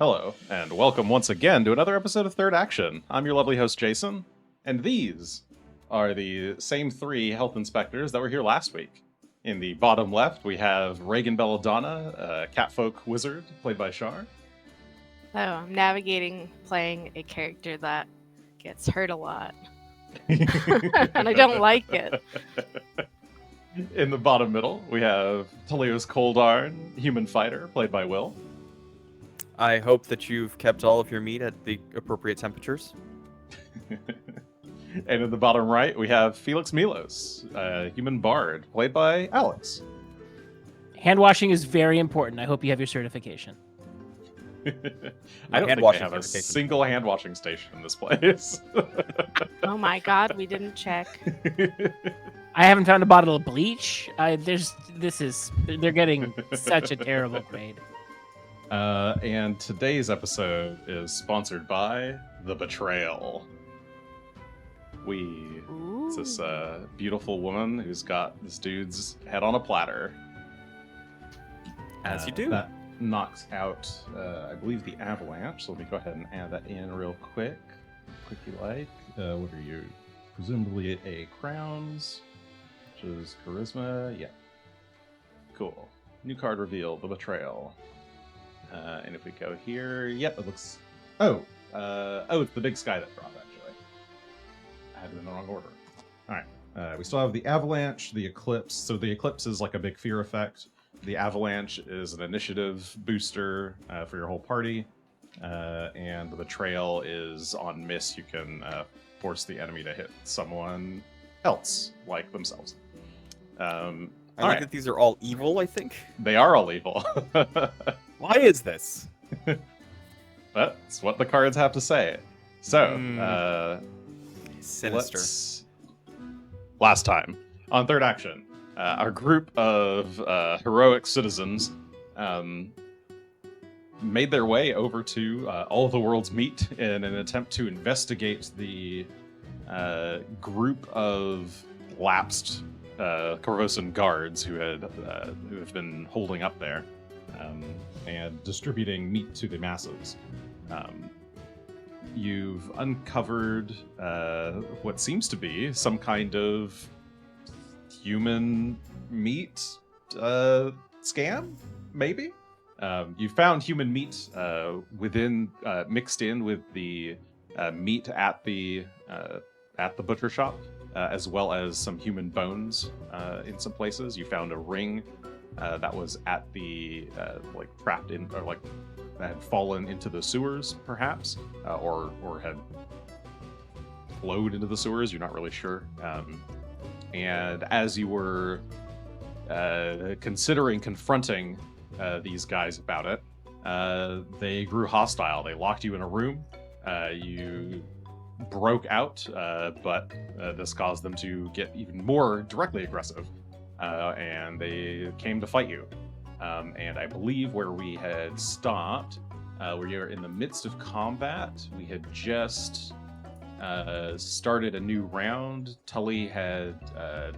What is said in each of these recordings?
Hello, and welcome once again to another episode of Third Action. I'm your lovely host, Jason, and these are the same three health inspectors that were here last week. In the bottom left, we have Regan Belladonna, a catfolk wizard, played by Char. Oh, I'm navigating playing a character that gets hurt a lot. And I don't like it. In the bottom middle, we have Tullios Couldarn, human fighter, played by Will. I hope that you've kept all of your meat at the appropriate temperatures. And in the bottom right, we have Felix Milos, a human bard, played by Alex. Hand washing is very important. I hope you have your certification. I don't think they have a single hand washing station in this place. Oh my god, we didn't check. I haven't found a bottle of bleach. They're getting such a terrible grade. And today's episode is sponsored by The Betrayal. It's this beautiful woman who's got this dude's head on a platter. As you do. That knocks out, I believe, the avalanche. So let me go ahead and add that in real quick. Quickly like. What are you? Presumably a crowns, which is charisma. Yeah. Cool. New card reveal, The Betrayal. And if we go here, yep, it looks... Oh, it's the big sky that dropped, actually. I had it in the wrong order. Alright, we still have the avalanche, the eclipse. So the eclipse is like a big fear effect. The avalanche is an initiative booster for your whole party. And the betrayal is on miss. You can force the enemy to hit someone else, like themselves. I like that these are all evil, I think. They are all evil. Why is this? That's what the cards have to say. So, sinister. Last time, on Third Action, our group of heroic citizens made their way over to All of the Worlds Meet in an attempt to investigate the group of lapsed Corvosan guards who have been holding up there and distributing meat to the masses. You've uncovered what seems to be some kind of human meat scam, maybe? You found human meat mixed in with the meat at the butcher shop, as well as some human bones in some places. You found a ring that was at the trapped in, or had fallen into the sewers, perhaps, or had flowed into the sewers. You're not really sure. And as you were considering confronting these guys about it, they grew hostile. They locked you in a room. You broke out, but this caused them to get even more directly aggressive, and they came to fight you. And I believe where we had stopped, we were in the midst of combat. We had just started a new round. Tully had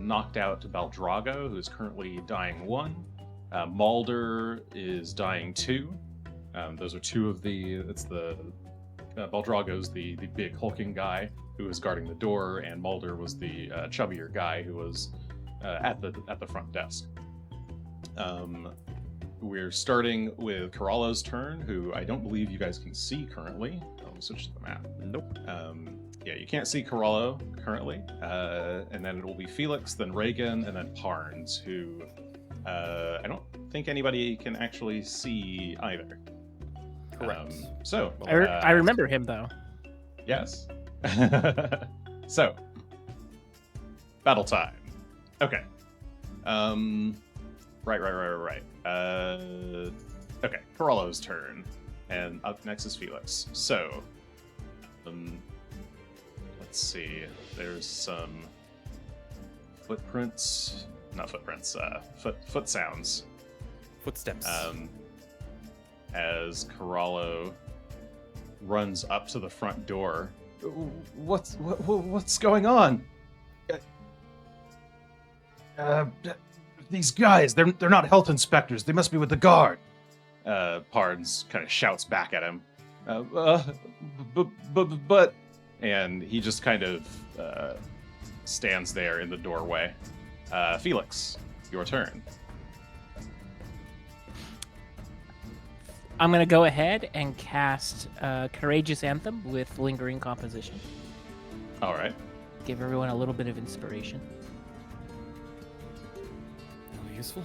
knocked out Baldrago, who is currently dying 1. Mulder is dying 2. Those are two of Baldrago's the big hulking guy who was guarding the door, and Mulder was the chubbier guy who was at the front desk. We're starting with Corallo's turn, who I don't believe you guys can see currently. Let me switch to the map. Nope. Yeah, you can't see Corallo currently. And then it will be Felix, then Regan, and then Parnes, who I don't think anybody can actually see either. Correct. I remember him, though. Yes. So, battle time. Okay. Right. Okay, Corallo's turn. And up next is Felix. So, let's see. There's some foot sounds. Footsteps. As Corallo runs up to the front door. What's going on? These guys, they're not health inspectors. They must be with the guard. Pards kind of shouts back at him, but, and he just kind of stands there in the doorway. Felix, your turn. I'm going to go ahead and cast Courageous Anthem with Lingering Composition. All right. Give everyone a little bit of inspiration. That'll be useful.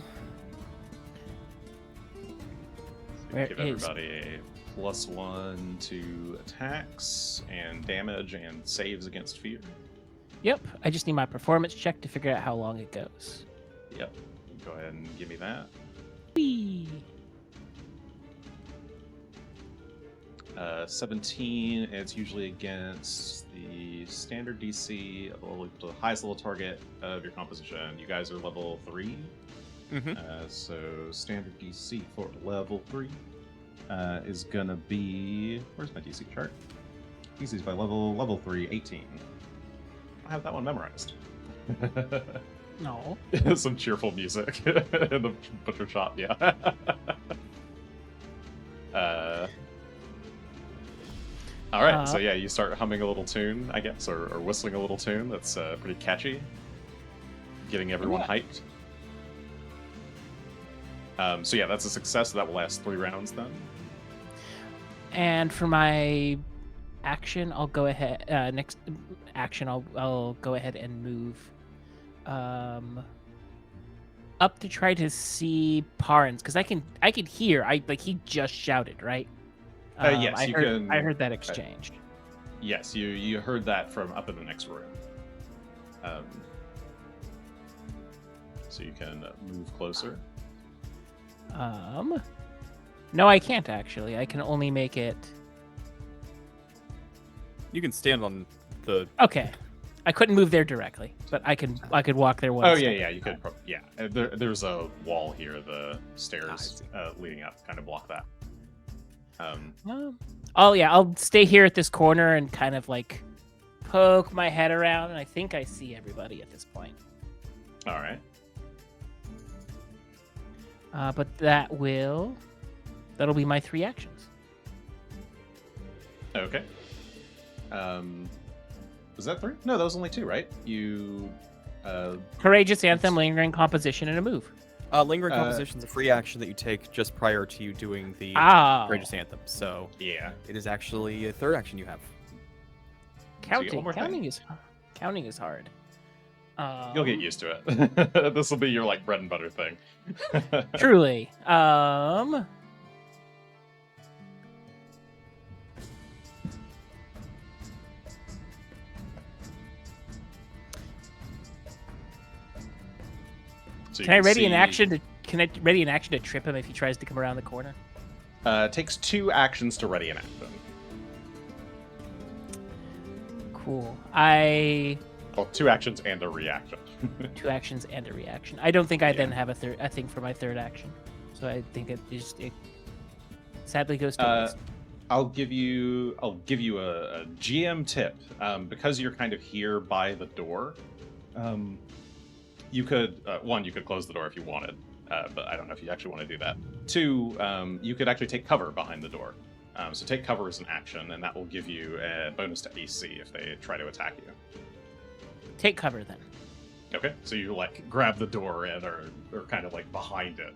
Where Give is- everybody a +1 to attacks and damage and saves against fear. Yep, I just need my performance check to figure out how long it goes. Yep. Go ahead and give me that. Whee! 17, it's usually against the standard DC, the highest level target of your composition. You guys are level 3. Mm-hmm. So standard DC for level 3 is gonna be, where's my DC chart? DC's by level 3, 18. I have that one memorized. No. Some cheerful music in the butcher shop, yeah. All right, so yeah, you start humming a little tune, I guess, or whistling a little tune that's pretty catchy, getting everyone hyped. So yeah, that's a success. That will last 3 rounds then. And for my action, I'll go ahead. Next action, I'll go ahead and move up to try to see Parns, because I can hear. He just shouted, right? Yes, I heard that exchange. Yes, you heard that from up in the next room. So you can move closer. No, I can't actually. I can only make it. You can stand on the. Okay, I couldn't move there directly, but I could walk there once. Oh yeah, you could. Yeah, there's a wall here. The stairs leading up kind of block that. I'll stay here at this corner and kind of like poke my head around, and I think I see everybody at this point. All right. But that'll be my 3 actions. Okay. Was that 3? No, that was only 2, right? You. Courageous Anthem, Lingering Composition, and a move. Lingering Composition is a free action that you take just prior to you doing the Courageous Anthem. So yeah, it is actually a 3rd action you have. Counting is hard. You'll get used to it. This will be your like bread and butter thing. Truly. So Can I ready an action to trip him if he tries to come around the corner? Takes 2 actions to ready an action. Cool. 2 actions and a reaction. 2 actions and a reaction. I don't think I then have a thing for my 3rd action, so I think it sadly goes to waste. I'll give you a GM tip. Because you're kind of here by the door. You could you could close the door if you wanted, but I don't know if you actually want to do that. 2, you could actually take cover behind the door. So take cover as an action, and that will give you a bonus to AC if they try to attack you. Take cover then. Okay, so you like grab the door in, or kind of like behind it.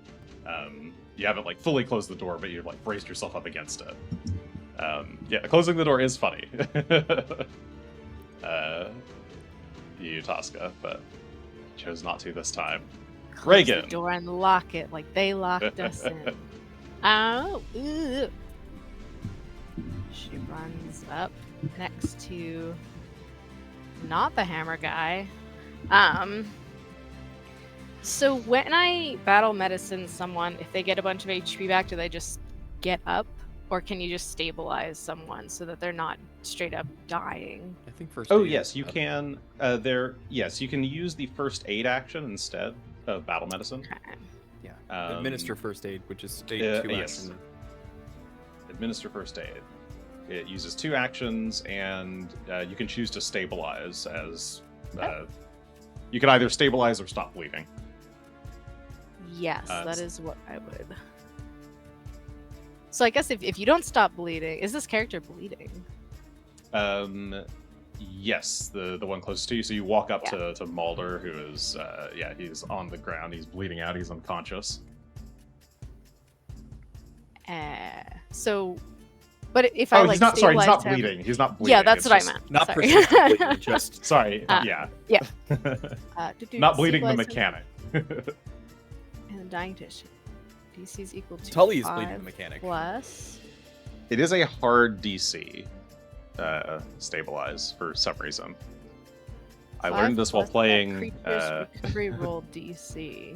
You haven't like fully closed the door, but you've like braced yourself up against it. Yeah, closing the door is funny. You Tosca, but chose not to this time. Close Regan. the door and lock it like they locked us in. Oh, ew. She runs up next to not the hammer guy. So when I battle medicine someone, if they get a bunch of HP back, do they just get up? Or can you just stabilize someone so that they're not straight up dying? I think first. Oh aid yes, is you up. can. You can use the first aid action instead of battle medicine. Okay. Yeah. Um, Administer first aid, which is a 2 yes. action. Administer first aid. It uses 2 actions, and you can choose to stabilize as. You can either stabilize or stop bleeding. Yes, Uh, that is what I would. So I guess if you don't stop bleeding, is this character bleeding? Yes, the one closest to you. So you walk up to Mulder, who is he's on the ground. He's bleeding out. He's unconscious. But if I he's not. Sorry, he's not him, bleeding. He's not bleeding. Yeah, that's what just, I meant. Not Sorry. precisely, just sorry. Yeah. Not bleeding the mechanic. And dying tissue. DC is equal to Tully is 5 bleeding the mechanic. plus. It is a hard DC. Stabilize for some reason. I learned this while playing. Recovery roll DC.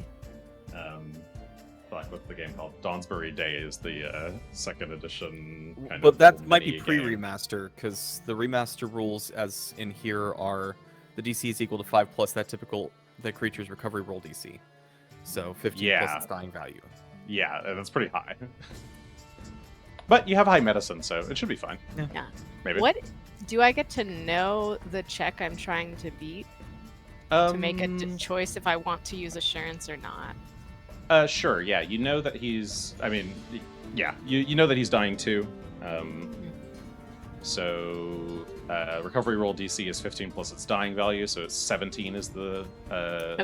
Like with the game called Dawnsbury Days, the second edition. But that might be pre-remaster, because the remaster rules, as in here, are the DC is equal to 5 plus the creature's recovery roll DC. So 15 plus its dying value. Yeah, that's pretty high. But you have high medicine, so it should be fine. Yeah. Maybe. What do I get to know the check I'm trying to beat to make a choice if I want to use assurance or not? Sure. Yeah, you know that he's. I mean, yeah, you know that he's dying too. So recovery roll DC is 15 plus its dying value, so it's 17 is the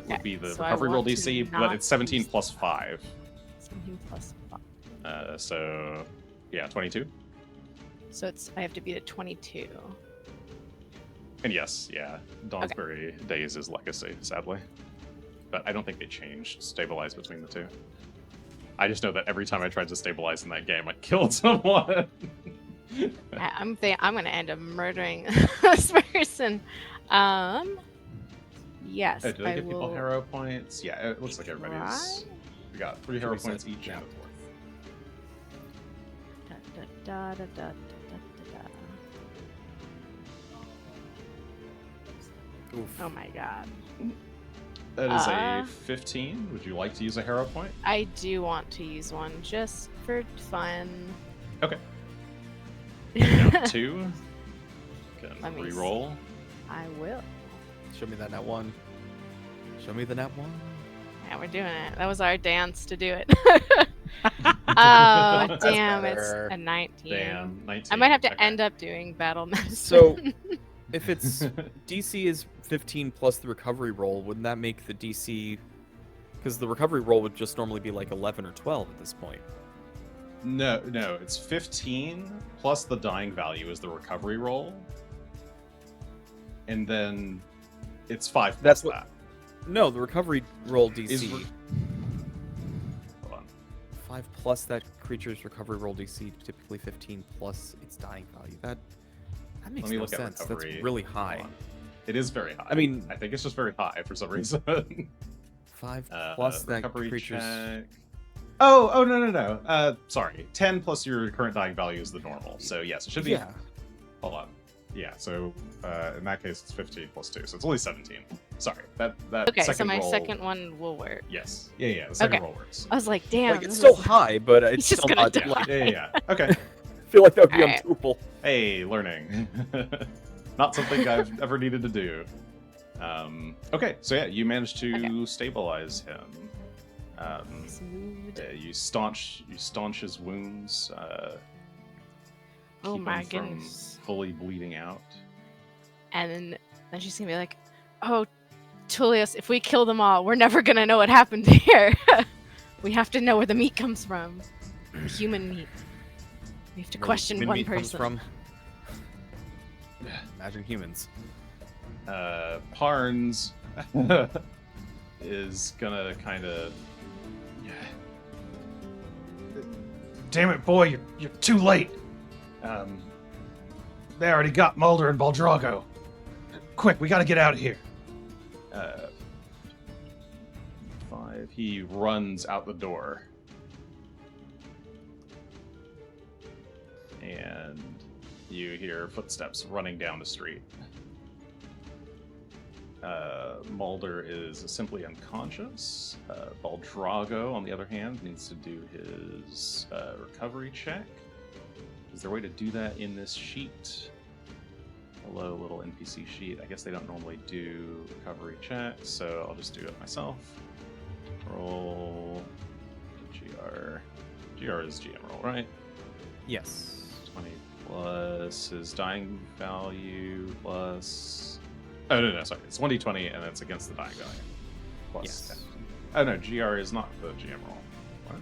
would be the recovery roll DC, but it's 17 plus 5. 17 plus 5. So yeah, 22. So I have to beat a 22. And yes, yeah, Dawnsbury Days is legacy, sadly. But I don't think they changed stabilize between the two. I just know that every time I tried to stabilize in that game, I killed someone. I'm gonna end up murdering this person. Yes, did I give people hero points? Yeah, it looks like everybody's. We got 3 hero points each. Yeah. Oof. Oh my god. That is a 15. Would you like to use a hero point? I do want to use one just for fun. Okay. Down 2. Let me re-roll. I will. Show me that nat 1. Show me the nat 1. Yeah, we're doing it. That was our dance to do it. Oh, damn, it's a 19. Damn, 19. I might have to end up doing battle medicine. So, if it's DC is 15 plus the recovery roll, wouldn't that make the DC... Because the recovery roll would just normally be like 11 or 12 at this point. No, it's 15 plus the dying value is the recovery roll. And then it's 5 plus That's that. No, the recovery roll DC... Hold on. 5 plus that creature's recovery roll DC, typically 15 plus its dying value. That makes no sense. That's really high. It is very high. I mean, I think it's just very high for some reason. 5 plus that creature's... Check. Oh, no. Sorry. 10 plus your current dying value is the normal. So yes, it should be... Yeah. Hold on. Yeah, so in that case, it's 15 plus 2, so it's only 17. Sorry, that okay, second so my roll... second one will work. Yes. Yeah, the second roll works. I was like, damn. Like, it's still high, but it's just still gonna not... die. Yeah. Okay. I feel like that would be Alright. undoable. Hey, learning. Not something I've ever needed to do. Okay, so yeah, you managed to stabilize him. You staunch his wounds. Oh keep my him from goodness. fully bleeding out. And then she's gonna be like, oh, Tullios, if we kill them all, we're never gonna know what happened here. We have to know where the meat comes from. The human meat. We have to question Where one meat comes person. from. Imagine humans. Parnes is gonna kind of... Damn it, boy, you're too late. They already got Mulder and Baldrago. Quick, we gotta get out of here. 5. He runs out the door. And you hear footsteps running down the street. Mulder is simply unconscious. Baldrago, on the other hand, needs to do his recovery check. Is there a way to do that in this sheet? Hello, little NPC sheet. I guess they don't normally do recovery checks, so I'll just do it myself. Roll GR. GR is GM roll, right? Yes. 20 plus his dying value plus. Oh, no, sorry. It's 1d20 and it's against the dying value. Plus Yes. 10. Oh, no, GR is not the GM roll. What?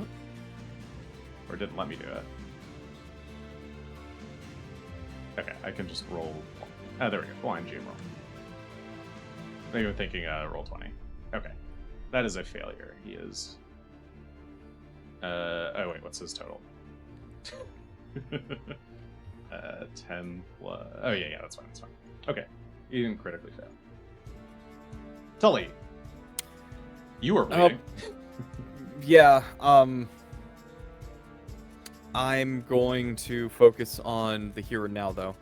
Not? Or didn't let me do it. Okay, I can just roll. Oh, there we go. Blind GM roll. Maybe I'm thinking roll 20. Okay. That is a failure. He is. Oh, wait, what's his total? 10 plus. Oh, yeah, that's fine. Okay. He didn't critically fail. Tully, you are bleeding. Yeah, I'm going to focus on the here and now, though.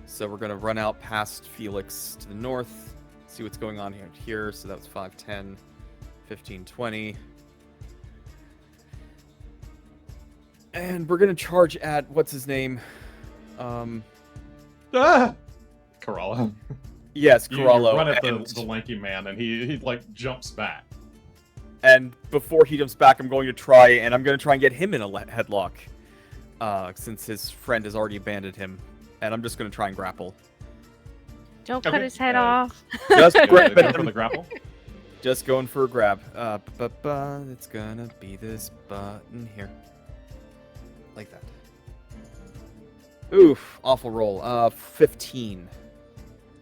So we're going to run out past Felix to the north, see what's going on here. So that was 5, 10, 15, 20. And we're going to charge at, what's his name? Coralla. Yes, You Corallo. run at the lanky man, and he like jumps back. And before he jumps back, I'm going to try and get him in a headlock. Since his friend has already abandoned him. And I'm just going to try and grapple. Don't cut his head off. Just Go grab for the grapple. Just going for a grab. It's gonna be this button here. Like that. Oof, awful roll. 15.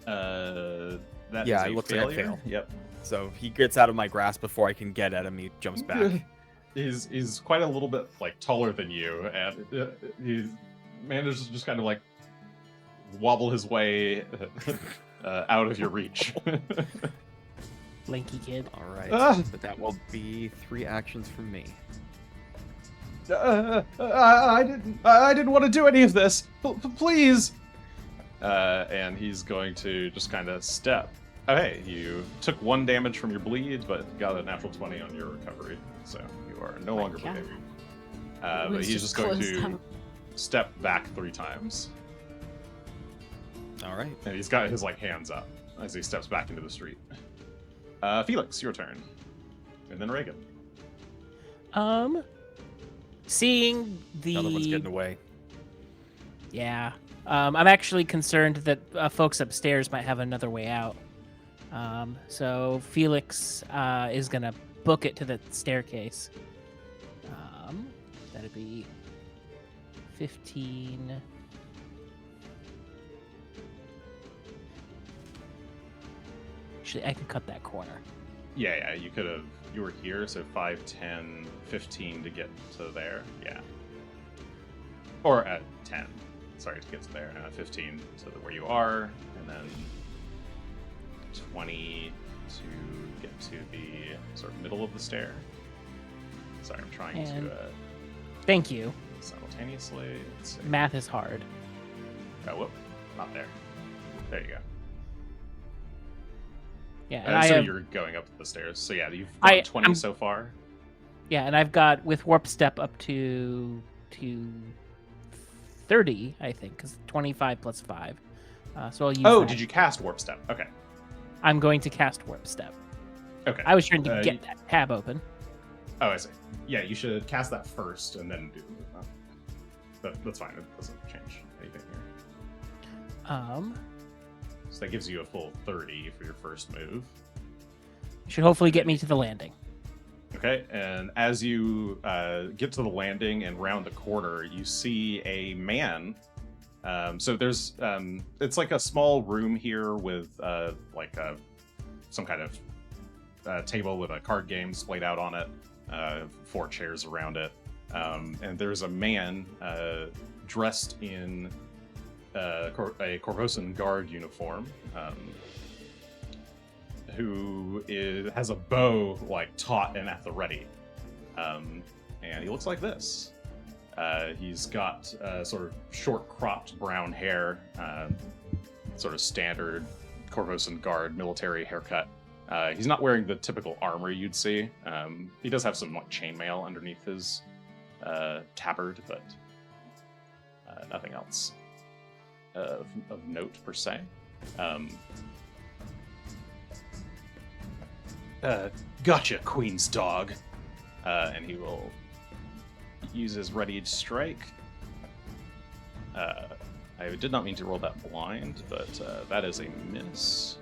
That Yeah, is it a looks failure. like I fail. Yep. So he gets out of my grasp before I can get at him. He jumps back. He's quite a little bit like taller than you, and he manages to just kind of like wobble his way out of your reach. Lanky kid. All right, Ah. but that will be 3 actions from me. I didn't want to do any of this. Please. And he's going to just kind of step. Oh, hey, you took 1 damage from your bleed, but got a natural 20 on your recovery, so you are no longer God. bleeding. It But was he's just going closed to up. step back 3 times, All right. and he's got his like hands up as he steps back into the street. Felix, your turn, and then Regan. Seeing The other one's the getting away. yeah, I'm actually concerned that folks upstairs might have another way out. So Felix is gonna book it to the staircase. That'd be 15. Actually, I can cut that corner. Yeah, you could have. You were here, so 5, 10, 15 to get to there. Yeah. Or at 10. Sorry, to get to there. 15 to where you are, and then 20 to get to the sort of middle of the stair. Sorry, I'm trying And- to Thank you. simultaneously. Let's see. Math is hard. Oh, whoop. Not there. There you go. Yeah, and I so have, you're going up the stairs. So yeah, you've got 20 so far. yeah, and I've got with warp step up to 30, I think, because 25 plus 5. So I'll use. Oh, that. did you cast Warp Step? Okay. I'm going to cast warp step. Okay. I was trying to get that tab open. Oh, I see. Yeah, you should cast that first and then do that. That's fine. It doesn't change anything here. So that gives you a full 30 for your first move. Should hopefully get me to the landing. Okay, and as you get to the landing and round the corner, you see a man. So there's, it's like a small room here with some kind of table with a card game displayed out on it, 4 chairs around it, and there's a man dressed in a Corvosan guard uniform, who has a bow like taut and at the ready, and he looks like this. He's got sort of short cropped brown hair, sort of standard Corvosan guard military haircut. He's not wearing the typical armor you'd see. He does have some like chainmail underneath his tabard, but nothing else of note per se. Gotcha, Queen's dog. And he will use his ready strike. I did not mean to roll that blind, but that is a miss.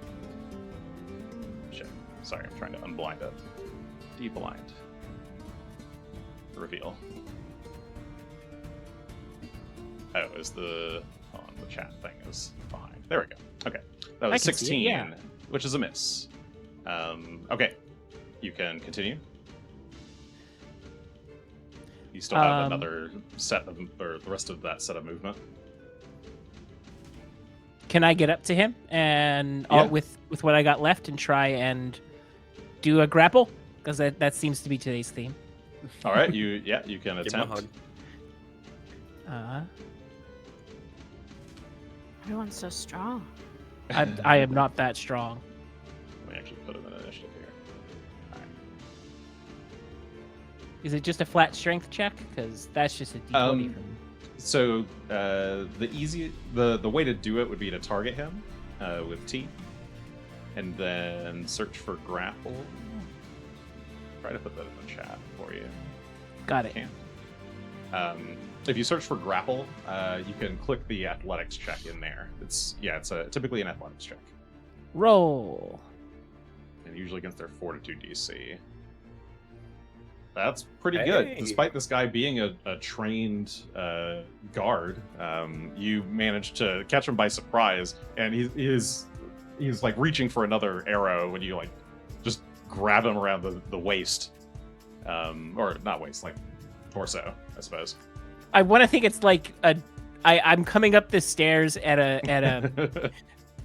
Shit. Sorry, I'm trying to unblind it. Deblind. Reveal. Oh, is the chat thing is behind. There we go. Okay. That was 16, which is a miss. Okay. You can continue. You still have another set of, or the rest of that set of movement. Can I get up to him and with what I got left and try and do a grapple? Because that seems to be today's theme. All right, you can attempt. Give him a hug. Everyone's so strong. I am not that strong. Let me actually put him in initiative here. All right. Is it just a flat strength check? Because that's just a D20 from... So the way to do it would be to target him with T, and then search for grapple. Try to put that in the chat for you. Got it. If you search for grapple, you can click the athletics check in there. It's typically an athletics check. Roll. And usually against their fortitude DC. That's pretty good. Despite this guy being a trained guard, you managed to catch him by surprise, and he's like reaching for another arrow when you like just grab him around the waist, or not waist, like torso, I suppose. I want to think it's like I'm coming up the stairs at a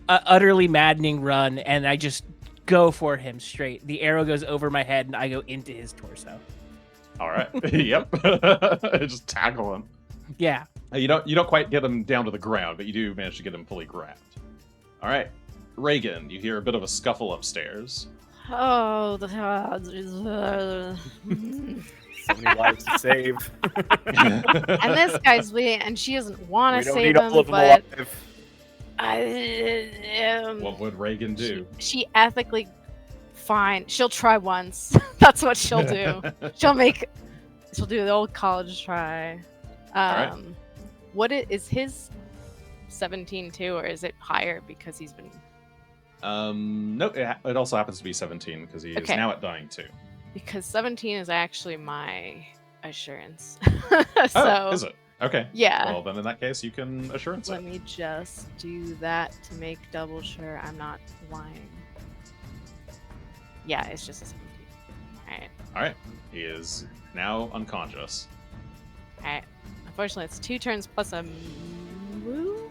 utterly maddening run, and I just go for him straight. The arrow goes over my head, and I go into his torso. All right. Yep. Just tackle him. Yeah. You don't quite get him down to the ground, but you do manage to get him fully grabbed. All right, Regan, you hear a bit of a scuffle upstairs. Oh, So many lives to save. and this guy's bleeding, and she doesn't want to We don't save need all him, of them but alive. What would Regan do? She ethically fine. She'll try once. That's what she'll do. She'll do the old college try. Right. What is his 17 too, or is it higher because he's been? No, it also happens to be 17 because he is now at dying 2. Because 17 is actually my assurance. Oh, is it? Okay. Yeah. Well, then in that case, you can assurance Let it. me just do that to make double sure I'm not lying. Yeah, it's just a 17. Alright. All right. He is now unconscious. Alright. Unfortunately, it's 2 turns plus a move.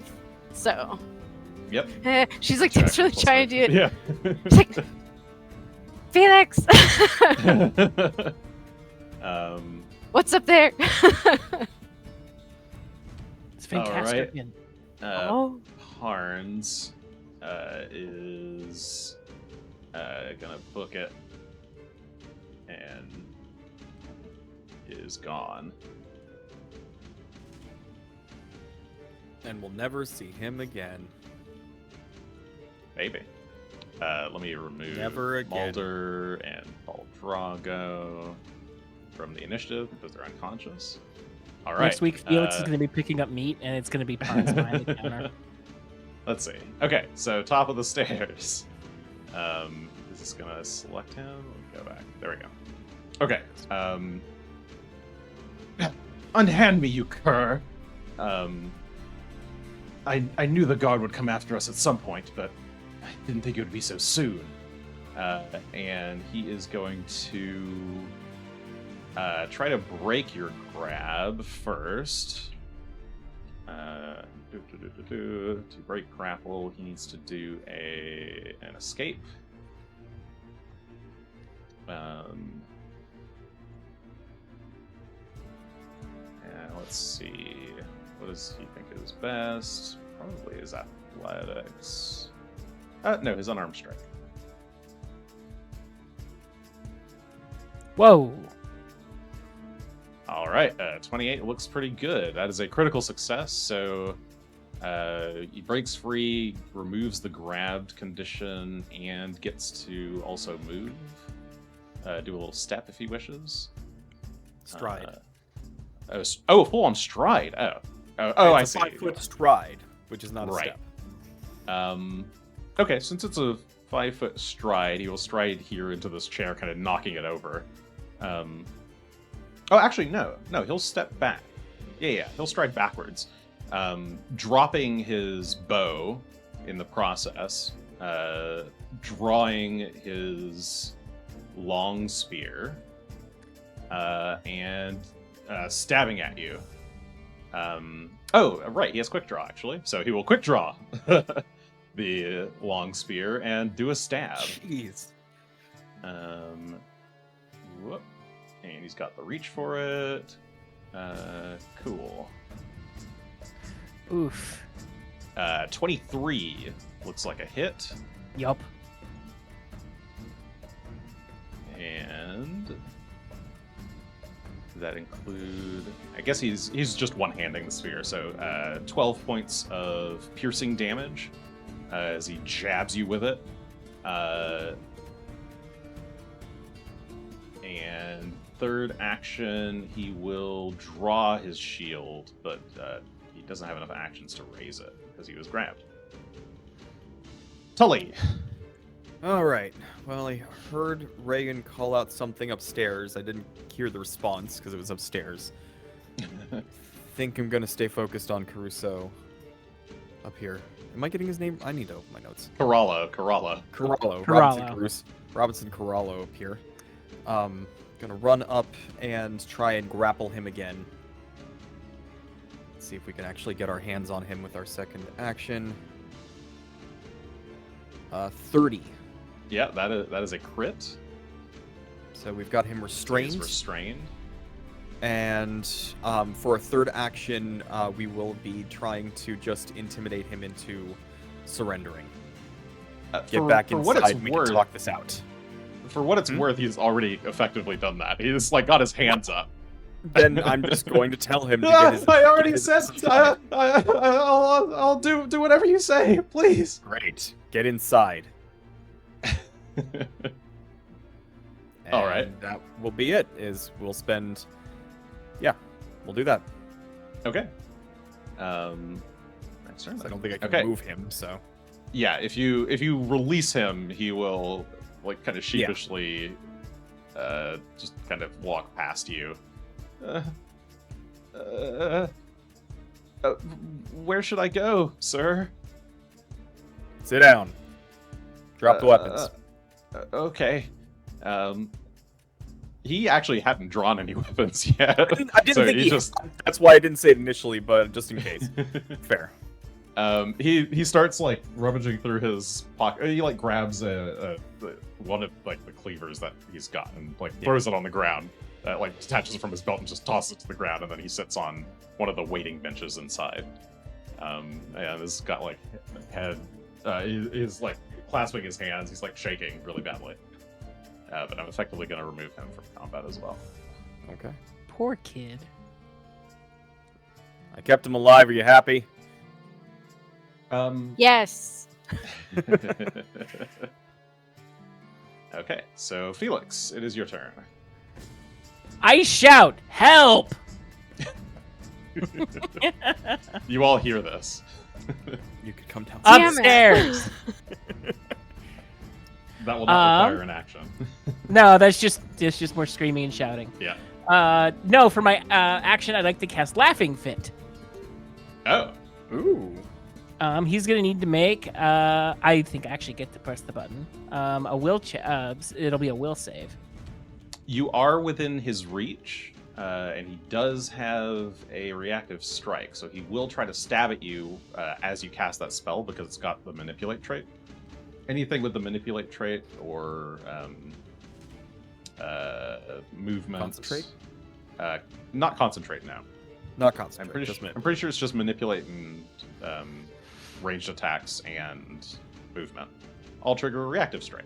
So. Yep. She's like desperately trying to do it. Yeah. She's like, Felix! What's up there? It's Vancaskerkin. Oh. Harns is gonna book it and is gone. And we'll never see him again. Maybe. Let me remove Never again. Mulder and Baldrago from the initiative because they're unconscious. All right. Next week, Felix is going to be picking up meat, and it's going to be parts behind the counter. Let's see. Okay, so top of the stairs. Is this going to select him? Let me go back. There we go. Okay. Unhand me, you cur. I knew the guard would come after us at some point, but I didn't think it would be so soon. And he is going to try to break your grab first. To break grapple, he needs to do an escape. Let's see. What does he think is best? Probably his athletics. No, his unarmed strike. Whoa. All right, 28 looks pretty good. That is a critical success. So he breaks free, removes the grabbed condition, and gets to also move. Do a little step if he wishes. Stride. Full on stride. Oh, It's a 5-foot stride, which is not a step. Okay, since it's a 5-foot stride, he will stride here into this chair, kind of knocking it over. Actually, no, he'll step back. Yeah, he'll stride backwards, dropping his bow in the process, drawing his long spear, and stabbing at you. Right, he has quick draw, actually. So he will quick draw the long spear and do a stab. Jeez. Whoop. And he's got the reach for it. Cool. Oof. 23 looks like a hit. Yup. And does that include... I guess he's just one-handing the spear, so 12 points of piercing damage as he jabs you with it. And third action, he will draw his shield, but he doesn't have enough actions to raise it because he was grabbed. Tully! All right. Well, I heard Regan call out something upstairs. I didn't hear the response because it was upstairs. I think I'm going to stay focused on Caruso up here. Am I getting his name? I need to open my notes. Corallo. Robinson Corallo up here. Gonna run up and try and grapple him again. Let's see if we can actually get our hands on him with our second action. 30. Yeah, that is a crit. So we've got him restrained. He's restrained. And for a third action, we will be trying to just intimidate him into surrendering. Get back inside and we can talk this out. For what it's worth, he's already effectively done that. He's got his hands up. Then I'm just going to tell him to get his... I already said I'll do whatever you say, please. Great. Get inside. All right. That will be it. We'll spend... Yeah, we'll do that. Okay. I don't think I can move him, so... Yeah, if you release him, he will... kind of sheepishly, just kind of walk past you. Where should I go, sir? Sit down. Drop the weapons. Okay. He actually hadn't drawn any weapons yet. I didn't think that's why I didn't say it initially, but just in case. Fair. He starts rummaging through his pocket. He grabs one of the cleavers that he's got and throws it on the ground. Detaches it from his belt and just tosses it to the ground, and then he sits on one of the waiting benches inside. And he's got head. He's clasping his hands. He's shaking really badly. But I'm effectively going to remove him from combat as well. Okay. Poor kid. I kept him alive. Are you happy? Yes. Okay, so Felix, it is your turn. I shout, help! You all hear this. You could come down. Upstairs! That will not require an action. No, that's just more screaming and shouting. Yeah. No, for my action, I'd like to cast Laughing Fit. Oh. Ooh. He's gonna need to make. I think I actually get to press the button. A will. It'll be a will save. You are within his reach, and he does have a reactive strike, so he will try to stab at you as you cast that spell because it's got the manipulate trait. Anything with the manipulate trait or movement. Concentrate? Not concentrate now. Not concentrate. I'm pretty sure it's just manipulate and ranged attacks and movement. All trigger a reactive strike.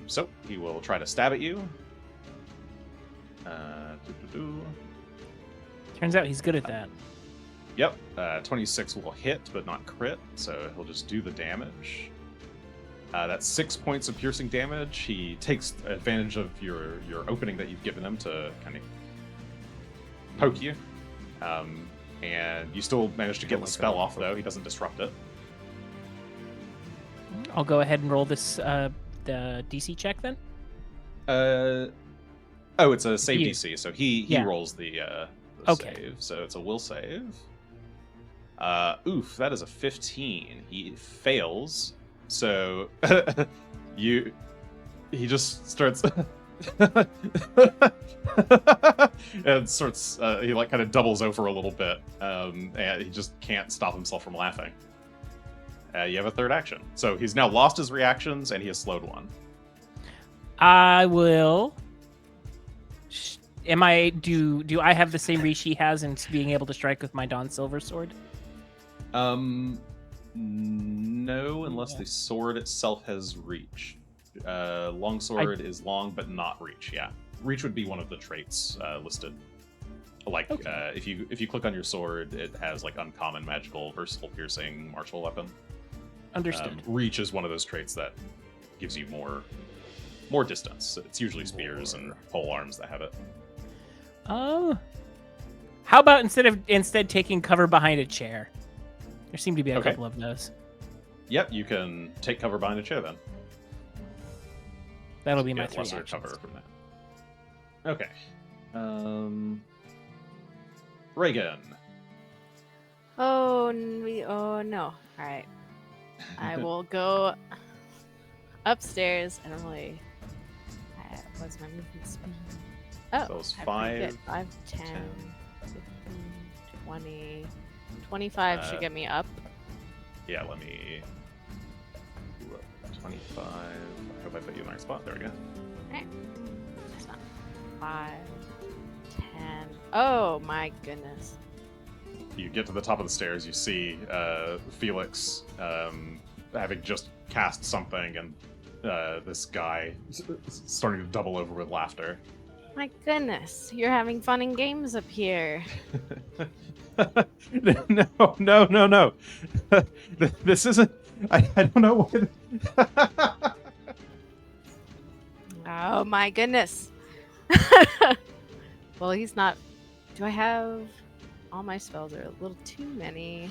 So he will try to stab at you. Turns out he's good at that. Yep, 26 will hit, but not crit, so he'll just do the damage. That's 6 points of piercing damage. He takes advantage of your opening that you've given him to kind of poke you. And you still manage to get the spell off, though. He doesn't disrupt it. I'll go ahead and roll this the DC check then. Oh, it's a save DC, so he rolls the okay. save. So it's a will save. Oof, that is a 15. He fails. So he just starts and starts he like kind of doubles over a little bit, and he just can't stop himself from laughing. You have a third action, so he's now lost his reactions and he has slowed one. I will. Do I have the same reach he has in being able to strike with my Dawn Silver Sword? No, unless the sword itself has reach. Longsword is long, but not reach. Yeah, reach would be one of the traits listed. Like if you click on your sword, it has like uncommon, magical, versatile, piercing, martial weapon. Understood. Reach is one of those traits that gives you more distance. It's usually spears and pole arms that have it. How about instead taking cover behind a chair? There seem to be a couple of those. Yep, you can take cover behind a chair then. That'll be my 3 lesser actions. cover from that. Okay. Regan. Oh no. All right. I will go upstairs and really. What's my movement speed? Oh, So it's 5, 10, 15, 20, 25 should get me up. Yeah, let me. 25. I hope I put you in the right spot. There we go. Alright. That's not 5, 10. Oh my goodness. You get to the top of the stairs, you see Felix having just cast something, and this guy starting to double over with laughter. My goodness, you're having fun and games up here. No. This isn't. I don't know what. Oh my goodness. Well, he's not. Do I have. All my spells are a little too many.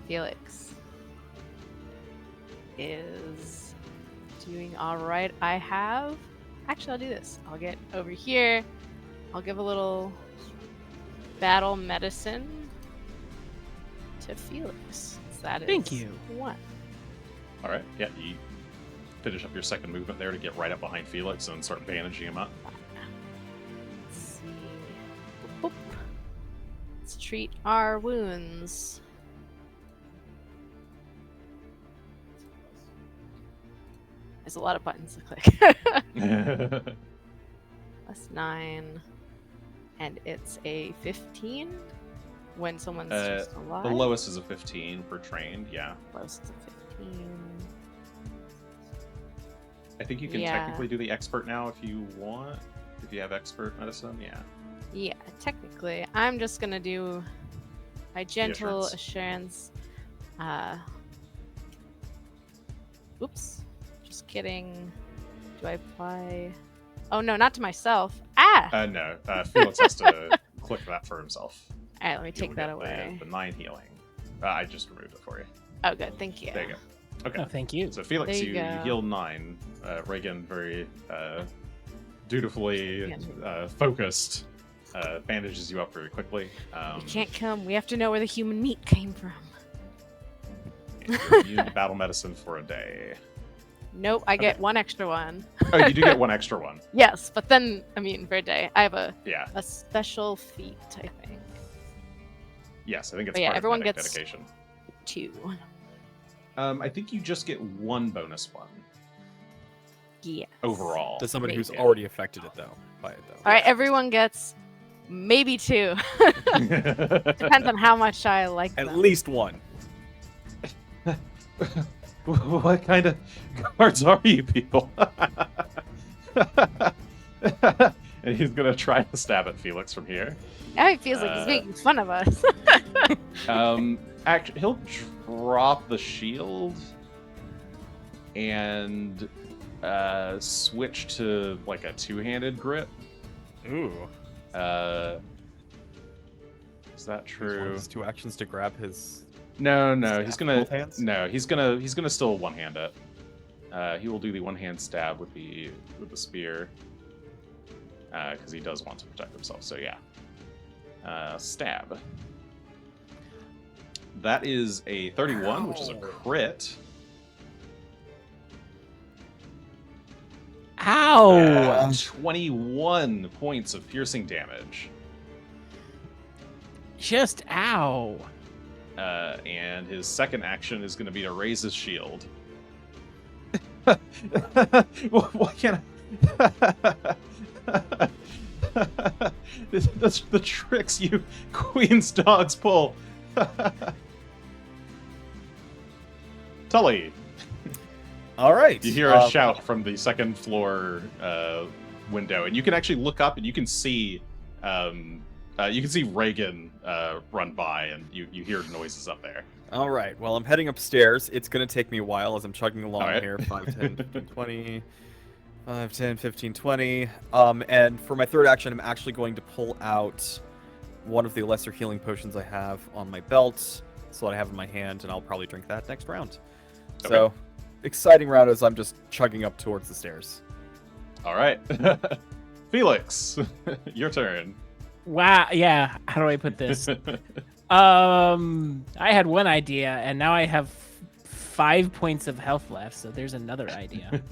Felix is doing all right. Actually, I'll do this. I'll get over here. I'll give a little battle medicine to Felix. So that is Thank you. 1. All right. Yeah, you finish up your second movement there to get right up behind Felix and start bandaging him up. Let's see. Boop. Let's treat our wounds. There's a lot of buttons to click. Plus 9. And it's a 15 when someone's just alive. The lowest is a 15 for trained, yeah. Lowest is a 15. I think you can technically do the expert now if you want. If you have expert medicine, yeah. Yeah, technically. I'm just going to do my gentle assurance. Oops. Just kidding. Do I apply... Oh, no, not to myself. Ah! No. Felix has to click that for himself. All right, let me take that away. The 9 healing. I just removed it for you. Oh, good. Thank you. There you go. Okay. Oh, thank you. So Felix, you go. heal 9. Regan, very dutifully focused, bandages you up very quickly. We can't kill him. We have to know where the human meat came from. You need battle medicine for a day. Nope, I get 1 extra one. Oh, you do get 1 extra one. Yes, but then, for a day. I have a special feat, I think. Yes, I think it's But part everyone of medic gets dedication. 2. I think you just get 1 bonus one. Yes. Overall. To somebody who's Yeah. already affected by it, though. All right, everyone gets maybe 2. Depends on how much I like them. At least 1. What kind of guards are you people? And he's gonna try to stab at Felix from here. Now he feels like he's making fun of us. Actually, he'll drop the shield, and switch to like a two-handed grip. Ooh. Is that true? His 2 actions to grab his. No, he's gonna. Both hands? No, he's gonna still one-hand it. He will do the one-hand stab with the spear, because he does want to protect himself. So yeah, stab. That is a 31, which is a crit. Ow! 21 points of piercing damage. Just ow. And his second action is going to be to raise his shield. Why can't I? That's the tricks you Queen's dogs pull. Tully. All right. You hear a shout from the second floor window, and you can actually look up and you can see Regan run by, and you hear noises up there. All right. Well, I'm heading upstairs. It's going to take me a while as I'm chugging along here. 5, 10, 15, 20. 5, 10, 15, 20. And for my third action, I'm actually going to pull out one of the lesser healing potions I have on my belt, so that I have in my hand, and I'll probably drink that next round. Okay. So, exciting round as I'm just chugging up towards the stairs. All right. Felix, your turn. Wow. Yeah. How do I put this? I had one idea, and now I have 5 points of health left. So there's another idea.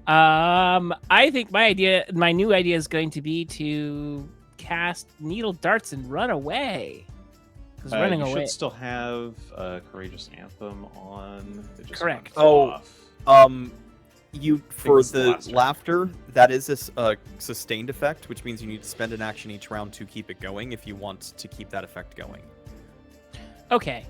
I think my new idea is going to be to cast needle darts and run away. Because running away. You should still have Courageous Anthem on. It just Correct. went off. For the laughter, that is a sustained effect, which means you need to spend an action each round to keep it going if you want to keep that effect going. Okay.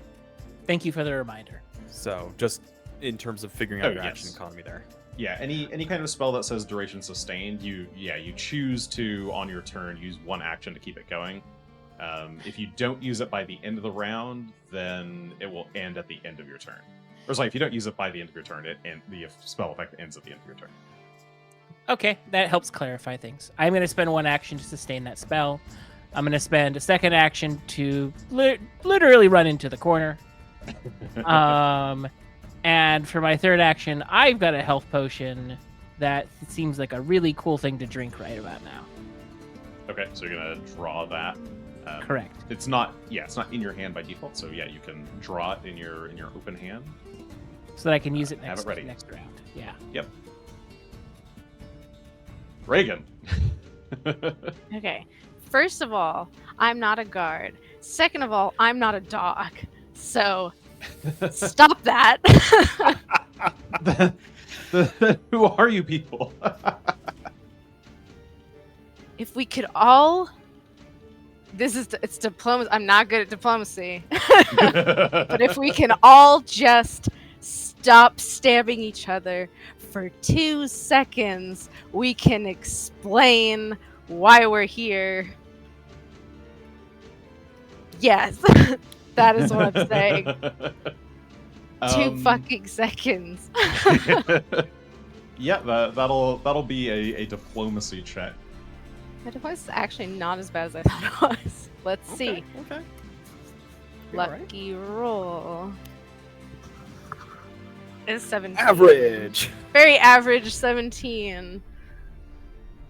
Thank you for the reminder. So, just in terms of figuring out your action economy there. Yeah, any kind of spell that says duration sustained, you choose to, on your turn, use one action to keep it going. If you don't use it by the end of the round, then it will end at the end of your turn. Or sorry, if you don't use it by the end of your turn, the spell effect ends at the end of your turn. Okay, that helps clarify things. I'm going to spend one action to sustain that spell. I'm going to spend a second action to literally run into the corner. And for my third action, I've got a health potion that seems like a really cool thing to drink right about now. Okay, so you're going to draw that. Correct. It's not in your hand by default, so yeah, you can draw it in your open hand. So that I can use it next round. Yeah. Yep. Regan. Okay. First of all, I'm not a guard. Second of all, I'm not a dog. So stop that. Who are you people? If we could all... It's diplomacy. I'm not good at diplomacy. But if we can all just stop stabbing each other for 2 seconds, we can explain why we're here. Yes, that is what I'm saying. 2 fucking seconds. Yeah, that'll be a diplomacy check. My diplomacy is actually not as bad as I thought it was. Let's see. Okay. Lucky roll. It's 17. Average. Very average 17.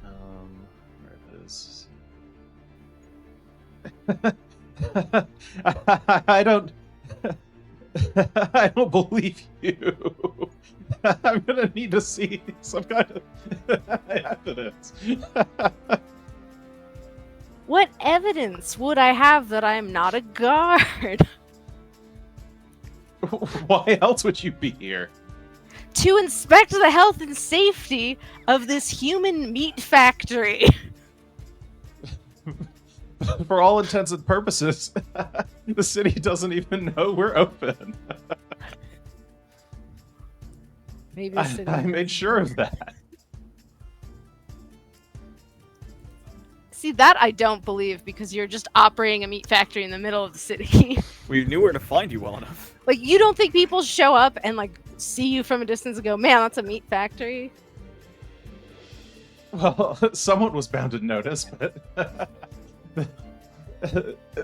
Where it is. I don't believe you. I'm gonna need to see some kind of evidence. What evidence would I have that I'm not a guard? Why else would you be here? To inspect the health and safety of this human meat factory. For all intents and purposes, the city doesn't even know we're open. Maybe the city I made sure of that. See, that I don't believe, because you're just operating a meat factory in the middle of the city. We knew where to find you well enough. Like, you don't think people show up and, like, see you from a distance and go, man, that's a meat factory? Well, someone was bound to notice, but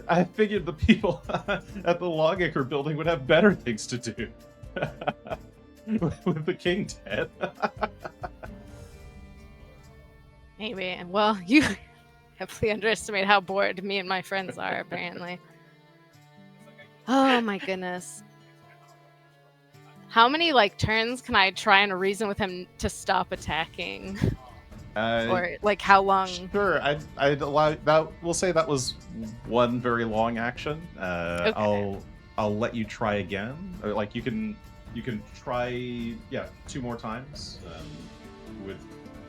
I figured the people at the Longacre building would have better things to do. With the king dead. Maybe. Well, you heavily underestimate how bored me and my friends are, apparently. Oh my goodness. How many turns can I try and reason with him to stop attacking? Or how long? Sure, I'd allow that. We'll say that was one very long action. Okay. I'll let you try again. You can try 2 more times.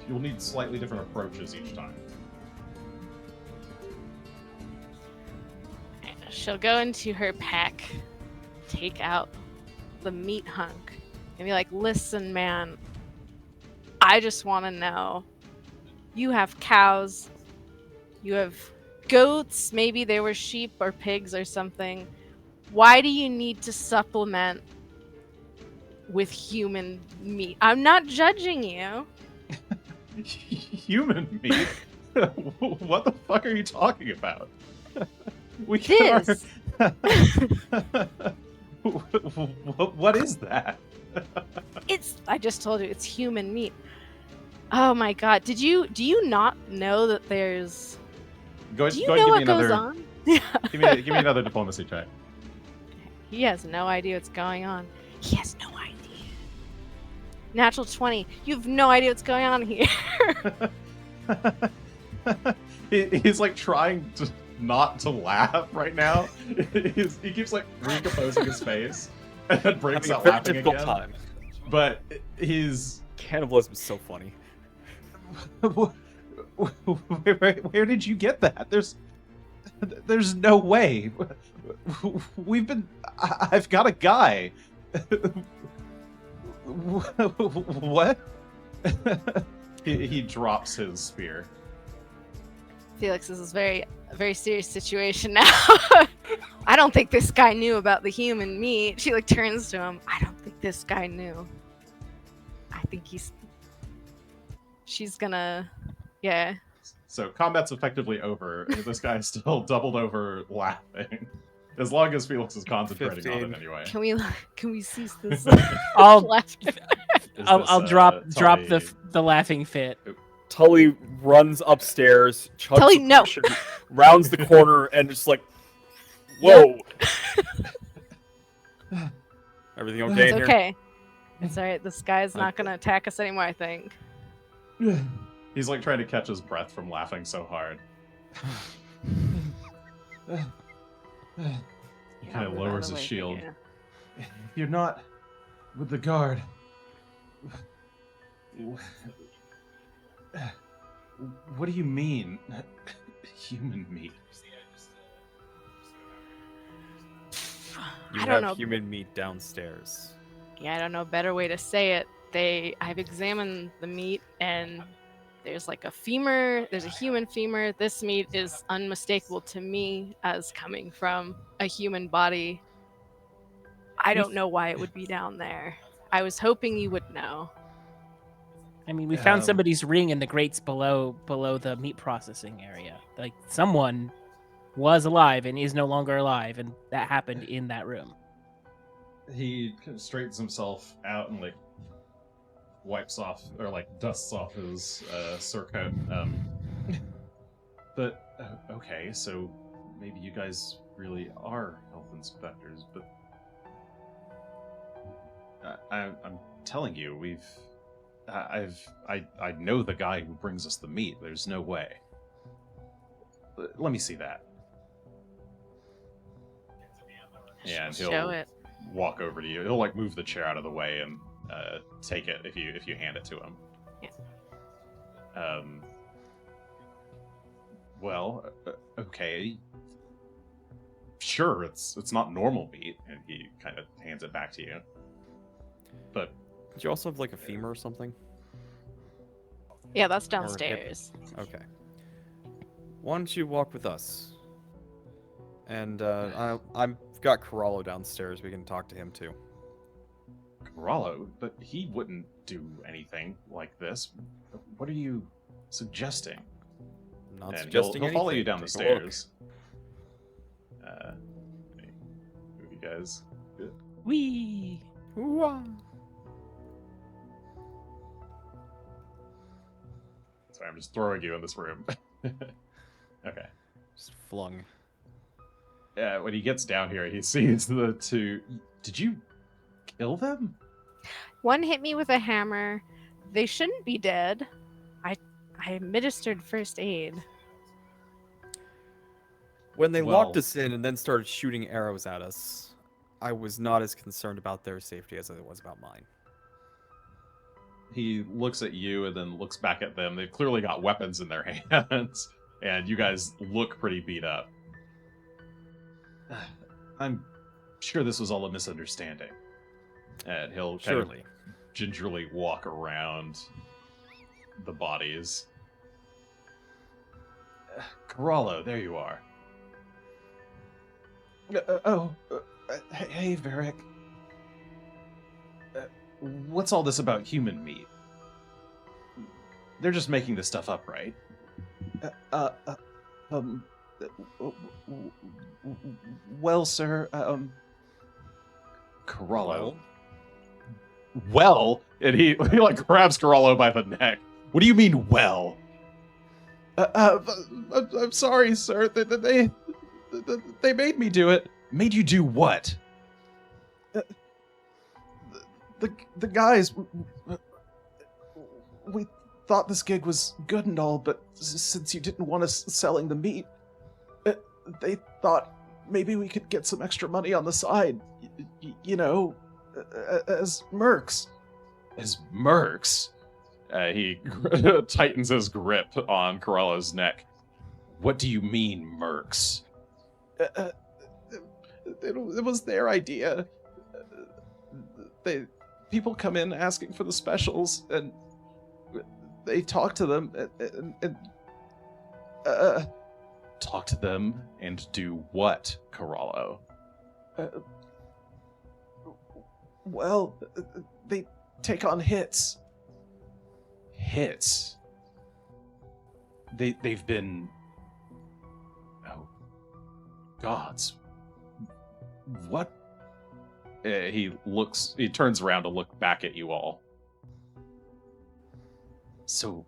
You'll need slightly different approaches each time. She'll go into her pack, take out the meat hunk, and be like, listen, man, I just want to know. You have cows, you have goats, maybe they were sheep or pigs or something. Why do you need to supplement with human meat? I'm not judging you. Human meat? What the fuck are you talking about? We this. What is that? I just told you, it's human meat. Oh my god! Do you not know that there's? Do you know what goes on? give me another diplomacy check. He has no idea what's going on. He has no idea. Natural 20. You have no idea what's going on here. He's trying to not to laugh right now. He keeps recomposing his face and then breaks out laughing again. Time. But he's cannibalism is so funny. Where did you get that? There's no way. I've got a guy. What? He drops his spear. Felix, this is a very serious situation now. I don't think this guy knew about the human meat. She turns to him. I don't think this guy knew. I think she's gonna, yeah. So combat's effectively over. This guy's still doubled over laughing. As long as Felix is concentrating 15. On it anyway. Can we cease this? I'll drop the laughing fit. Tully runs upstairs. Tully, no. Rounds the corner and just whoa. Everything okay in here? Okay. It's alright. This guy's not gonna attack us anymore, I think. He's trying to catch his breath from laughing so hard. He kind of lowers his shield. You're not with the guard. What do you mean? Human meat? You have human meat downstairs. Yeah, I don't know a better way to say it. I've examined the meat, and there's a femur. There's a human femur. This meat is unmistakable to me as coming from a human body. I don't know why it would be down there. I was hoping you would know. I mean, we found somebody's ring in the grates below the meat processing area. Someone was alive and is no longer alive, and that happened in that room. He straightens himself out and wipes off or dusts off his surcoat. But okay, so maybe you guys really are health inspectors, but I'm telling you, I know the guy who brings us the meat. There's no way. Let me see that. Yeah, and he'll walk over to you. He'll move the chair out of the way and take it if you hand it to him. Yeah. Well, okay. Sure, it's not normal meat, and he kind of hands it back to you. But did you also have a femur or something? Yeah, that's downstairs. Okay. Why don't you walk with us? And I've got Corallo downstairs. We can talk to him too. Corallo, but he wouldn't do anything like this. What are you suggesting? I'm not And suggesting he'll follow you anything. down the Take a look. stairs. Move you guys. Good. Wee. Hoo-ah. Sorry, I'm just throwing you in this room. Okay. Just flung. Yeah, when he gets down here, he sees the two. Did you kill them? One hit me with a hammer. They shouldn't be dead. I administered first aid. When they Well- locked us in and then started shooting arrows at us, I was not as concerned about their safety as I was about mine. He looks at you and then looks back at them. They've clearly got weapons in their hands, and you guys look pretty beat up. I'm sure this was all a misunderstanding. And he'll kind of Surely. gingerly walk around the bodies. Corallo, there you are. Hey, Verik. What's all this about human meat? They're just making this stuff up, right? Well, sir, Corallo. Well, and he like grabs Corallo by the neck. What do you mean, well? I'm sorry, sir. They made me do it. Made you do what? The guys. We thought this gig was good and all, but since you didn't want us selling the meat, they thought maybe we could get some extra money on the side. You know, as mercs. As mercs? He tightens his grip on Corallo's neck. What do you mean, mercs? It was their idea. People come in asking for the specials, and they talk to them, and talk to them and do what, Corallo? Well, they take on hits. Hits? They've been... Oh, gods. What? He turns around to look back at you all. So...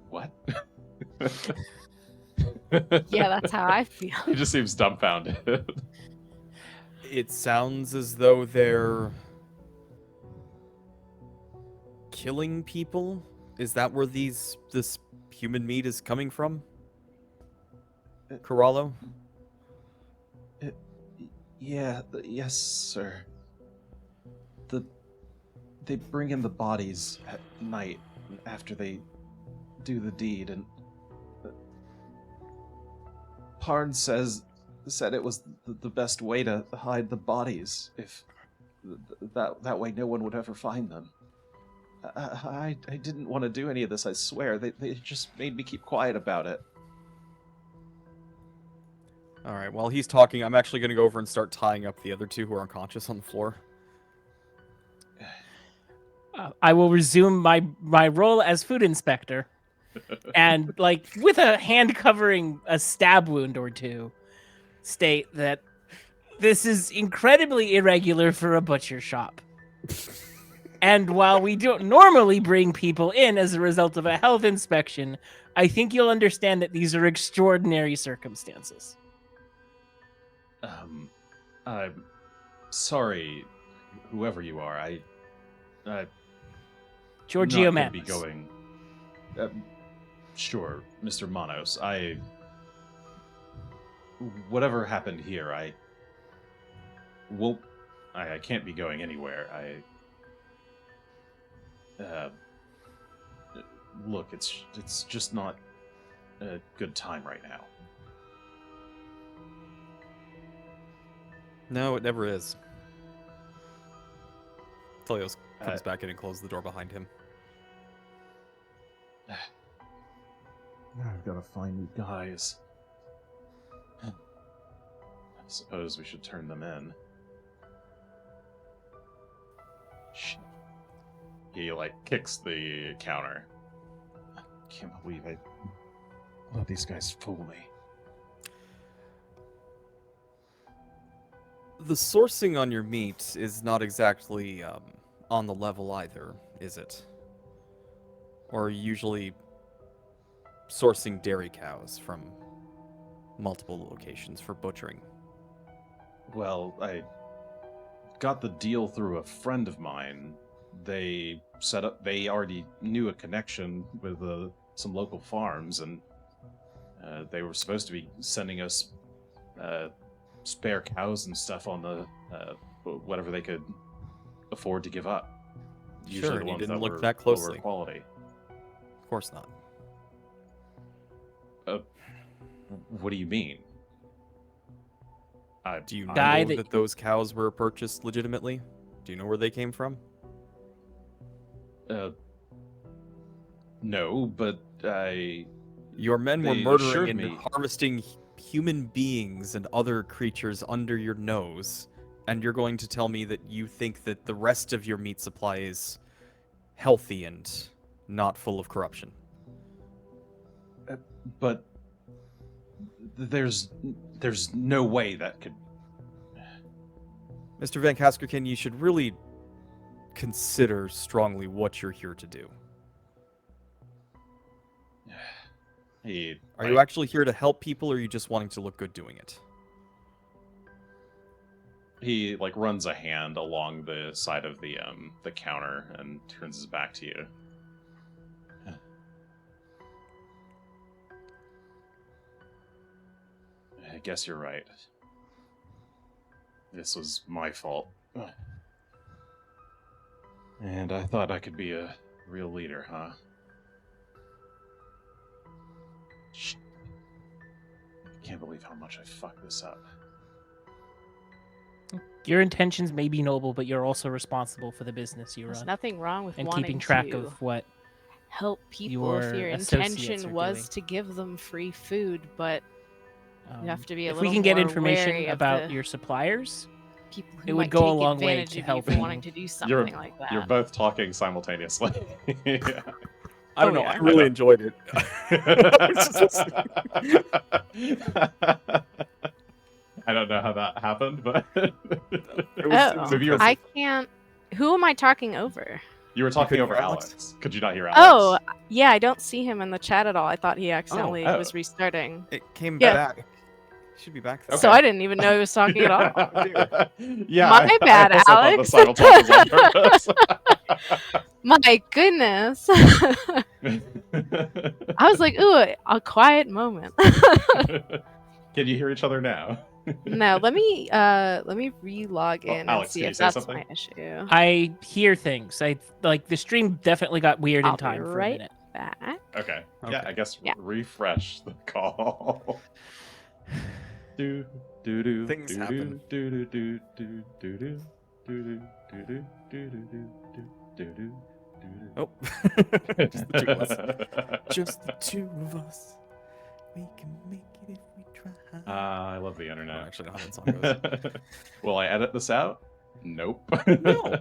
What? Yeah, that's how I feel. He just seems dumbfounded. It sounds as though they're killing people. Is that where this human meat is coming from? Corallo? Yes, sir. They bring in the bodies at night after they do the deed, and Parn said it was the best way to hide the bodies, if that way no one would ever find them. I didn't want to do any of this, I swear. They just made me keep quiet about it. Alright, while he's talking, I'm actually going to go over and start tying up the other two who are unconscious on the floor. I will resume my role as food inspector, and like with a hand covering a stab wound or two, state that this is incredibly irregular for a butcher shop. And while we don't normally bring people in as a result of a health inspection, I think you'll understand that these are extraordinary circumstances. I'm sorry, whoever you are. I Giorgio not gonna be Manos. going. Sure, Mr. Manos. Whatever happened here, I can't be going anywhere. Look, it's just not a good time right now. No, it never is. Tullios comes back in and closes the door behind him. I've got to find you guys. I suppose we should turn them in. Shit. He like kicks the counter. I can't believe I let these guys fool me. The sourcing on your meat is not exactly on the level either, is it? Or are you usually sourcing dairy cows from multiple locations for butchering? Well, I got the deal through a friend of mine. They already knew a connection with some local farms, and they were supposed to be sending us spare cows and stuff on the whatever they could afford to give up. Usually Sure, the you ones didn't that look were that closely. lower quality. Of course not. What do you mean? Do you Guy know that- that those cows were purchased legitimately? Do you know where they came from? No, but Your men were They murdering assured and me- harvesting human beings and other creatures under your nose, and you're going to tell me that you think that the rest of your meat supply is healthy and not full of corruption? but there's no way that could. Mr. Vancaskerkin, you should really consider strongly what you're here to do. Are you actually here to help people, or are you just wanting to look good doing it? He like runs a hand along the side of the counter and turns his back to you. I guess you're right. This was my fault. And I thought I could be a real leader, huh? Shit. I can't believe how much I fucked this up. Your intentions may be noble, but you're also responsible for the business you There's run nothing wrong with and wanting keeping track to of what. help people if your your associates intention are was doing. to give them free food, but you have to be a If little we can get more information wary of about the your suppliers, people who it would might go a take long way advantage to of you help for you. wanting to do something like that. You're both talking simultaneously. Yeah. I don't know. yeah. I really enjoyed it. I don't know how that happened, but It Oh, was maybe you're- I can't. Who am I talking over? you were talking couldn't over hear Alex. Alex? Could you not hear Alex? Oh, yeah, I don't see him in the chat at all. I thought he accidentally oh. was restarting. It came Yeah. back. Should be back. So I didn't even know he was talking at all. Yeah, My bad, I also Alex. thought the simultalk was on purpose. My goodness. I was like, ooh, a quiet moment. Can you hear each other now? No, let me re-log in and Alex, see can you if say that's something? my issue. I hear things. I like the stream definitely got weird I'll in be time for a right minute. back. Okay. Yeah, Okay. I guess Yeah. refresh the call. Do do do. Things do, happen. Do do do do do do do do do do do do do. Oh, just the two of us. Just the two of us. We can make it if we try. I love the I internet. don't actually know how that song goes. Will I edit this out? Nope. No.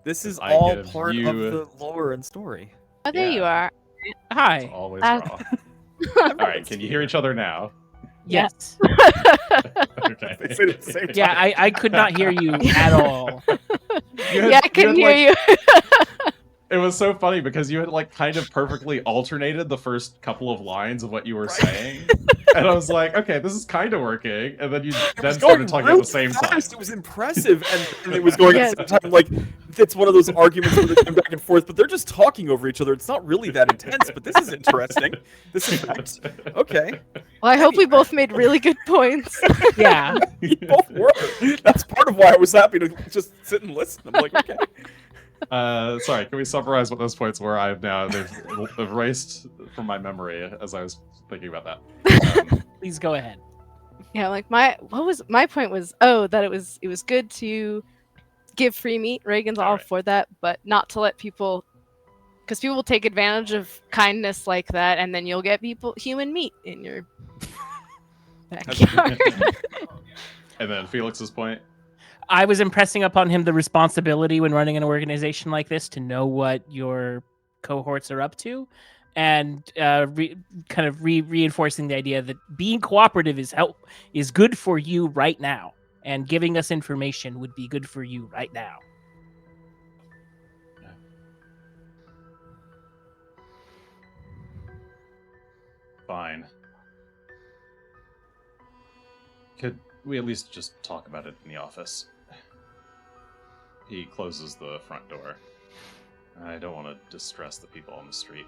This is I all give part you- of the lore and story. Oh, there you Yeah. are. It's Hi. always Uh, raw. All right, can you hear each other now? Yes. Okay. They said it at the same time. Yeah, I could not hear you at all. You had- Yeah, I you can had, hear like- you. It was so funny because you had like kind of perfectly alternated the first couple of lines of what you were saying, and I was like, okay, this is kind of working, and then you then started talking at the same time. It was impressive, and it was going Yes. at the same time. Like, it's one of those arguments where they're going back and forth, but they're just talking over each other. It's not really that intense, but this is interesting. This is okay. Well, I hope we both made really good points. Yeah. You both were. That's part of why I was happy to just sit and listen. I'm like, okay. Sorry, can we summarize what those points were? They've erased from my memory as I was thinking about that. Please go ahead. Yeah, like my point was that it was good to give free meat. Reagan's all Alright. for that, but not to let people, because people will take advantage of kindness like that, and then you'll get human meat in your backyard. And then Felix's point. I was impressing upon him the responsibility when running an organization like this to know what your cohorts are up to, and reinforcing the idea that being cooperative is good for you right now, and giving us information would be good for you right now. Fine. Could we at least just talk about it in the office? He closes the front door. I don't want to distress the people on the street.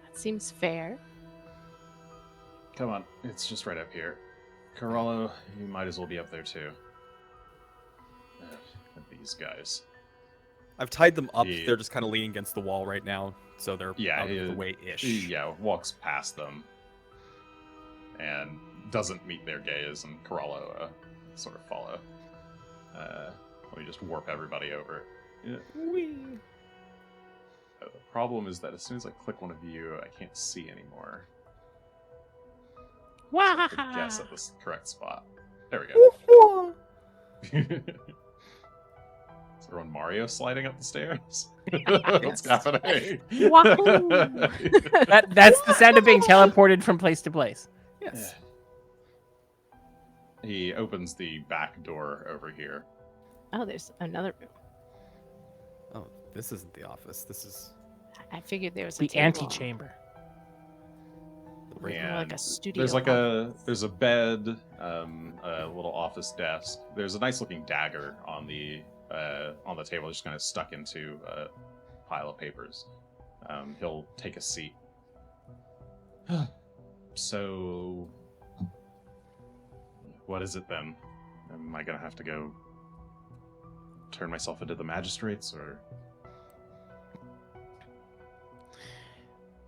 That seems fair. Come on, it's just right up here. Corallo, you might as well be up there too. These guys. I've tied them up. They're just kind of leaning against the wall right now, so they're out of the way-ish. Yeah, walks past them and doesn't meet their gaze, and Corallo sort of follow. Let me just warp everybody over. Yeah. The problem is that as soon as I click one of you, I can't see anymore. So I have to guess at the correct spot. There we go. Is everyone Mario sliding up the stairs? What's happening? That's the sound of being teleported from place to place. Yes. He opens the back door over here. Oh, there's another room. Oh, this isn't the office. This is I figured there was a The table. antechamber. More like a studio. There's a bed, a little office desk. There's a nice looking dagger on the table, just kind of stuck into a pile of papers. He'll take a seat. So, what is it then? Am I gonna have to go turn myself into the magistrates, or?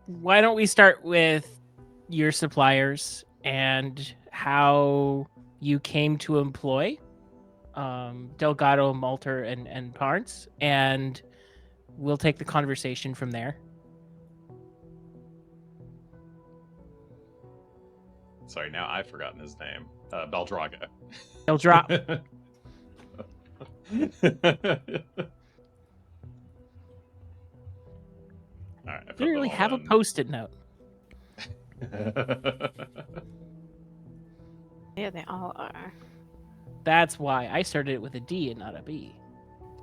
Why don't we start with your suppliers and how you came to employ Delgado, Malter, and Parnes, and we'll take the conversation from there. Sorry, now I've forgotten his name. Baldraga. He'll drop. All right, Literally have a post-it note. Yeah, they all are. That's why I started it with a D and not a B.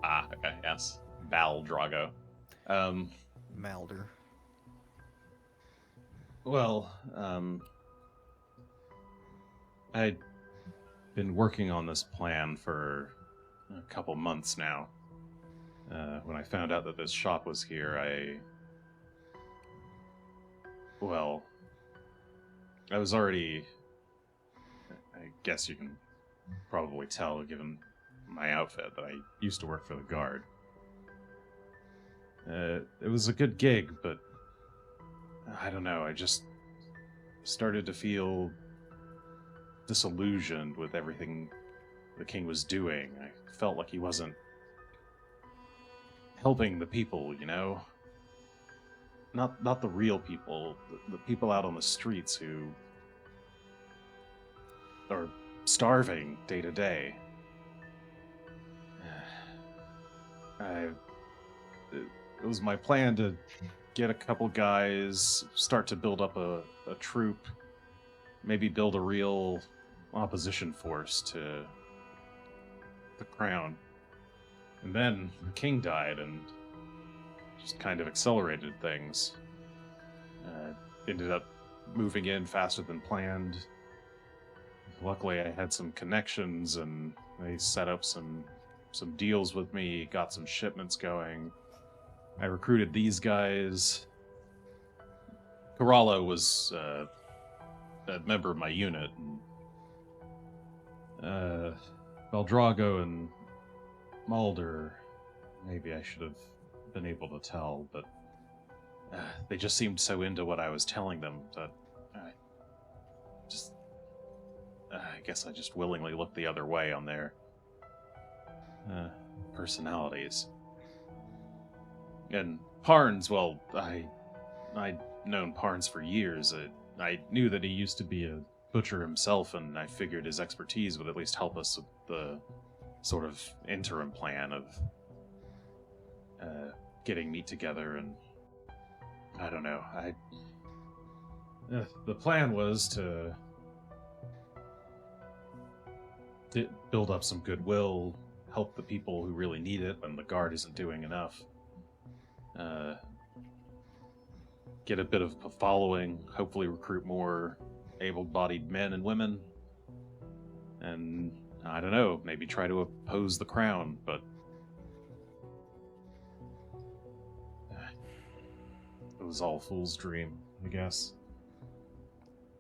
Ah, okay, yes. Baldrago. Malder. Well, I'd been working on this plan for a couple months now. When I found out that this shop was here, I was already... I guess you can probably tell, given my outfit, that I used to work for the guard. It was a good gig, but I don't know, I just started to feel disillusioned with everything the king was doing. I felt like he wasn't helping the people, you know? Not the real people, the people out on the streets who are starving day to day. It was my plan to get a couple guys, start to build up a troop, maybe build a real opposition force to the crown. And then the king died and just kind of accelerated things. Ended up moving in faster than planned. Luckily, I had some connections, and they set up some deals with me, got some shipments going. I recruited these guys. Corallo was a member of my unit. And, Baldrago and Mulder, maybe I should have been able to tell, but they just seemed so into what I was telling them that I guess I just willingly looked the other way on their personalities. And Parnes, well, I'd known Parnes for years. I knew that he used to be a butcher himself, and I figured his expertise would at least help us with the sort of interim plan of getting meat together. And I don't know. The plan was to build up some goodwill, help the people who really need it when the guard isn't doing enough. Get a bit of a following, hopefully recruit more able-bodied men and women, and I don't know, maybe try to oppose the crown, but it was all fool's dream, I guess.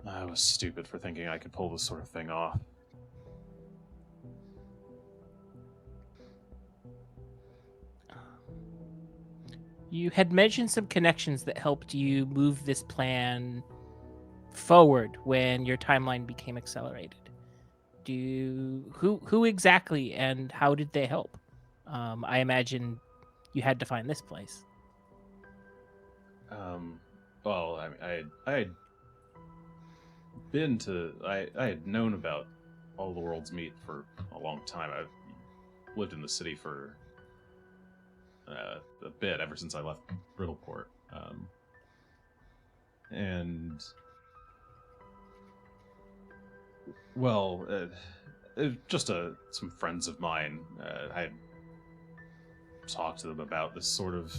I was stupid for thinking I could pull this sort of thing off. You had mentioned some connections that helped you move this plan forward when your timeline became accelerated. Who exactly and how did they help? I imagine you had to find this place. Well, I had been to... I had known about all the world's meat for a long time. I've lived in the city for a bit, ever since I left Brittleport. And... Well, just some friends of mine. I had talked to them about this sort of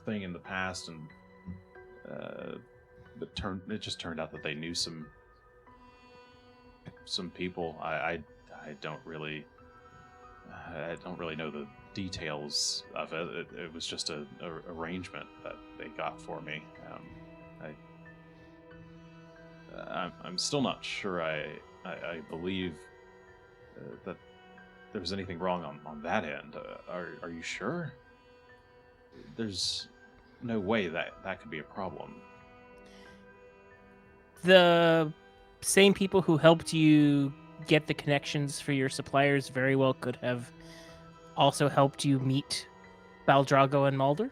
thing in the past, and it just turned out that they knew some people. I don't really know the details of it. It was just a arrangement that they got for me. I'm still not sure I believe that there was anything wrong on that end. Are you sure? There's no way that could be a problem. The same people who helped you get the connections for your suppliers very well could have also helped you meet Baldrago and Mulder.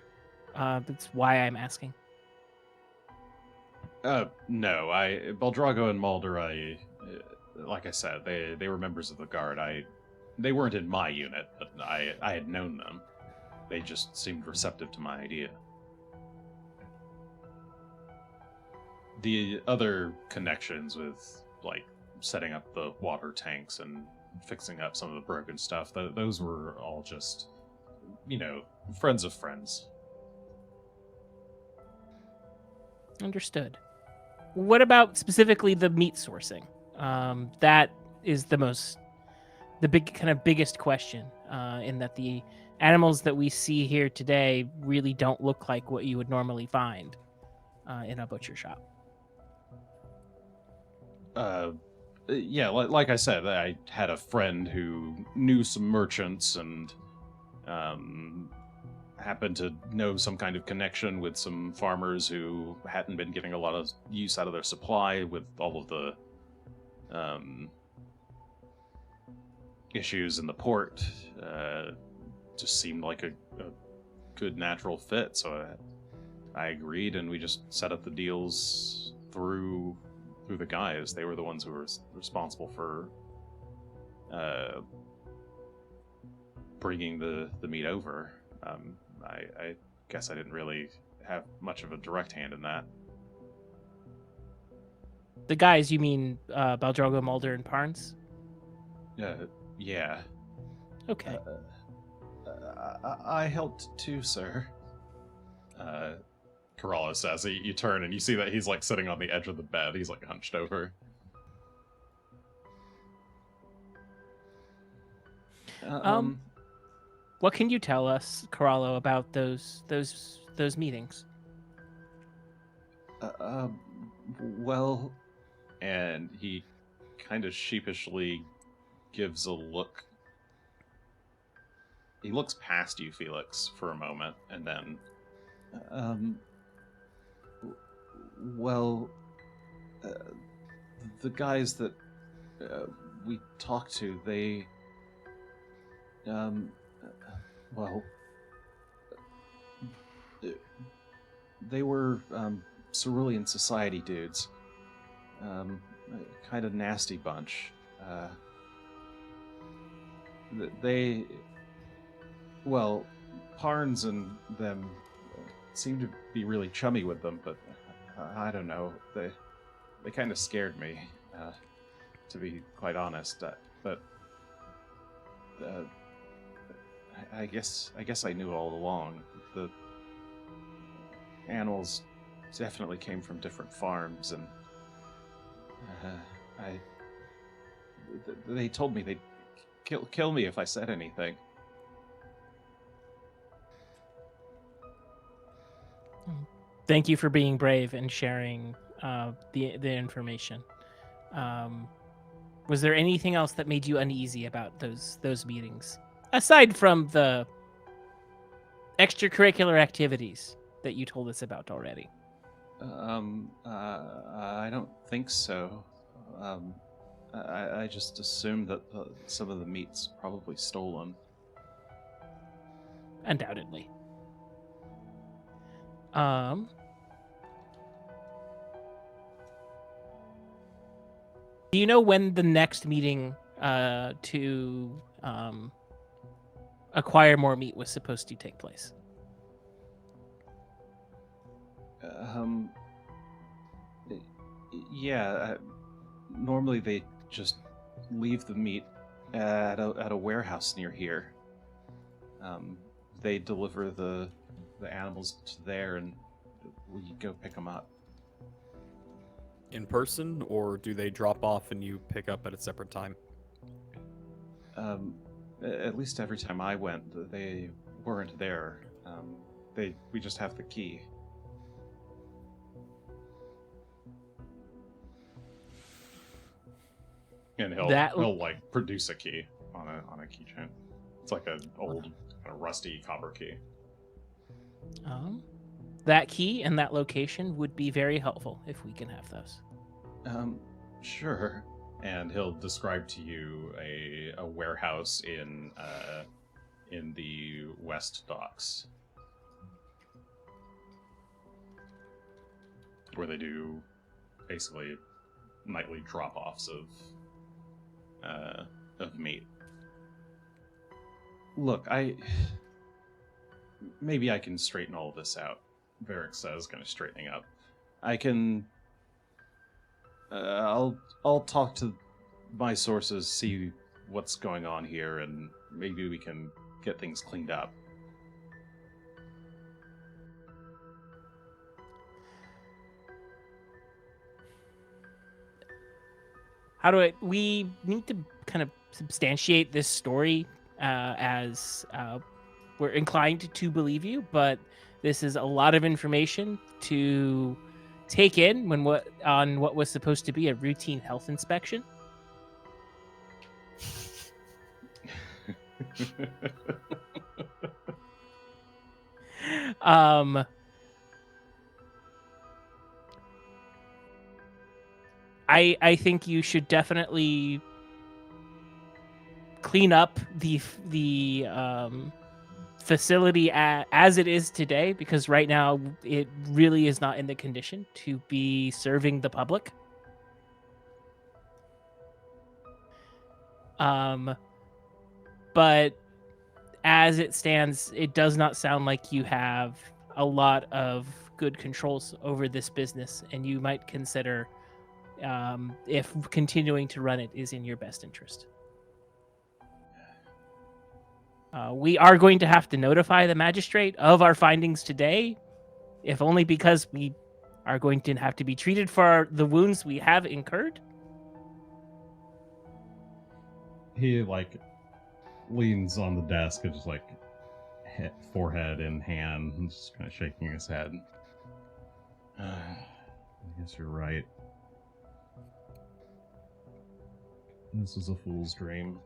That's why I'm asking. No, Baldrago and Mulder, like I said, they were members of the guard. They weren't in my unit, but I had known them. They just seemed receptive to my idea. The other connections with, like, setting up the water tanks and fixing up some of the broken stuff, those were all just, friends of friends. Understood. What about specifically the meat sourcing? That is the biggest question, in that the animals that we see here today really don't look like what you would normally find in a butcher shop. Yeah, like I said, I had a friend who knew some merchants and happened to know some kind of connection with some farmers who hadn't been getting a lot of use out of their supply with all of the issues in the port. Just seemed like a good natural fit, so I agreed, and we just set up the deals through the guys. They were the ones who were responsible for bringing the meat over. I guess I didn't really have much of a direct hand in that. The guys, you mean Baldrago, Mulder, and Parnes? Yeah. Okay. I helped too, sir. Corrales says. You turn and you see that he's like sitting on the edge of the bed. He's like hunched over. What can you tell us, Corallo, about those meetings? Well, and he kind of sheepishly gives a look. He looks past you, Felix, for a moment, and then, the guys that we talked to, they were Cerulean Society dudes. kind of nasty bunch. They, well, Parnes and them seem to be really chummy with them, but I don't know. They kind of scared me, to be quite honest. But I guess I knew all along. The animals definitely came from different farms, and they told me they'd kill me if I said anything. Thank you for being brave and sharing the information. Was there anything else that made you uneasy about those meetings, aside from the extracurricular activities that you told us about already? I don't think so. I just assumed that some of the meat's probably stolen. Undoubtedly. Do you know when the next meeting to acquire more meat was supposed to take place? Yeah. Normally they just leave the meat at a warehouse near here. They deliver the animals to there, and we go pick them up. In person, or do they drop off and you pick up at a separate time? At least every time I went, they weren't there. We just have the key. And he'll like produce a key on a keychain. It's like an old kind of rusty copper key. That key and that location would be very helpful if we can have those. Sure. And he'll describe to you a warehouse in the West Docks, where they do basically nightly drop-offs of meat. Look, maybe I can straighten all this out. Verik says, kind of straightening up. I can. I'll talk to my sources, see what's going on here, and maybe we can get things cleaned up. We need to kind of substantiate this story as we're inclined to believe you, but this is a lot of information to take in on what was supposed to be a routine health inspection. I think you should definitely clean up the facility as it is today, because right now it really is not in the condition to be serving the public. But as it stands, it does not sound like you have a lot of good controls over this business, and you might consider if continuing to run it is in your best interest. We are going to have to notify the magistrate of our findings today, if only because we are going to have to be treated for the wounds we have incurred. He leans on the desk and just forehead in hand, and just kind of shaking his head. I guess you're right. This was a fool's dream.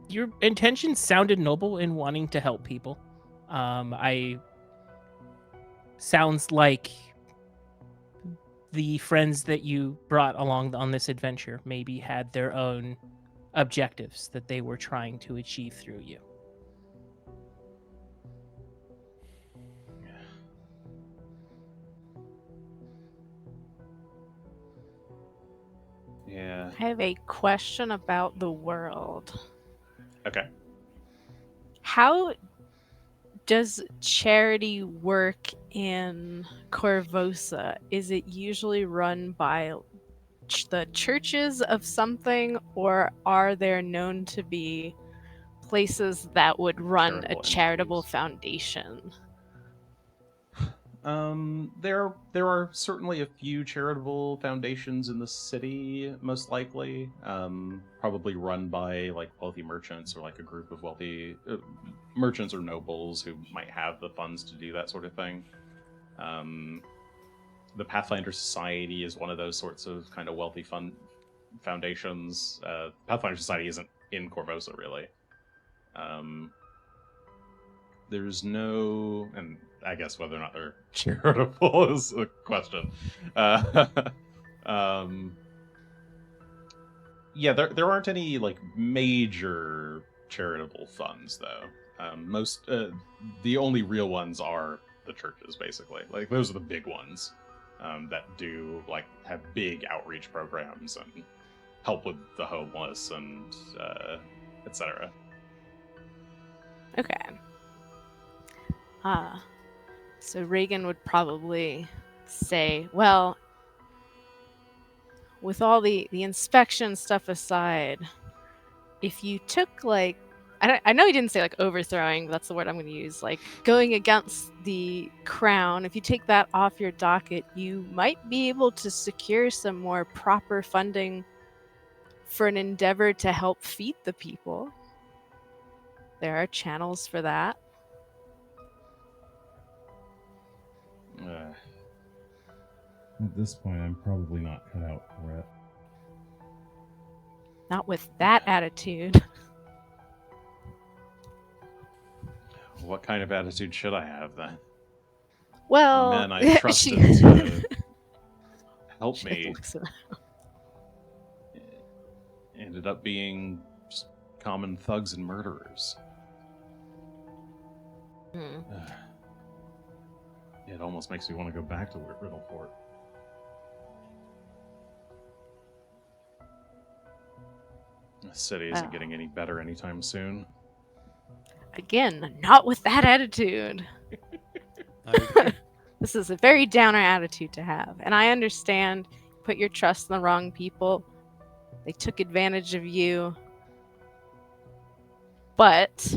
Your intentions sounded noble in wanting to help people. Sounds like the friends that you brought along on this adventure maybe had their own objectives that they were trying to achieve through you. Yeah. I have a question about the world. Okay. How does charity work in Corvosa? Is it usually run by the churches of something, or are there known to be places that would run a charitable foundation? There are certainly a few charitable foundations in the city, most likely. Probably run by like wealthy merchants or like a group of wealthy merchants or nobles who might have the funds to do that sort of thing. The Pathfinder Society is one of those sorts of kind of wealthy foundations. Pathfinder Society isn't in Corvosa, really. There's no, and I guess whether or not they're charitable is a question. Yeah, there aren't any like major charitable funds though. The only real ones are the churches, basically. Like those are the big ones that do like have big outreach programs and help with the homeless and etc. Okay. So Regan would probably say, well, with all the inspection stuff aside, if you took like, I know he didn't say like overthrowing, but that's the word I'm going to use, like going against the crown, if you take that off your docket, you might be able to secure some more proper funding for an endeavor to help feed the people. There are channels for that. At this point, I'm probably not cut out for it. Not with that attitude. What kind of attitude should I have then? Well, the men I trusted to help me ended up being just common thugs and murderers. It almost makes me want to go back to Riddleport. The city isn't getting any better anytime soon. Again, not with that attitude. This is a very downer attitude to have. And I understand you put your trust in the wrong people. They took advantage of you. But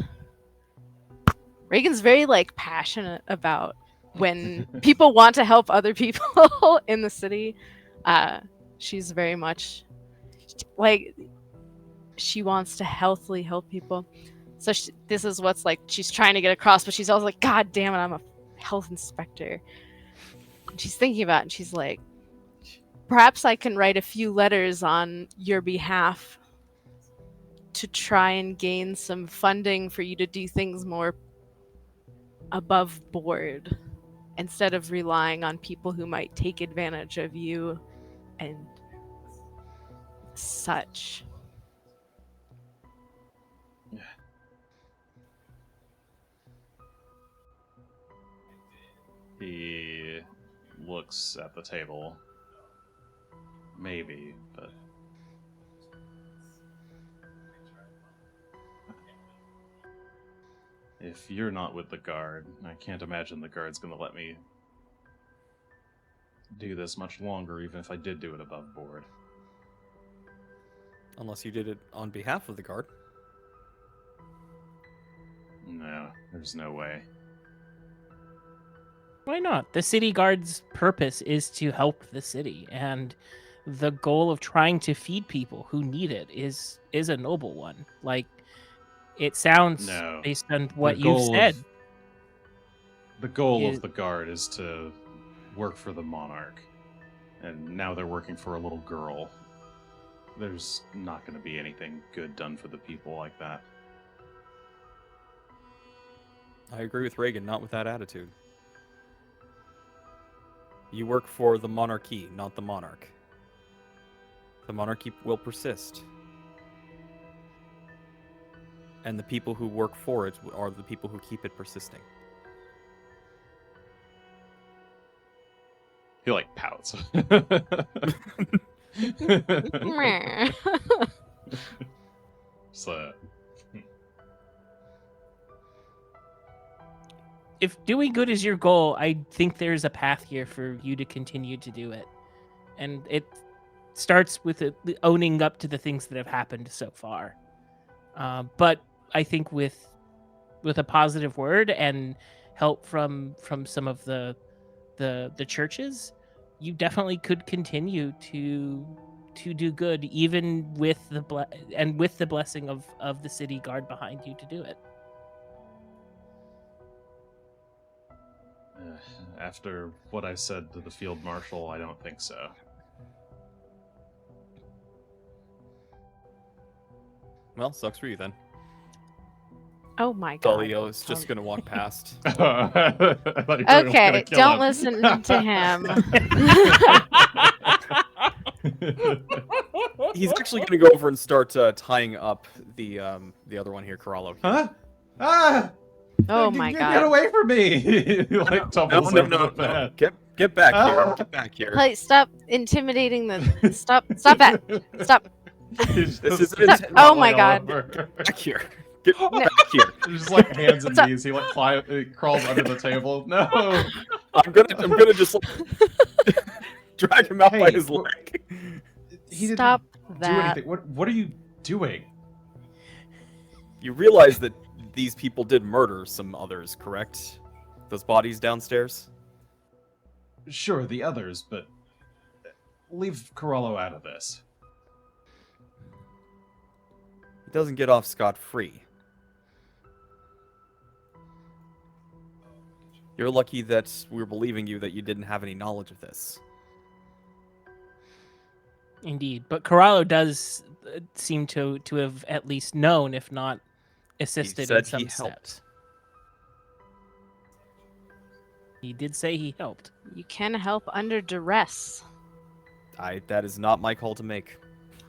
Regan's very like passionate about when people want to help other people in the city. She's very much like she wants to healthily help people. So this is what's like she's trying to get across, but she's always like, God damn it, I'm a health inspector. And she's thinking about it, and she's like, perhaps I can write a few letters on your behalf to try and gain some funding for you to do things more above board instead of relying on people who might take advantage of you and such. He looks at the table. Maybe, but... If you're not with the guard, I can't imagine the guard's gonna let me do this much longer, even if I did do it above board. Unless you did it on behalf of the guard. No, there's no way. Why not? The city guard's purpose is to help the city, and the goal of trying to feed people who need it is a noble one. Like, it sounds, based on what you've said. The goal of the guard is to work for the monarch, and now they're working for a little girl. There's not going to be anything good done for the people like that. I agree with Regan, not with that attitude. You work for the monarchy, not the monarch. The monarchy will persist. And the people who work for it are the people who keep it persisting. He, like, pouts. Meh. So, If doing good is your goal, I think there's a path here for you to continue to do it. And it starts with owning up to the things that have happened so far. But I think with a positive word and help from some of the churches, you definitely could continue to do good, even with with the blessing of the city guard behind you to do it. after what I said to the field marshal, I don't think so. Well, sucks for you then. Oh my god. Tullios just gonna walk past. I thought you were Okay, gonna kill don't him. listen to him. He's actually gonna go over and start tying up the other one here, Corallo. Huh? Ah! Oh my Get god. away from me! He, like, tumbles over the bed. Get back Ah! here. Get back here. Like, stop intimidating the. Stop that. Stop. He's This just is Stop. Oh my falling god. over. Back here. Get No. back here. Just like hands and Stop. knees. He like he crawls under the table. No. I'm gonna just drag him out by Hey, his leg. He didn't Stop do that. anything. What are you doing? You realize that these people did murder some others, correct? Those bodies downstairs? Sure, the others, but leave Corallo out of this. He doesn't get off scot-free. You're lucky that we're believing you that you didn't have any knowledge of this. Indeed, but Corallo does seem to have at least known, if not assisted said in some he helped. steps. He did say he helped. You can help under duress. That is not my call to make.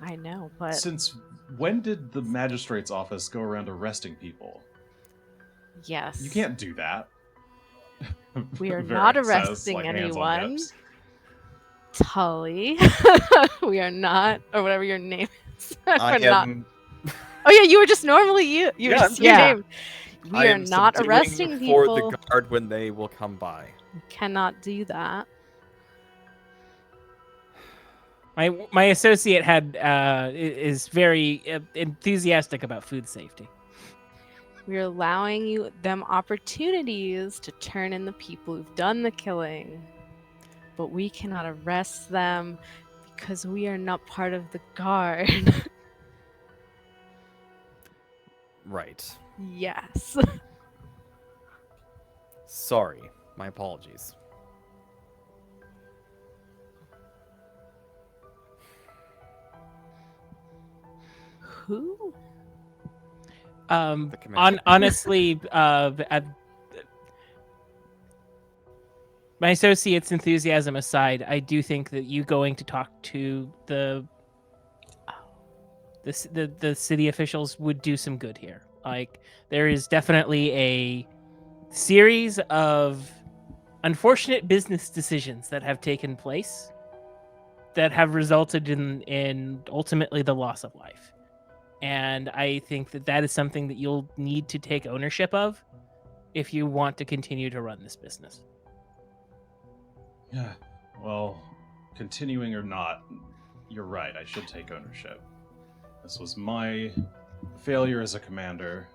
I know, but Since when did the magistrate's office go around arresting people? yes. You can't do that. We are Verik not says, arresting like, hands on anyone. hips. Tully. We are not, or whatever your name is. I We're not. am. Oh yeah, you were just normally you. You were Yeah, just your yeah. name. We I are am not subduing arresting for people. the guard when they will come by. You cannot do that. My associate is very enthusiastic about food safety. We're allowing them opportunities to turn in the people who've done the killing. But we cannot arrest them because we are not part of the guard. Right. Yes. Sorry. My apologies. Who? The commander. Honestly, my associate's enthusiasm aside, I do think that you going to talk to the city officials would do some good here. Like, there is definitely a series of unfortunate business decisions that have taken place that have resulted in ultimately the loss of life. And I think that is something that you'll need to take ownership of if you want to continue to run this business. Yeah. Well, continuing or not, you're right. I should take ownership. This was my failure as a commander.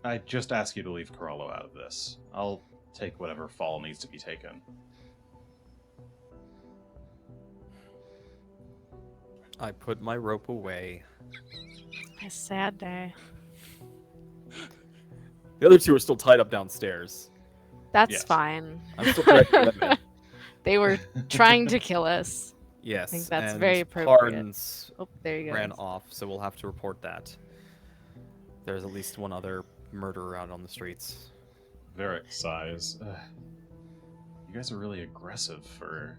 I just ask you to leave Corallo out of this. I'll take whatever fall needs to be taken. I put my rope away. A sad day. The other two are still tied up downstairs. That's Yes. fine. I'm still directing them in. They were trying to kill us. Yes. think that's and very appropriate. Parnes Oh, there you go. ran off, so we'll have to report that. There's at least one other murderer out on the streets. Verik sighs. You guys are really aggressive for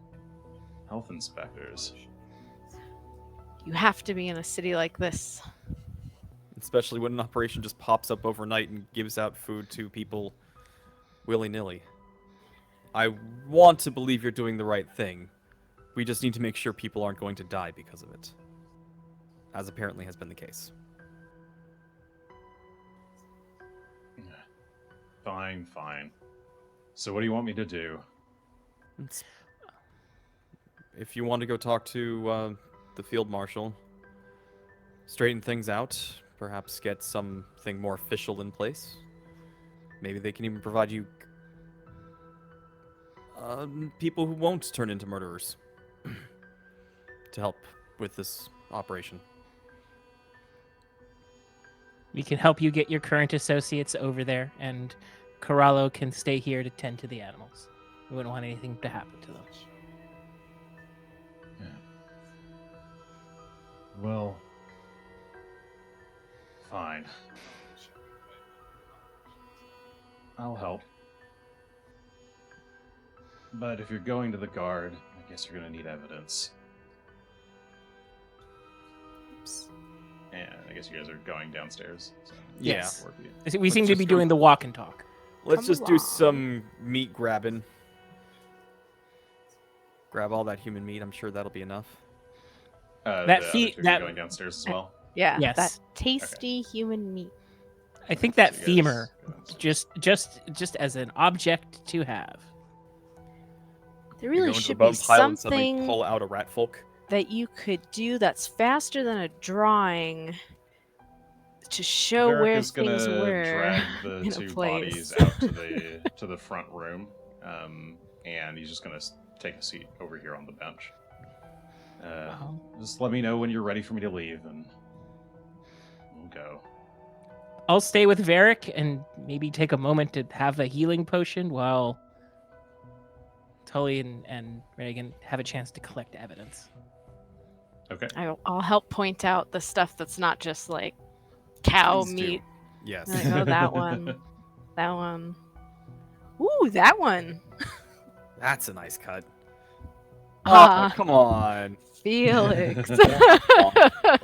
health inspectors. You have to be in a city like this. Especially when an operation just pops up overnight and gives out food to people willy-nilly. I want to believe you're doing the right thing, We just need to make sure people aren't going to die because of it, as apparently has been the case. Fine. So what do you want me to do? If you want to go talk to the field marshal, straighten things out, perhaps get something more official in place. Maybe they can even provide you people who won't turn into murderers to help with this operation. We can help you get your current associates over there, and Corallo can stay here to tend to the animals. We wouldn't want anything to happen to them. Yeah. Well, fine. I'll help. But if you're going to the guard, I guess you're going to need evidence. Oops. And I guess you guys are going downstairs. So Yes. four of you. We seem to just be go- doing the walk and talk. Let's Come just do along. some meat grabbing. Grab all that human meat. I'm sure that'll be enough. That The other feet- two are that- going downstairs as well. Yeah, Yes. that tasty human meat. I think that So you femur, guys go downstairs. just as an object to have. There You go really into should the be bone pile and suddenly something pull out a rat folk. that you could do that's faster than a drawing to show Verik where is gonna things were drag the in a two place. bodies out to the front room, and he's just gonna take a seat over here on the bench. Just let me know when you're ready for me to leave, and we'll go. I'll stay with Verik and maybe take a moment to have a healing potion while Tully and Regan have a chance to collect evidence. Okay. I'll help point out the stuff that's not just like cow Please do. meat. Yes. Like, oh, that one. That one. Ooh, that one. That's a nice cut. Ah. Oh, come on. Felix.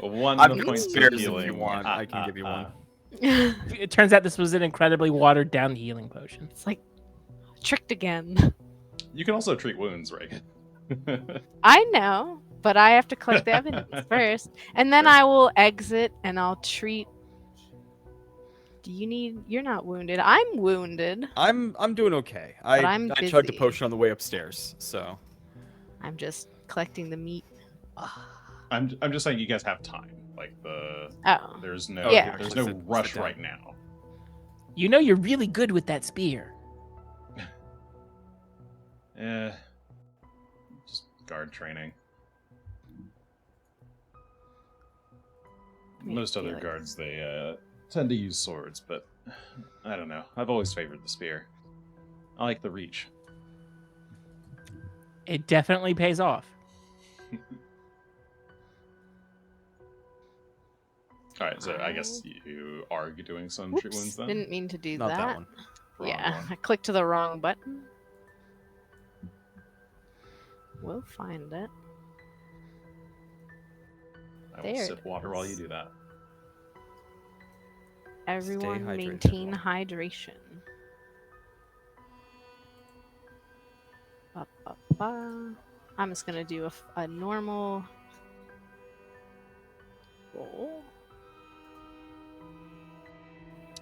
One I've got point spares to if healing. you want. I can give you one. It turns out this was an incredibly watered down healing potion. It's like tricked again. You can also treat wounds, Regan. I know, but I have to collect the evidence first, and then I will exit and I'll treat. You're not wounded. I'm wounded. I'm doing okay. But I'm I chugged a busy. potion on the way upstairs, so I'm just collecting the meat. I'm just saying you guys have time. Like Oh. there's no Yeah. there's Sit- no sit rush down. right now. You know you're really good with that spear. Just guard training. Most other Felix. guards they tend to use swords, but I don't know. I've always favored the spear. I like the reach. It definitely pays off. All right, so I guess you are doing some treat wounds Oops, then. didn't mean to do not that that. one. Wrong Yeah, one. I clicked to the wrong button. We'll find it. I will There sip it water while you is. do that. Everyone hydrated, maintain everyone. hydration. Ba, ba, ba. I'm just gonna do a normal roll.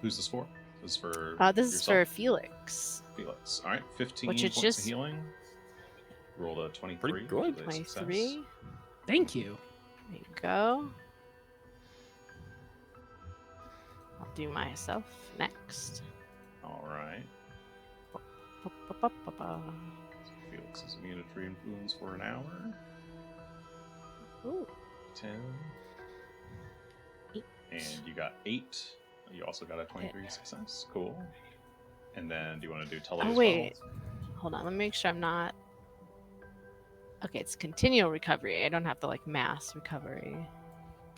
Who's this for? This is for This is for yourself? Felix. Felix. All right, 15 Which is points just- of healing. Rolled a 23. Pretty good. with a success. 23. Thank you. There you go. I'll do myself next. All right. Ba, ba, ba, ba, ba. So Felix is immune to treat wounds for an hour. Ooh, 10. 8. And you got 8. You also got a 23 success. Cool. And then do you want to do Tully Oh, as wait. well? Hold on, let me make sure I'm not. Okay, it's continual recovery. I don't have to like mass recovery.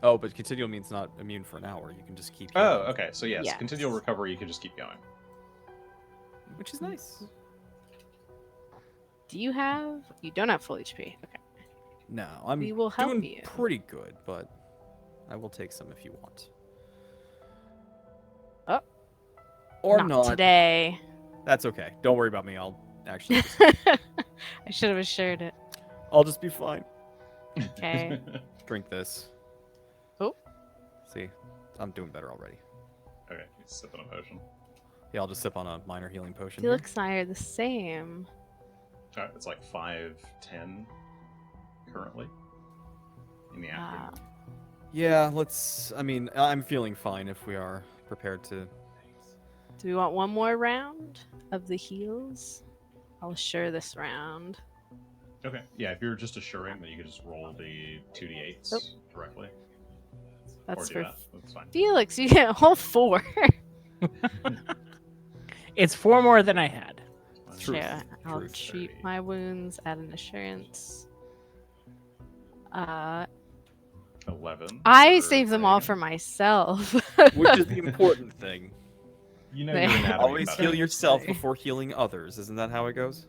Oh, but continual means not immune for an hour. You can just keep. Oh, healing, okay. So yes, Yes. continual recovery, you can just keep going. which is nice. Do you have? You don't have full HP. Okay. No, I'm We will help doing you. pretty good, but I will take some if you want. Oh. Or not. today. That's okay. Don't worry about me. I'll actually. Just... I should have assured it. I'll just be fine. Okay. Drink this. Oh. See, I'm doing better already. Okay, you sip on a potion. Yeah, I'll just sip on a minor healing potion. Felix and I are the same. Alright, it's like 5:10 currently in the afternoon. Yeah, let's. I mean, I'm feeling fine if we are prepared to. Do we want one more round of the heals? I'll assure this round. Okay, yeah, if you're just assuring, then you can just roll the 2d8s Oh. directly. That's or do for that. That's fine. Felix. You get a whole 4. It's 4 more than I had. Truth. Yeah, I'll Truth. treat 30. my wounds, add an assurance. 11. I for save them all Regan. for myself. Which is the important thing. You know They- your anatomy Always better. heal yourself Sorry. before healing others. Isn't that how it goes?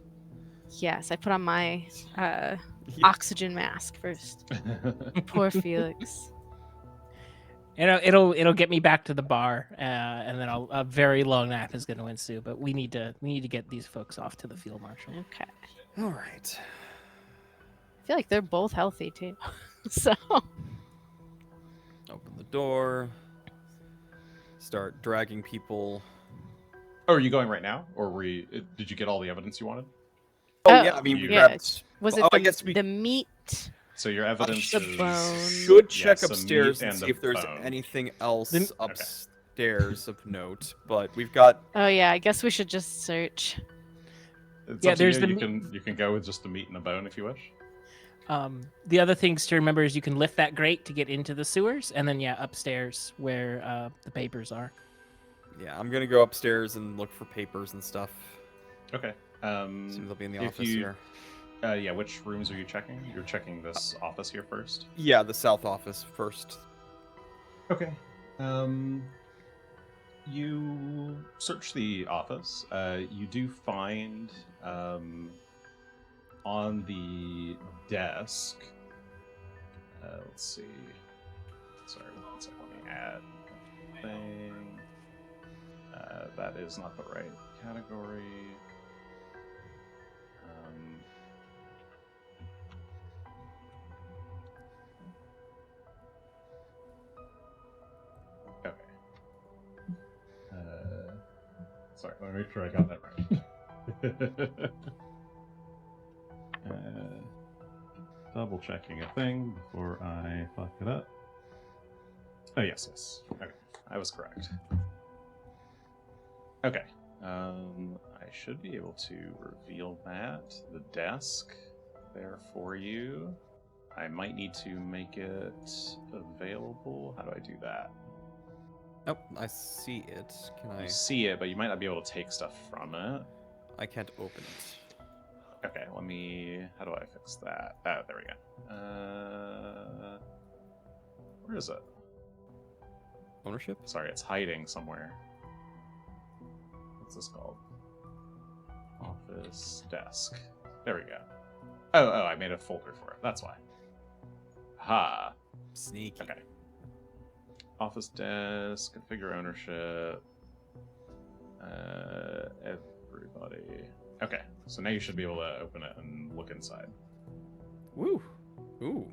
Yes, I put on my Yeah. oxygen mask first. Poor Felix. It'll get me back to the bar, and then a very long nap is going to ensue. But we need to get these folks off to the field marshal. Okay. All right. I feel like they're both healthy too. So Open the door. Start dragging people. Oh, are you going right now, or did you get all the evidence you wanted? Oh yeah, I mean we yeah, grabbed. was it Oh, the, I guess we the meat? So your evidence The is bone. should check some upstairs meat and see the if there's bone. anything else Then- upstairs of note. But we've got. Oh yeah, I guess we should just search. It's Yeah, up to there's you. the You meat- can go with just the meat and the bone if you wish. The other things to remember is you can lift that grate to get into the sewers, and then upstairs where the papers are. Yeah, I'm gonna go upstairs and look for papers and stuff. Okay. Seems they'll be in the if office you- here. Yeah, which rooms are you checking? You're checking this office here first. Yeah, the south office first. Okay. You search the office. You do find on the desk. Let's see. Sorry, one second. Let me add a thing. That is not the right category. Okay. Sorry, let me make sure I got that right. Double checking a thing before I fuck it up. Oh, yes. Okay, I was correct. Okay. I should be able to reveal that. The desk there for you. I might need to make it available. How do I do that? Oh, I see it. Can I? You see it, but you might not be able to take stuff from it. I can't open it. Okay, let me... How do I fix that? Oh, there we go. Where is it? Ownership? Sorry, it's hiding somewhere. What's this called? Office desk. There we go. Oh, I made a folder for it. That's why. Ha. Sneaky. Okay. Office desk, configure ownership. Everybody. Okay, so now you should be able to open it and look inside. Woo. Ooh.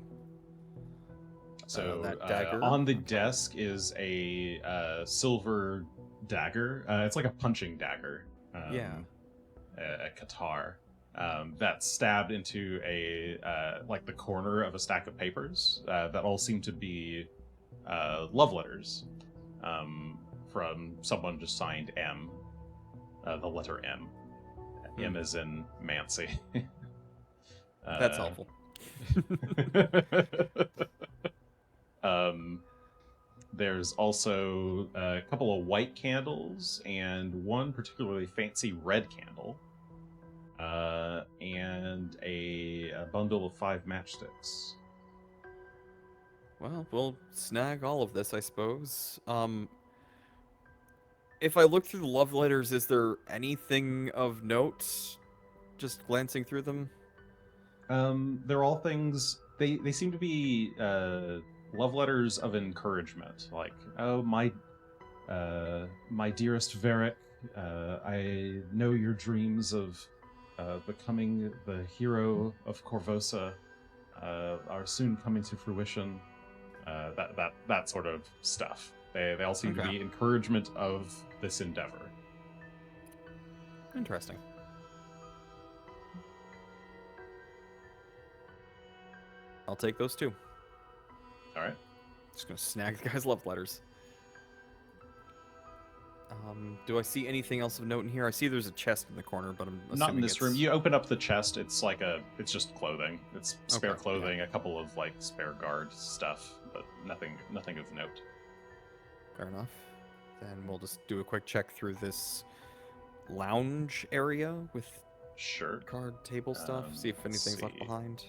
So that dagger. on the desk is a silver dagger. It's like a punching dagger. Yeah. A katar. That's stabbed into a like the corner of a stack of papers that all seem to be love letters from someone just signed M. The letter M. M is in Mancy. That's helpful. There's also a couple of white candles and one particularly fancy red candle, and a bundle of 5 matchsticks. Well, we'll snag all of this, I suppose. If I look through the love letters, is there anything of note? Just glancing through them. They're all things. They seem to be love letters of encouragement, like, oh my dearest Verik, I know your dreams of becoming the hero of Corvosa are soon coming to fruition. That sort of stuff. They all seem to be encouragement of this endeavor. Interesting. I'll take those two. All right. Just gonna snag the guy's love letters. Do I see anything else of note in here? I see there's a chest in the corner, but I'm assuming not in this room. You open up the chest. It's just clothing. It's spare clothing, a couple of like spare guard stuff, but nothing of note. Fair enough. Then we'll just do a quick check through this lounge area with card table stuff. See if anything's left behind.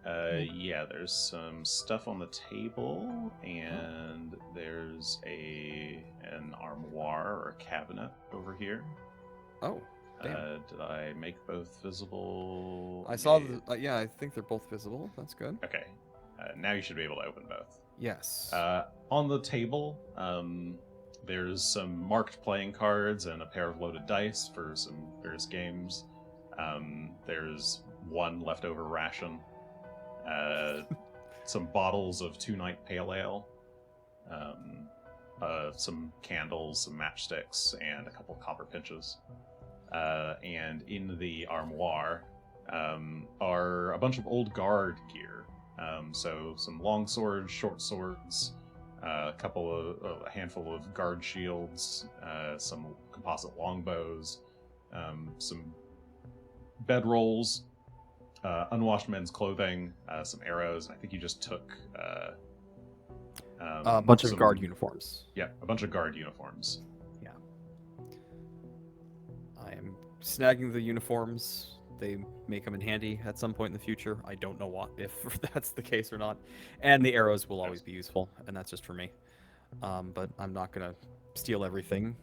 Yeah, there's some stuff on the table, and there's an armoire or a cabinet over here. Oh, damn. Did I make both visible? I saw yeah, I think they're both visible. That's good. Okay. Now you should be able to open both. Yes. On the table, there's some marked playing cards and a pair of loaded dice for some various games. There's one leftover ration. Some bottles of 2-night pale ale, some candles, some matchsticks, and a couple of copper pinches. And in the armoire are a bunch of old guard gear. So some long swords, short swords, a handful of guard shields, some composite longbows, some bedrolls, unwashed men's clothing, some arrows, and I think you just took a bunch of guard uniforms. Yeah, a bunch of guard uniforms. Yeah. I am snagging the uniforms. They may come in handy at some point in the future. I don't know if that's the case or not. And the arrows will always be useful, and that's just for me. But I'm not going to steal everything.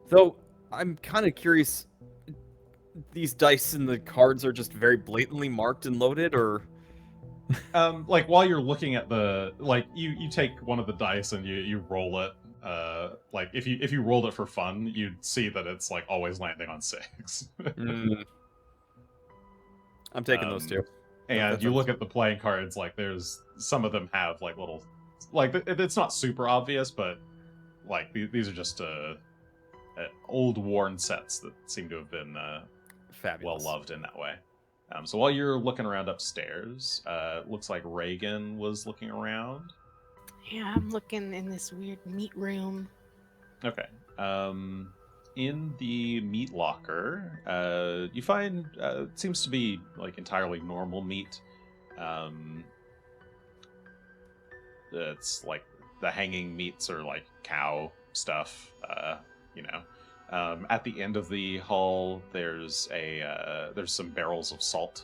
Though, I'm kind of curious, these dice and the cards are just very blatantly marked and loaded, or... Like, while you're looking at you take one of the dice and you roll it. Like, if you rolled it for fun, you'd see that it's, like, always landing on 6. I'm taking those two. And you look at the playing cards, like, there's... Some of them have, like, little... Like, it's not super obvious, but, like, these are just, old worn sets that seem to have been, fabulous. Well loved in that way. So while you're looking around upstairs, looks like Regan was looking around. Yeah, I'm looking in this weird meat room. Okay. In the meat locker, you find it seems to be like entirely normal meat. It's like the hanging meats are like cow stuff, At the end of the hall, there's some barrels of salt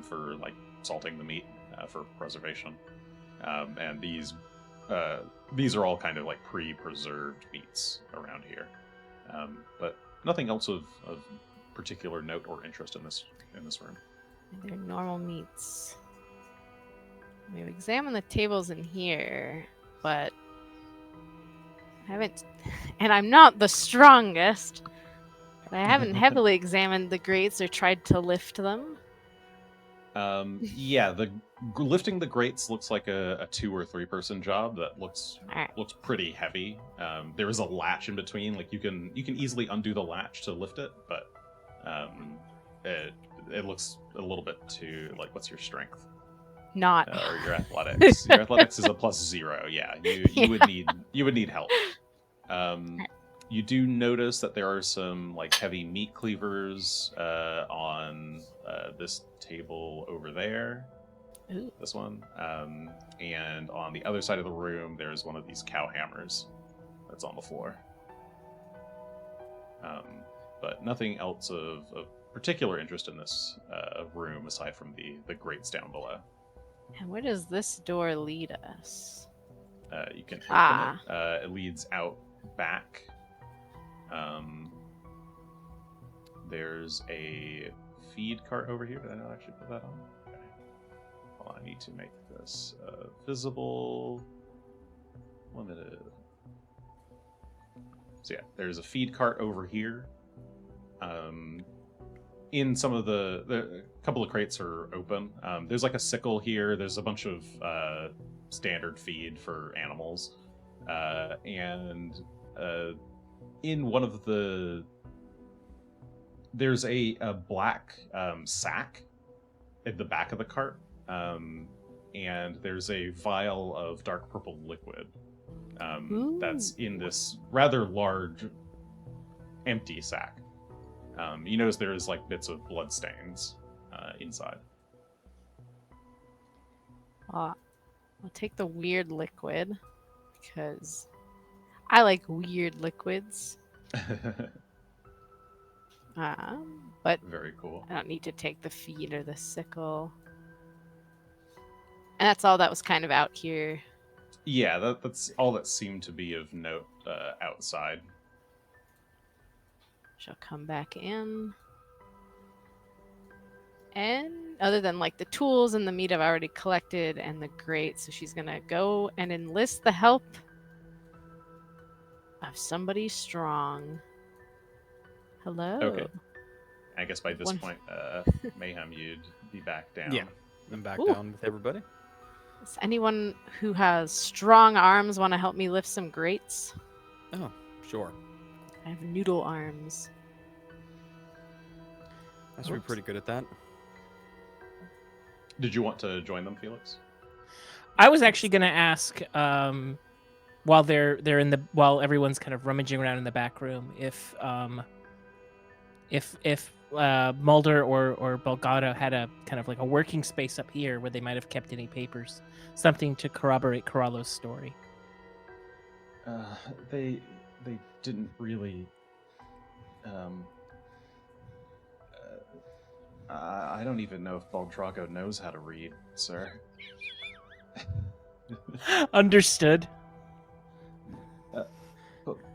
for like salting the meat for preservation, and these are all kind of like pre-preserved meats around here, but nothing else of particular note or interest in this room. They're normal meats. We've examined the tables in here, but I haven't, and I'm not the strongest, but I haven't heavily examined the grates or tried to lift them. Yeah, lifting the grates looks like a 2 or 3 person job that looks pretty heavy. There is a latch in between, like you can easily undo the latch to lift it, but it looks a little bit too like. What's your strength? Not. Or your athletics. Your athletics is a +0. Yeah, you would need help. You do notice that there are some like heavy meat cleavers on this table over there. Ooh. This one. And on the other side of the room, there's one of these cow hammers that's on the floor. But nothing else of particular interest in this room aside from the grates down below. And where does this door lead us? You can open it. It leads out back. There's a feed cart over here. Did I not actually put that on? Okay. Well, I need to make this visible. Limited. So yeah, there's a feed cart over here. in some of the couple of crates are open. There's like a sickle here. There's a bunch of standard feed for animals, and in one of there's a black sack at the back of the cart, and there's a vial of dark purple liquid that's in this rather large empty sack. You notice there's like bits of blood stains inside. I'll take the weird liquid because I like weird liquids. But Very cool. I don't need to take the feed or the sickle. And that's all that was kind of out here. Yeah, that's all that seemed to be of note outside. She'll come back in. And other than like the tools and the meat I've already collected and the grate, so she's gonna go and enlist the help of somebody strong. Hello. Okay. I guess by this point, Mayhem, you'd be back down. Yeah, I'm back Ooh. down with everybody. Does anyone who has strong arms want to help me lift some grates? Oh, sure. I have noodle arms. I should be pretty good at that. Did you want to join them, Felix? I was actually going to ask, while they're in the while everyone's kind of rummaging around in the back room, if Mulder or Belgadonna had a kind of like a working space up here where they might have kept any papers, something to corroborate Corallo's story. They didn't really. I don't even know if Baldrago knows how to read, sir. Understood. But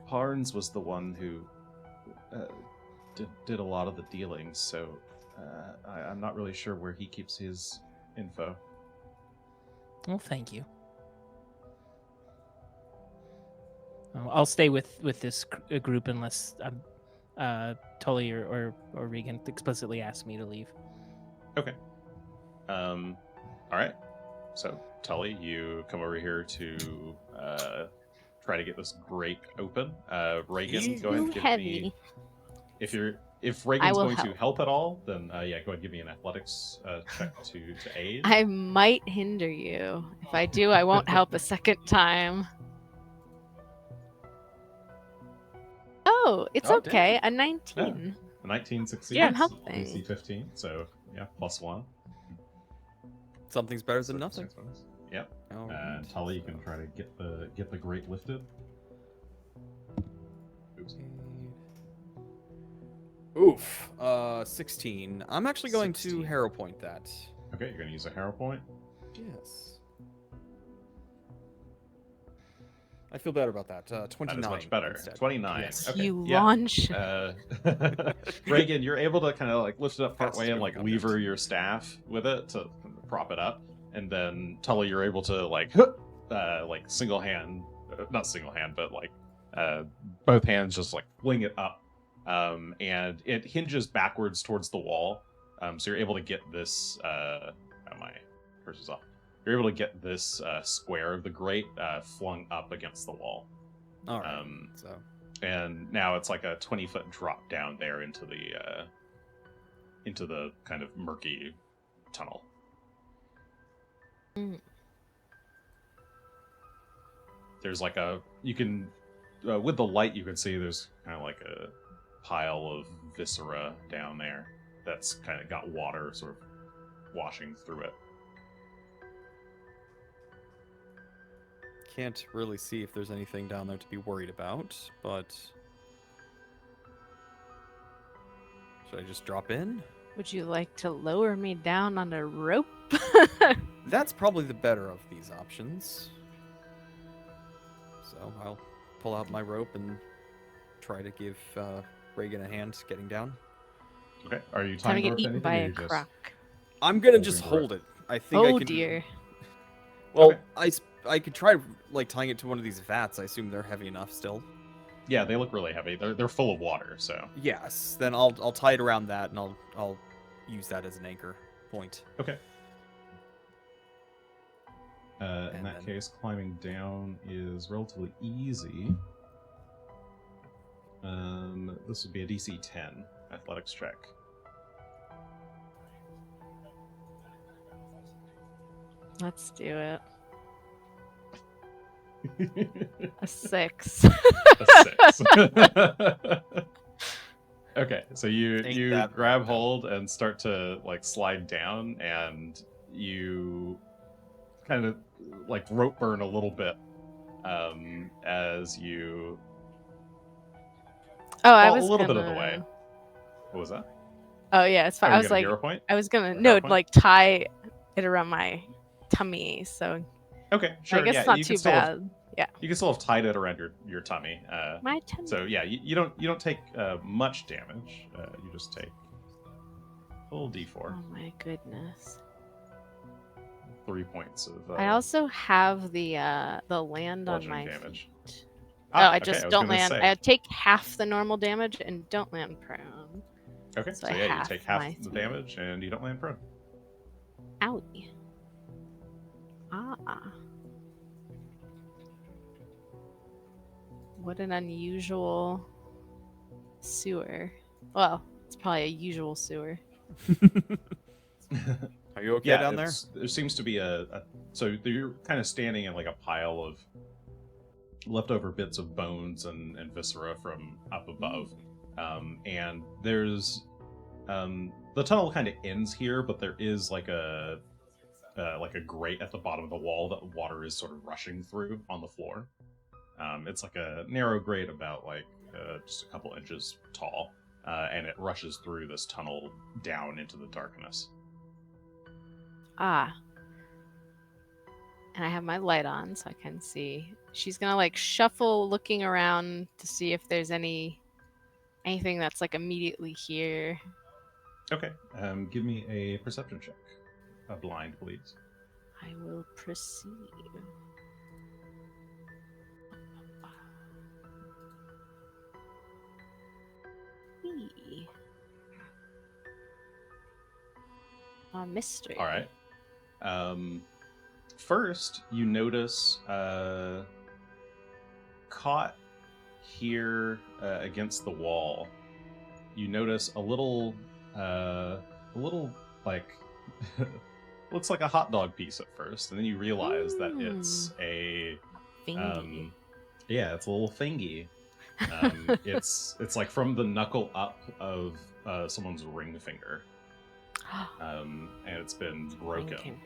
Parnes was the one who did a lot of the dealings, so I'm not really sure where he keeps his info. Well, thank you. I'll stay with this group unless Tully or Regan explicitly asked me to leave. Okay. All right. So Tully, you come over here to try to get this grate open. Regan, go ahead and give me. If Regan's going to help at all, then go ahead and give me an athletics check to aid. I might hinder you. If I do, I won't help a second time. Oh, it's okay. Damn. A 19. A 19 succeeds. Yeah, I'm helping. DC 15, so yeah, +1. Something's better than nothing. Yep. Right. Tully, you can try to get the grate lifted. Oof. 16. I'm actually going 16. to Harrow Point that. Okay, you're going to use a Harrow Point. Yes. I feel better about that. 29. That is much better. Instead. 29. Yes. Okay. You yeah. launch. Reagan, you're able to kind of like lift it up That's partway and like really lever your staff with it to prop it up, and then Tully, you're able to like single hand, not single hand, but like both hands just like fling it up, and it hinges backwards towards the wall, so you're able to get this. My purse is off. You're able to get this square of the grate flung up against the wall. All right. And now it's like a 20-foot drop down there into the kind of murky tunnel. There's like you can with the light you can see there's kind of like a pile of viscera down there that's kind of got water sort of washing through it. Can't really see if there's anything down there to be worried about, but should I just drop in? Would you like to lower me down on a rope? That's probably the better of these options. So I'll pull out my rope and try to give Regan a hand getting down. Okay. Are you Time to tying get her eaten with by a anything, or croc. I'm gonna Holding just the hold rope. it. I think I Oh can. dear. Well, Okay. I could try like tying it to one of these vats. I assume they're heavy enough still. Yeah, they look really heavy. They're full of water, so. Yes. Then I'll tie it around that, and I'll use that as an anchor point. Okay. In that case, climbing down is relatively easy. This would be a DC 10 athletics check. Let's do it. A 6. A 6. Okay, so you grab hold and start to like slide down, and you kind of like rope burn a little bit as you. Oh, I was a little gonna... bit of the way. What was that? Oh yeah, it's fine. I was like, hero point? I was gonna Point? like tie it around my tummy. So okay, sure. I guess it's not too bad. Yeah, you can still have tied it around your tummy. My tummy. So yeah, you don't take much damage. You just take a little D4. Oh my goodness. 3 points of. I also have the land on my damage. feet. Ah, I okay, just I was don't gonna land. say. I take half the normal damage and don't land prone. Okay, So so I yeah, you half take half my the speed. damage and you don't land prone. Owie. Ah. What an unusual sewer. Well, it's probably a usual sewer. Are you okay down there? There seems to be so you're kind of standing in like a pile of leftover bits of bones and viscera from up above. And there's the tunnel kind of ends here, but there is like a grate at the bottom of the wall that water is sort of rushing through on the floor. It's like a narrow grate about like just a couple inches tall, and it rushes through this tunnel down into the darkness. Ah. And I have my light on so I can see. She's gonna like shuffle looking around to see if there's anything that's like immediately here. Okay. Give me a perception check. A blind, please. I will proceed. Mystery. All right. First, you notice caught here against the wall. You notice a little like looks like a hot dog piece at first, and then you realize that it's a Fingy. yeah, it's a little fingy. It's like from the knuckle up of someone's ring finger, and it's been broken.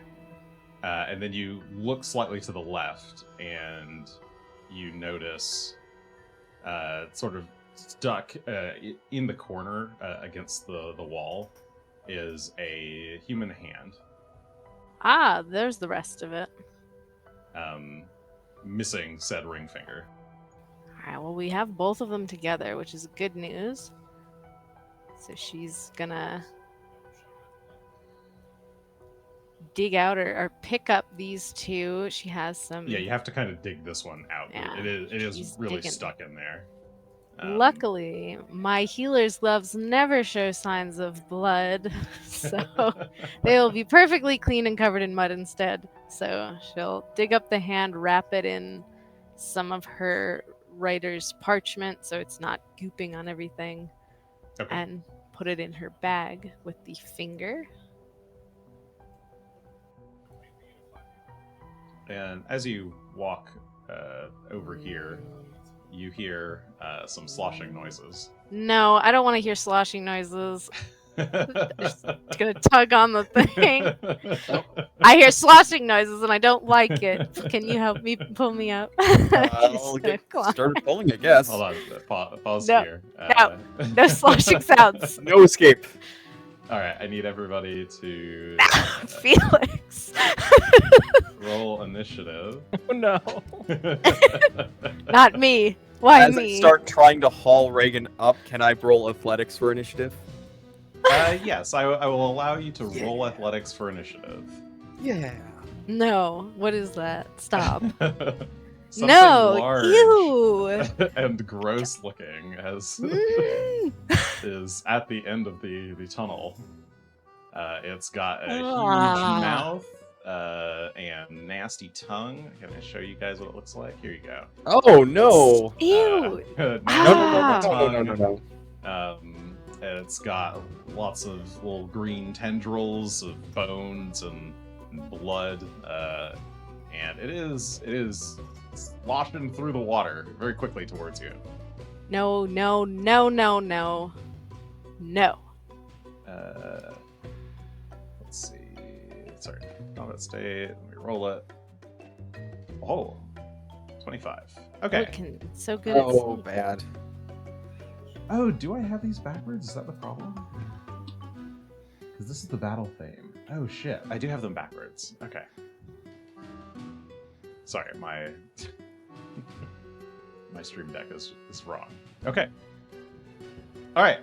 And then you look slightly to the left, and you notice sort of stuck in the corner against the wall is a human hand. Ah, there's the rest of it. Missing said ring finger. Alright, well, we have both of them together, which is good news. So she's gonna dig out or pick up these two. She has some... Yeah, you have to kind of dig this one out. Yeah, It is she's really digging. stuck in there. Luckily, my healer's gloves never show signs of blood, so they will be perfectly clean and covered in mud instead. So she'll dig up the hand, wrap it in some of her writer's parchment so it's not gooping on everything, and put it in her bag with the finger. And as you walk over here, you hear some sloshing noises. No, I don't want to hear sloshing noises. Just gonna tug on the thing. I hear sloshing noises and I don't like it. Can you help me pull me up? I'll get started pulling, I guess. Hold on, pause No, here. No sloshing sounds. No escape. All right, I need everybody to Felix. roll initiative. Oh no. Not me. Why As me? I start trying to haul Regan up, can I roll athletics for initiative? Yes, I will allow you to roll athletics for initiative. Yeah. No. What is that? Stop. something No, large ew. and gross looking is at the end of the tunnel. It's got a huge mouth and nasty tongue. Can I show you guys what it looks like? Here you go. Oh no! Ew. No. It's got lots of little green tendrils of bones and blood, and it is sloshing through the water very quickly towards you. No. Let's see. Sorry, combat state. Let me roll it. Oh, 25. Okay. Looking so good. Oh, bad. Oh, do I have these backwards? Is that the problem? Because this is the battle theme. Oh shit, I do have them backwards. Okay. Sorry, my my stream deck is wrong. Okay. All right.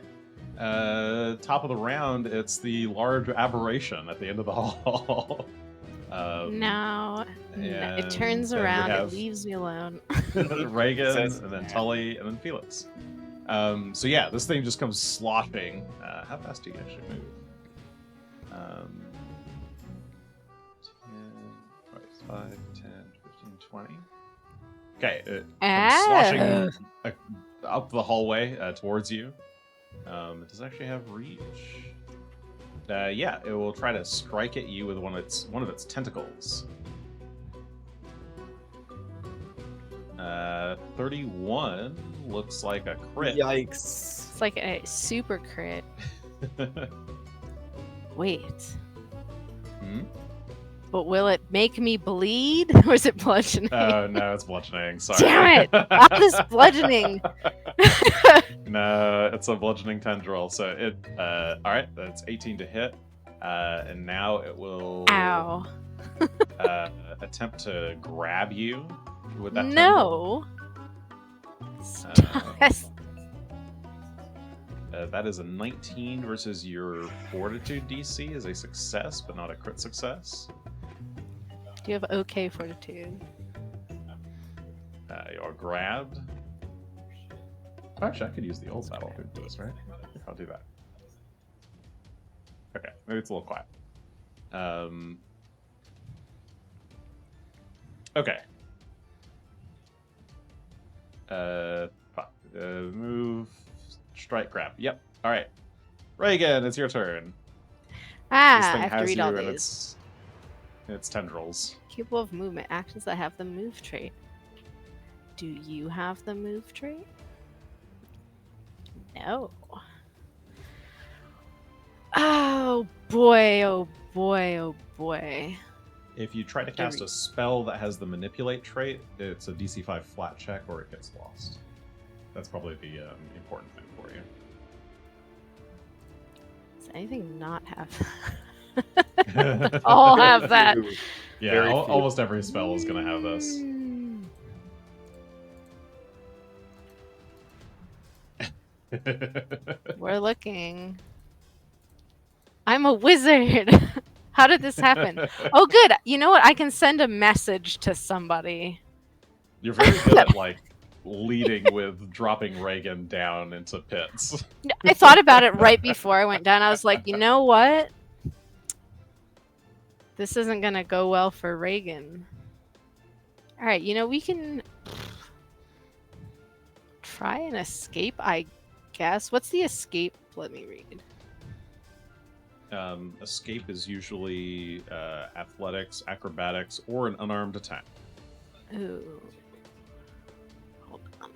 Top of the round, it's the large aberration at the end of the hall. No, it turns around. It leaves me alone. Regan, and then Tully, and then Felix. So yeah, this thing just comes sloshing. How fast do you actually move? 5, 10, 15, 20. Okay, it comes sloshing up the hallway towards you. It does actually have reach. Yeah, it will try to strike at you with one of its tentacles. 31 looks like a crit. Yikes! It's like a super crit. Wait. But will it make me bleed, or is it bludgeoning? Oh no, it's bludgeoning. Sorry. Damn it! All this bludgeoning. No, it's a bludgeoning tendril. So it. All right, that's 18 to hit, and now it will. Ow. Attempt to grab you with that. No. That is a 19 versus your fortitude DC is a success, but not a crit success. Do you have okay fortitude? You are grabbed. Actually, I could use the old battle for this, right? I'll do that. Okay, maybe it's a little quiet. Okay. Move, strike, grab. Yep. All right. Regan, it's your turn. I This thing have to has read you all in these. its tendrils. Capable of movement. Actions that have the move trait. Do you have the move trait? No. Oh boy, oh boy, oh boy. If you try to cast a spell that has the manipulate trait, it's a DC 5 flat check or it gets lost. That's probably the important thing for you. Does anything not have all have that? Yeah, almost every spell is going to have this. We're looking. I'm a wizard. How did this happen? Oh, good. You know what? I can send a message to somebody. You're very good at, like, leading with dropping Regan down into pits. I thought about it right before I went down. I was like, you know what? This isn't going to go well for Regan. All right, you know, we can try and escape, I guess. What's the escape? Let me read. Escape is usually athletics, acrobatics, or an unarmed attack. Ooh. Hold on. Oh,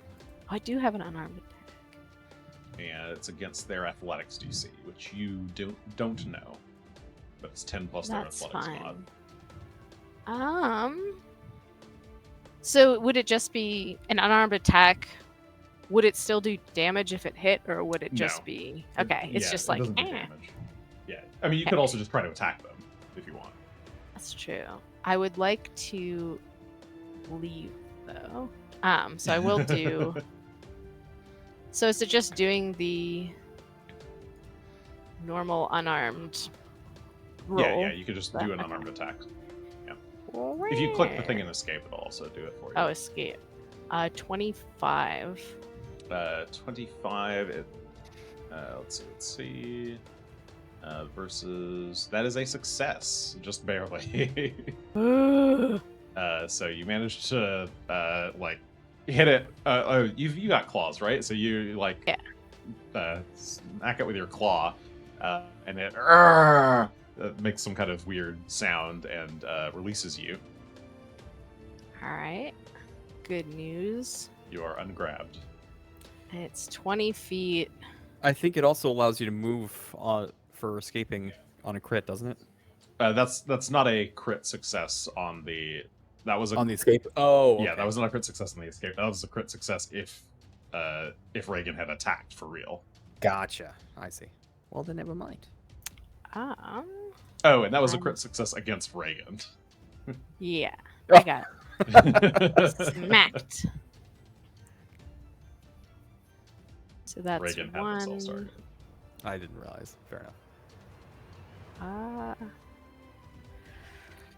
I do have an unarmed attack. And it's against their athletics DC, which you don't know. But it's 10 plus their That's athletics fine. mod. So would it just be an unarmed attack? Would it still do damage if it hit, or would it just be okay? It's just like it doesn't do damage. Yeah, I mean, you could also just try to attack them if you want. That's true. I would like to leave though. So I will do. So is it just doing the normal unarmed roll? Yeah, you could just do an unarmed attack. Yeah. All If you click the thing in escape, it'll also do it for you. Oh, escape. 25. 25. Let's see. Versus that is a success, just barely. So you managed to like hit it. You got claws, right? So you like smack it with your claw, and it makes some kind of weird sound and releases you. All right. Good news. You are ungrabbed. And it's 20 feet. I think it also allows you to move for escaping on a crit, doesn't it? That's not a crit success on the. That was On the escape. Oh, okay. Yeah, that was not a crit success on the escape. That was a crit success if Regan had attacked for real. Gotcha. I see. Well, then never mind. Oh, and that was a crit success against Regan. Yeah, I got it. Smacked. So that's Regan had one. this all started. I didn't realize. Fair enough.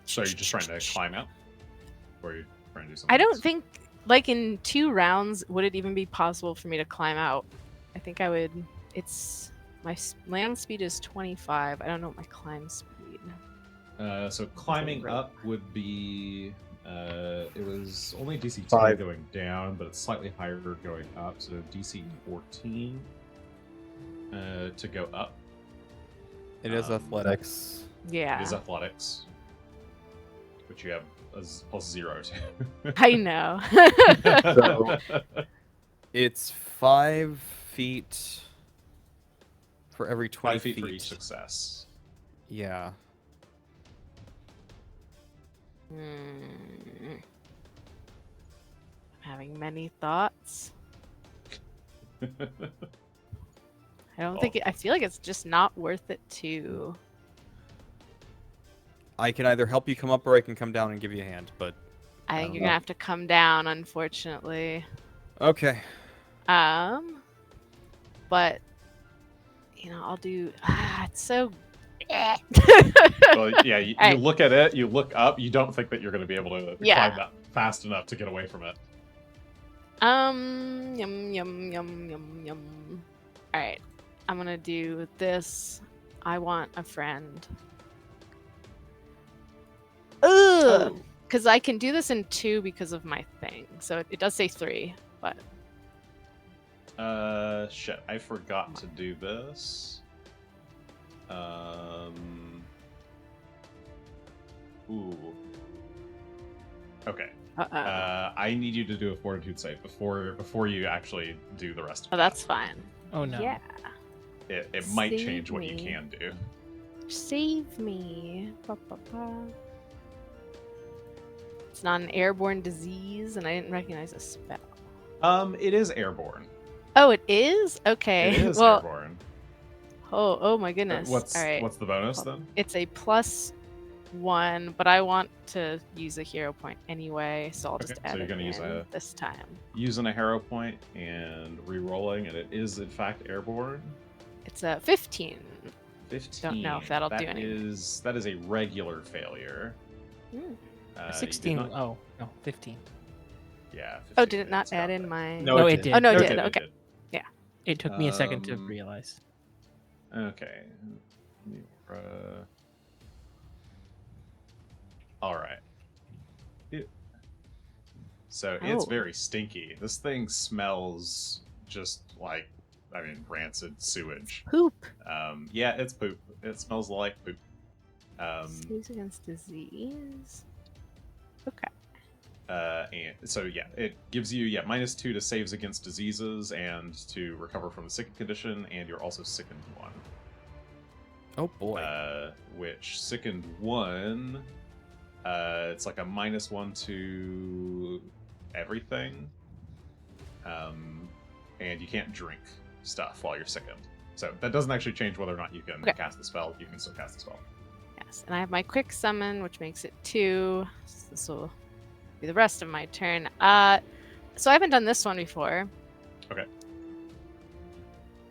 So you're just trying to climb out? Or are you trying to do something I don't else? think, like, in 2 rounds, would it even be possible for me to climb out? I think I would. It's my land speed is 25. I don't know what my climb speed. So climbing up would be. It was only DC 10 5. going down, but it's slightly higher going up. So DC 14 to go up. It is athletics. Yeah. It is athletics, which you have as +0 to. I know. So, It's 5 feet for every 20 5 feet for each success. Yeah. I'm having many thoughts. I don't think I feel like it's just not worth it to. I can either help you come up or I can come down and give you a hand, but I think don't you're know. gonna have to come down, unfortunately. okay. But I'll do. It's so. Well, yeah, you Alright. look at it, you look up, you don't think that you're going to be able to Yeah. climb that fast enough to get away from it. Yum yum yum yum yum. All right, I'm gonna do this. I want a friend. Ugh, because I can do this in 2 because of my thing. So it does say 3, but Shit, I forgot to do this. Ooh. Okay. I need you to do a fortitude save before you actually do the rest of Oh, it. that's fine. Oh no. Yeah. It might Save change what you me. can do. Save me. Ba, ba, ba. It's not an airborne disease, and I didn't recognize a spell. It is airborne. Oh, it is? Okay. It is well, airborne. oh my goodness. What's All right. what's the bonus then? It's a +1, but I want to use a hero point anyway, so I'll just Okay, so add you're it gonna use in this time. Using a hero point and re-rolling, and it is in fact airborne. It's a 15. 15. Don't know if that'll do That anything. that is a regular failure. Hmm. You did 16. not- Oh no, 15. Yeah. 15 Oh, did it not is add not in bad. my? No, it did. Oh, no, it No, did. Okay. It took me a second to Um, realize. Okay. All right. So it's Oh. very stinky. This thing smells just like, rancid sewage. Poop. Yeah, it's poop. It smells like poop. Saves against disease. Okay. And so yeah, it gives you -2 to saves against diseases and to recover from the sickened condition, and you're also sickened 1. Oh boy. Which sickened 1, it's like a -1 to everything, and you can't drink stuff while you're sickened. So that doesn't actually change whether or not you can Okay. cast the spell. You can still cast the spell. Yes, and I have my quick summon, which makes it 2. So this will be the rest of my turn. So I haven't done this one before. Okay.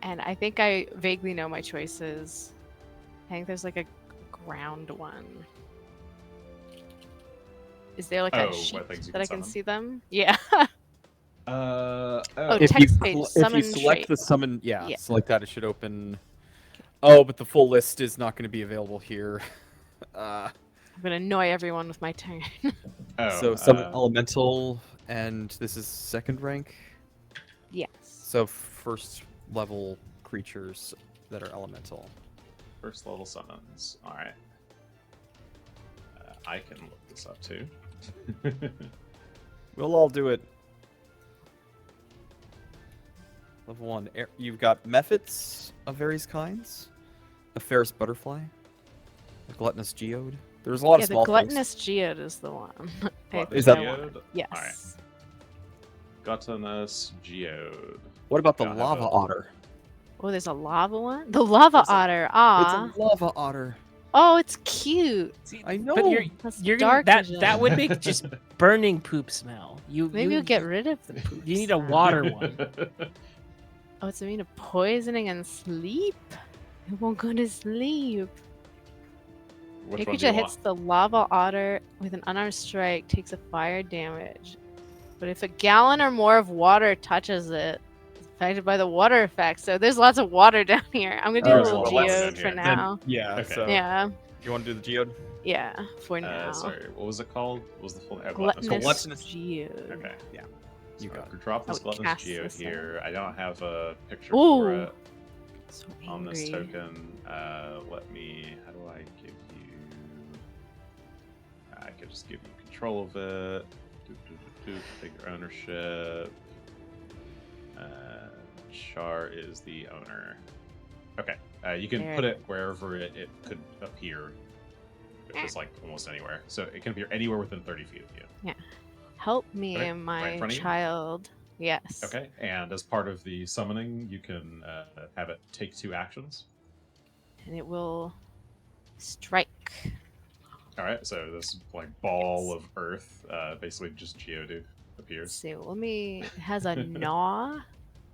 And I think I vaguely know my choices. I think there's like a ground one. Is there like a sheet what things you that I can summon? see them? Yeah. Oh, If text you page, if summon you select trait. the summon, yeah, Yeah. select that. It should open. Oh, but the full list is not going to be available here. I'm gonna annoy everyone with my turn. So summon elemental, and this is second rank. Yes. So first level creatures that are elemental. First level summons. All right. I can look this up too. We'll all do it. Level 1. You've got Mephits of various kinds. A Ferris Butterfly. A Gluttonous Geode. There's a lot of the small gluttonous geode is the one. Gluttonous Is that- Geode? Yes. All right. Gluttonous Geode. What about the Gotta have Lava a- Otter? Oh, there's a lava one? The lava There's a- otter. Ah. It's a Lava Otter. Oh, it's cute. I know. But That's you're dark gonna, vision. that would make just burning poop smell. Maybe you'll get rid of the poop. You need a smell. water one. Oh, it's immune to poisoning and sleep. It won't go to sleep. Which Your one do you creature hits want? the lava otter with an unarmed strike, takes a fire damage. But if a gallon or more of water touches it, it's affected by the water effect. So there's lots of water down here. I'm gonna do There's a a little lot down geode for here. now. Yeah. Okay. So Yeah, you want to do the Geode? yeah, for now. Sorry, what was it called? What was the full name? Gluttonous Gluttonous- geode. Okay. Yeah. So You got it. drop this I would Gluttonous cast Geode this in. here. I don't have a picture Ooh. for it So on this angry. token. Let me. How do I give you? I could just give you control of it. Take your ownership. Char is the owner. Okay. You can There put it it wherever it could appear, which is like almost anywhere. So it can appear anywhere within 30 feet of you. Help me, Right- right in my front of you? child. Yes. Okay. And as part of the summoning, you can have it take 2 actions. And it will strike. All right, so this like ball of earth, basically just Geodude Let's appears. see. Let me. It has a gnaw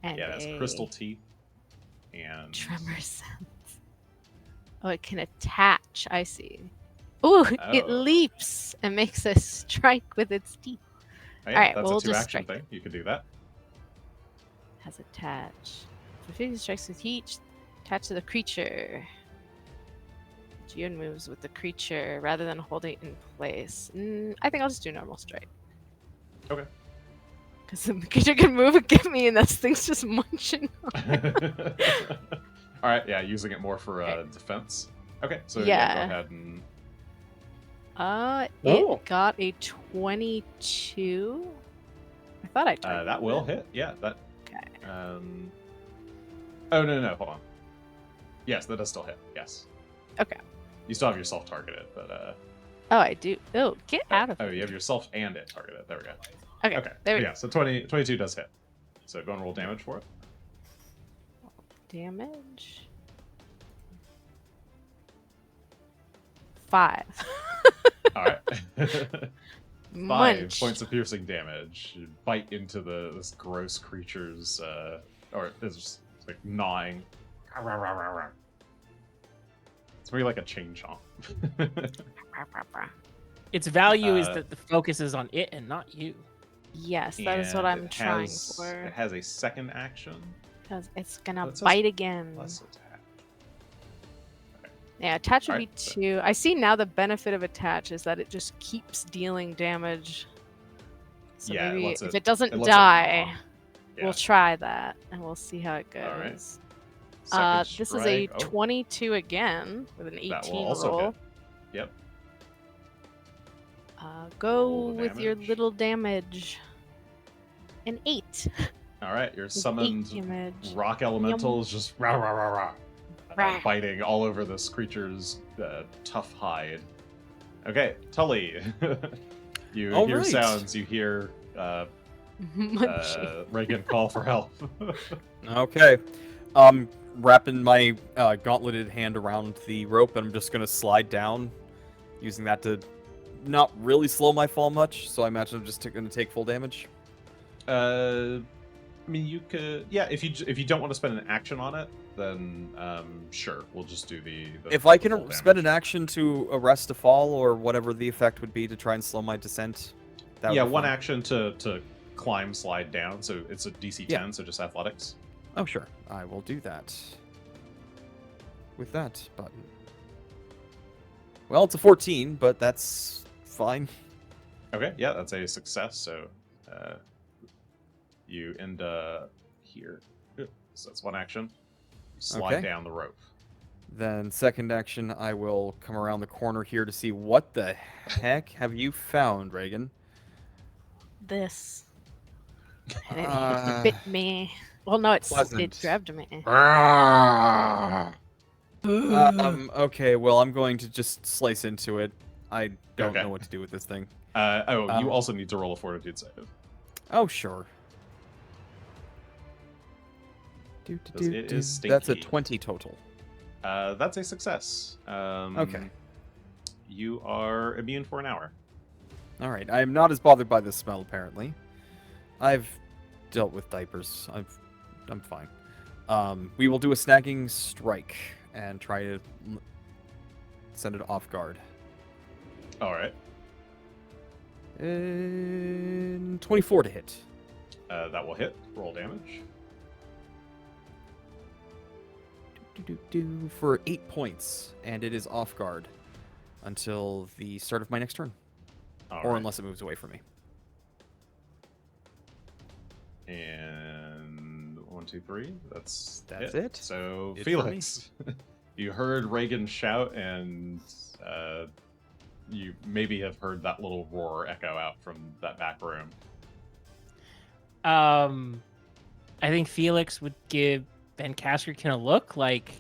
and Yeah, that's a crystal teeth, and tremor sense. Oh, it can attach. I see. Ooh, it Oh. leaps and makes a strike with its teeth. Oh, yeah, Alright, that's we'll a 2 just action strike thing. You can do that. Has attach. For 50 strikes with each, attach to the creature. Geode moves with the creature rather than holding it in place. I think I'll just do normal strike. Okay. Because the creature can move and get me, and that thing's just munching. All right, yeah, using it more for Okay. defense. Okay, so Yeah. go ahead and Oh. It got a 22. I thought I targeted that will it. hit. Yeah, that. Okay. Oh no, hold on. Yes, that does still hit. Yes. Okay. You still have yourself targeted, but Oh, I do. Oh, get out of oh, it. you have yourself and it targeted. There we go. Okay, Okay. there we Yeah, so 22 does hit. So go and roll damage for it. Damage. 5. All right. 5 Munch. points of piercing damage. You bite into this gross creature's, or it's like gnawing. It's really like a chain chomp. Its value is Uh, that the focus is on it and not you. Yes, that is what And I'm it trying It for. has a second action. Because it's gonna That says bite again. Plus attack. Yeah, attach would be Alright, so- 2. I see now the benefit of attach is that it just keeps dealing damage. So Yeah, it maybe lets if it- it doesn't it lets it die, gnaw. Yeah. we'll try that and we'll see how it goes. Alright. This Second is a strike. Oh, 22 again with an 18 that will also roll. hit. Yep. Go Roll the with your damage. little damage. An 8. All right, your With 8 summoned damage. rock elemental is just rah rah rah rah, Rah. biting all over this creature's tough hide. Okay, Tully, you All hear right. sounds. You hear Munchie. Regan call for help. Okay. Wrapping my gauntleted hand around the rope, and I'm just gonna slide down, using that to not really slow my fall much. So I imagine I'm just gonna take full damage. I mean, you could, yeah. If you don't want to spend an action on it, then sure, we'll just do the if I the full can spend an damage. action to arrest a fall or whatever the effect would be to try and slow my descent, that would Yeah, be one fine. action to climb, slide down. So it's a DC 10, Yeah. so just athletics. Oh, sure. I will do that. With that button. Well, it's a 14, but that's fine. Okay, yeah, that's a success. So you end here. So that's one action. You slide Okay. down the rope. Then second action, I will come around the corner here to see what the heck have you found, Regan? This. And it Uh, bit me. Well, no, it pleasant. grabbed me. Okay, well, I'm going to just slice into it. I don't Okay. know what to do with this thing. You also need to roll a fortitude save. Oh, sure. Because it is That's a stinky. 20 total. That's a success. Okay. You are immune for an hour. All right. I am not as bothered by this smell, apparently. I've dealt with diapers. I'm fine. We will do a snagging strike and try to send it off guard. All right. 24 to hit. That will hit. Roll damage. For 8 points, and it is off guard until the start of my next turn, All or right. unless it moves away from me. And 1, 2, 3. That's it. So It for Felix, you heard Regan shout, and you maybe have heard that little roar echo out from that back room. I think Felix would give Vancaskerkin a look like,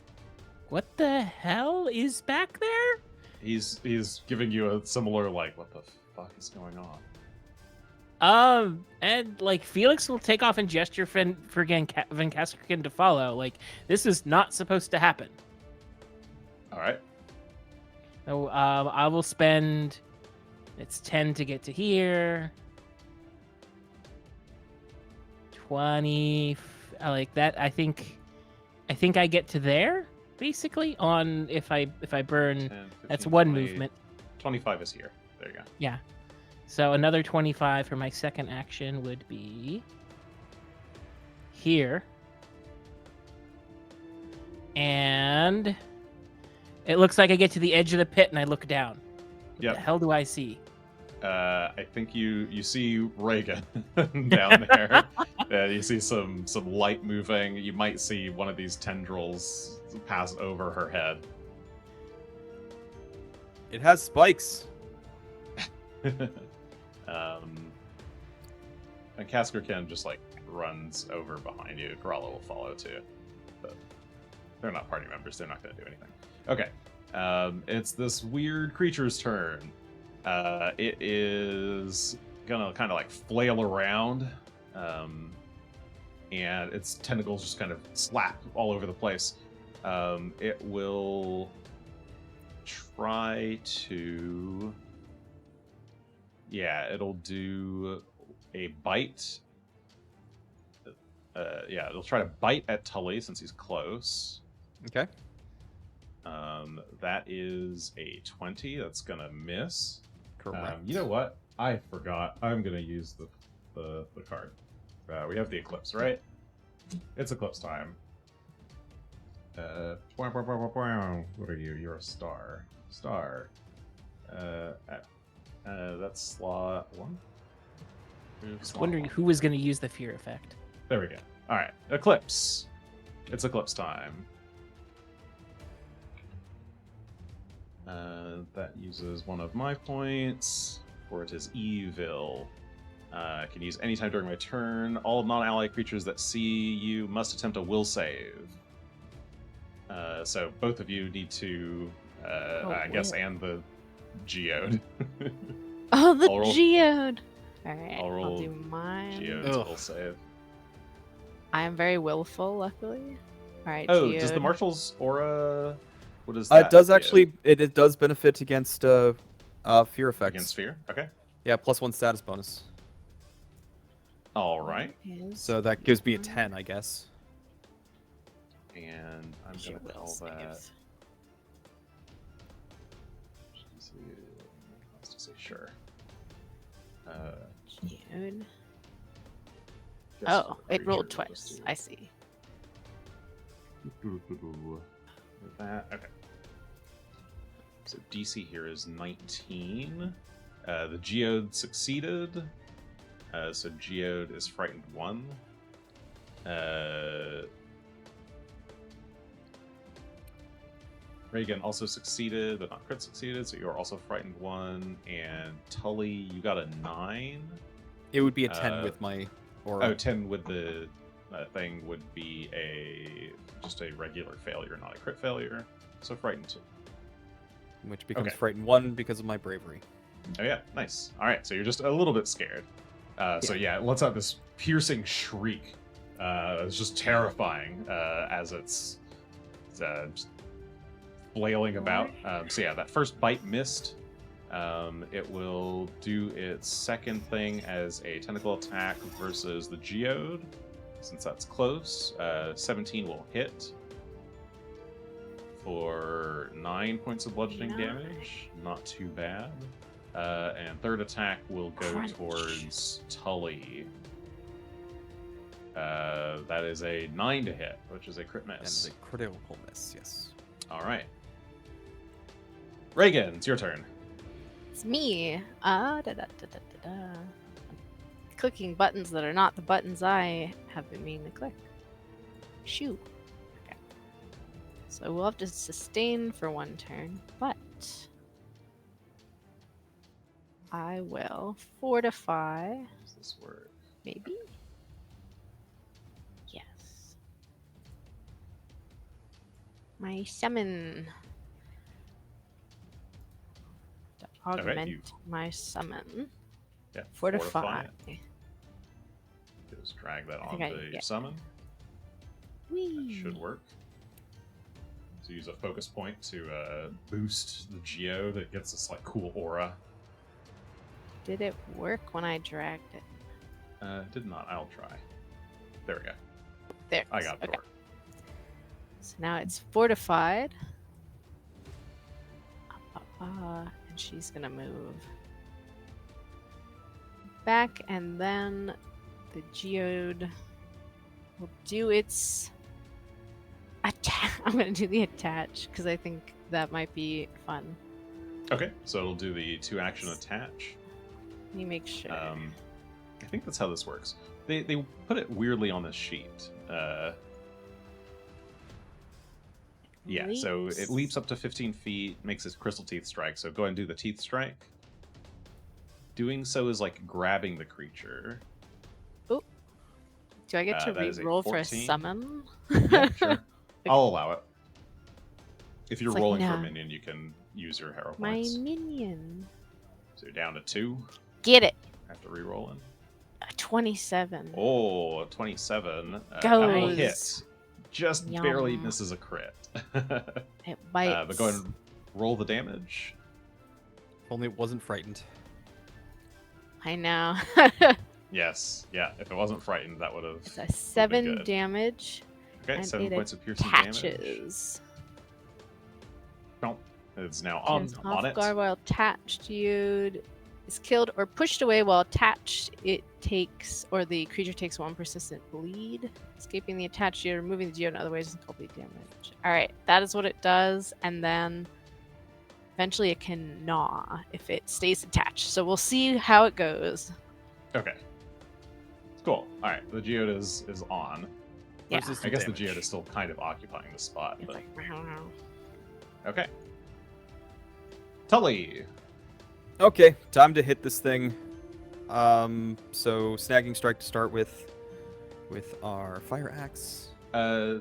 what the hell is back there? He's giving you a similar like, what the fuck is going on? And like Felix will take off and gesture for Vancaskerkin to follow. Like, this is not supposed to happen. All right. So, I will spend. It's 10 to get to here. 20, like that. I think I get to there basically on if I burn. 10, 15, That's one 20, movement. 25 is here. There you go. Yeah. So another 25 for my second action would be here. And it looks like I get to the edge of the pit and I look down. What Yep. the hell do I see? I think you see Regan down there. You see some light moving. You might see one of these tendrils pass over her head. It has spikes. And Caskerkin just like runs over behind you. Coralla will follow too, but they're not party members. They're not going to do anything. Okay, it's this weird creature's turn. It is gonna kind of like flail around, and its tentacles just kind of slap all over the place. It will try to. Yeah, it'll do a bite. Yeah, it'll try to bite at Tully since he's close. Okay. That is a 20. That's gonna miss. Correct. You know what? I forgot. I'm gonna use the card. We have the eclipse, right? It's eclipse time. What are you? You're a star. Star. That's slot 1. I was wondering who was going to use the fear effect. There we go. All right, eclipse. It's eclipse time. That uses one of my points, for it is evil. I can use anytime during my turn. All non-ally creatures that see you must attempt a will save. So both of you need to, I guess, and the geode. Oh, the I'll roll- geode. All right, I'll roll I'll do mine. Geode's will save. I am very willful, luckily. All right. Oh, geode. does the Marshal's aura? What is that? It does do? actually. It does benefit against fear effects. Against fear? Okay. Yeah, +1 status bonus. All right. So that gives me a 10, I guess. And I'm going to call that... Let's just say sure. Geode. Oh, it rolled twice. I see. With that, okay. So DC here is 19. The Geode succeeded. So Geode is frightened 1. Regan also succeeded, but not crit succeeded, so you're also frightened 1. And Tully, you got a 9. It would be a 10 with my aura. 10 with the thing would be just a regular failure, not a crit failure. So frightened 2. Which becomes frightened 1 because of my bravery. Oh yeah, nice. All right, so you're just a little bit scared. So yeah, it lets out this piercing shriek. It's just terrifying as it's just flailing about. So yeah, that first bite missed. It will do its second thing as a tentacle attack versus the Geode, since that's close. 17 will hit for 9 points of bludgeoning damage. Not too bad. And third attack will go towards Tully. That is a 9 to hit, which is a crit miss. That is a critical miss, yes. All right. Regan, it's your turn. It's me. Clicking buttons that are not the buttons I have been meaning to click. Shoo. Okay. So we'll have to sustain for 1 turn, but I will fortify. Does this work? Maybe? Yes. My summon. To augment my summon. Yeah. Fortify. Just drag that onto your summon. Whee. That should work. So use a focus point to boost the Geode. It gets this like cool aura. Did it work when I dragged it? Did not. I'll try. There we go. There. I got it. Okay. So now it's fortified. And she's gonna move back, and then the Geode will do its attack. I'm gonna do the attach because I think that might be fun. Okay, so it'll do the 2-action attach. Let me make sure. I think that's how this works. They put it weirdly on this sheet. Yeah, so it leaps up to 15 feet, makes its crystal teeth strike. So go ahead and do the teeth strike. Doing so is like grabbing the creature. Oh, do I get to re-roll for a summon? Yeah, sure. I'll allow it. If you're It's like, rolling for nah. a minion, you can use your hero My points. minion. So you're down to 2 Get it. after re-rolling. A 27. Oh, 27. That will Goes. hit. Just Yum. barely misses a crit. It bites. But go ahead and roll the damage. If only it wasn't frightened. I know. Yes, yeah. If it wasn't frightened, that would have. It's a 7 good. damage. Okay, and 7 it points of piercing damage. attaches. No, it's now Turns on off it. guard while attached. Geode is killed or pushed away while attached. It takes, or the creature takes 1 persistent bleed. Escaping the attached geode, removing the geode in other ways is called bleed damage. Alright, that is what it does, and then eventually it can gnaw if it stays attached. So we'll see how it goes. Okay. Cool. Alright, the geode is on. Yeah. I guess the geode is still kind of occupying the spot. It's But... like, meow, meow. Okay. Tully. Okay, time to hit this thing. So snagging strike to start with our fire axe. I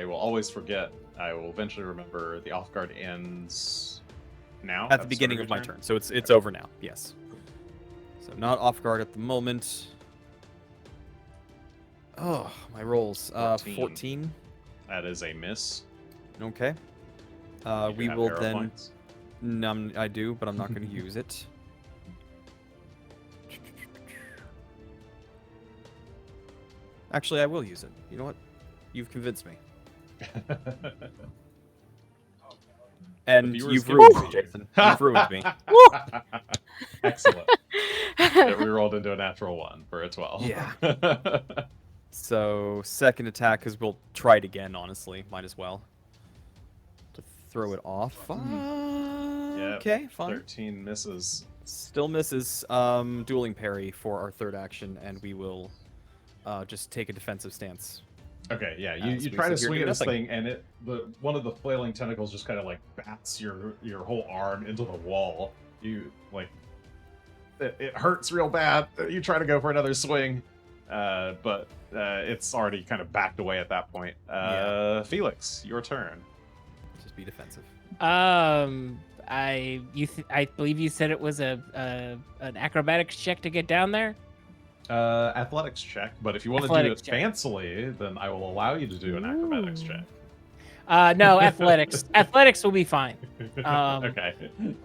will always forget. I will eventually remember the off guard ends now. At the beginning of my turn, so it's over now. Yes. So not off guard at the moment. Oh, my rolls. 14. That is a miss. Okay. You We have will hero then. points. I do, but I'm not going to use it. Actually, I will use it. You know what? You've convinced me. And you've ruined me, Jason. You've ruined me. Excellent. It rerolled into a natural 1 for a 12. Yeah. So, second attack, because we'll try it again, honestly. Might as well. To throw it off. Yep. Okay, fine. 13 misses. Still misses. Dueling parry for our third action, and we will just take a defensive stance. Okay, yeah, you try to swing at this thing, and one of the flailing tentacles just kind of like bats your whole arm into the wall. You like it hurts real bad. You try to go for another swing, but it's already kind of backed away at that point. Felix, your turn. Just be defensive. I believe you said it was an acrobatics check to get down there. Athletics check, but if you want to do it fancily, then I will allow you to do an acrobatics check. No, athletics. Athletics will be fine. Okay.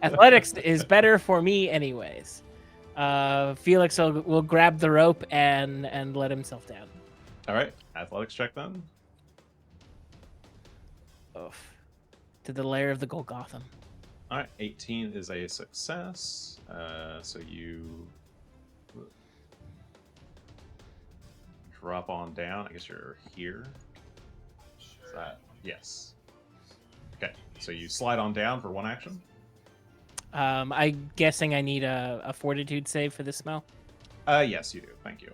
Athletics is better for me, anyways. Felix will grab the rope and let himself down. All right, athletics check then. Oof. To the lair of the Golgotham. All right, 18 is a success. So you drop on down. I guess you're here. Is that yes? Okay, so you slide on down for one action. I'm guessing I need a fortitude save for this smell. Yes, you do. Thank you.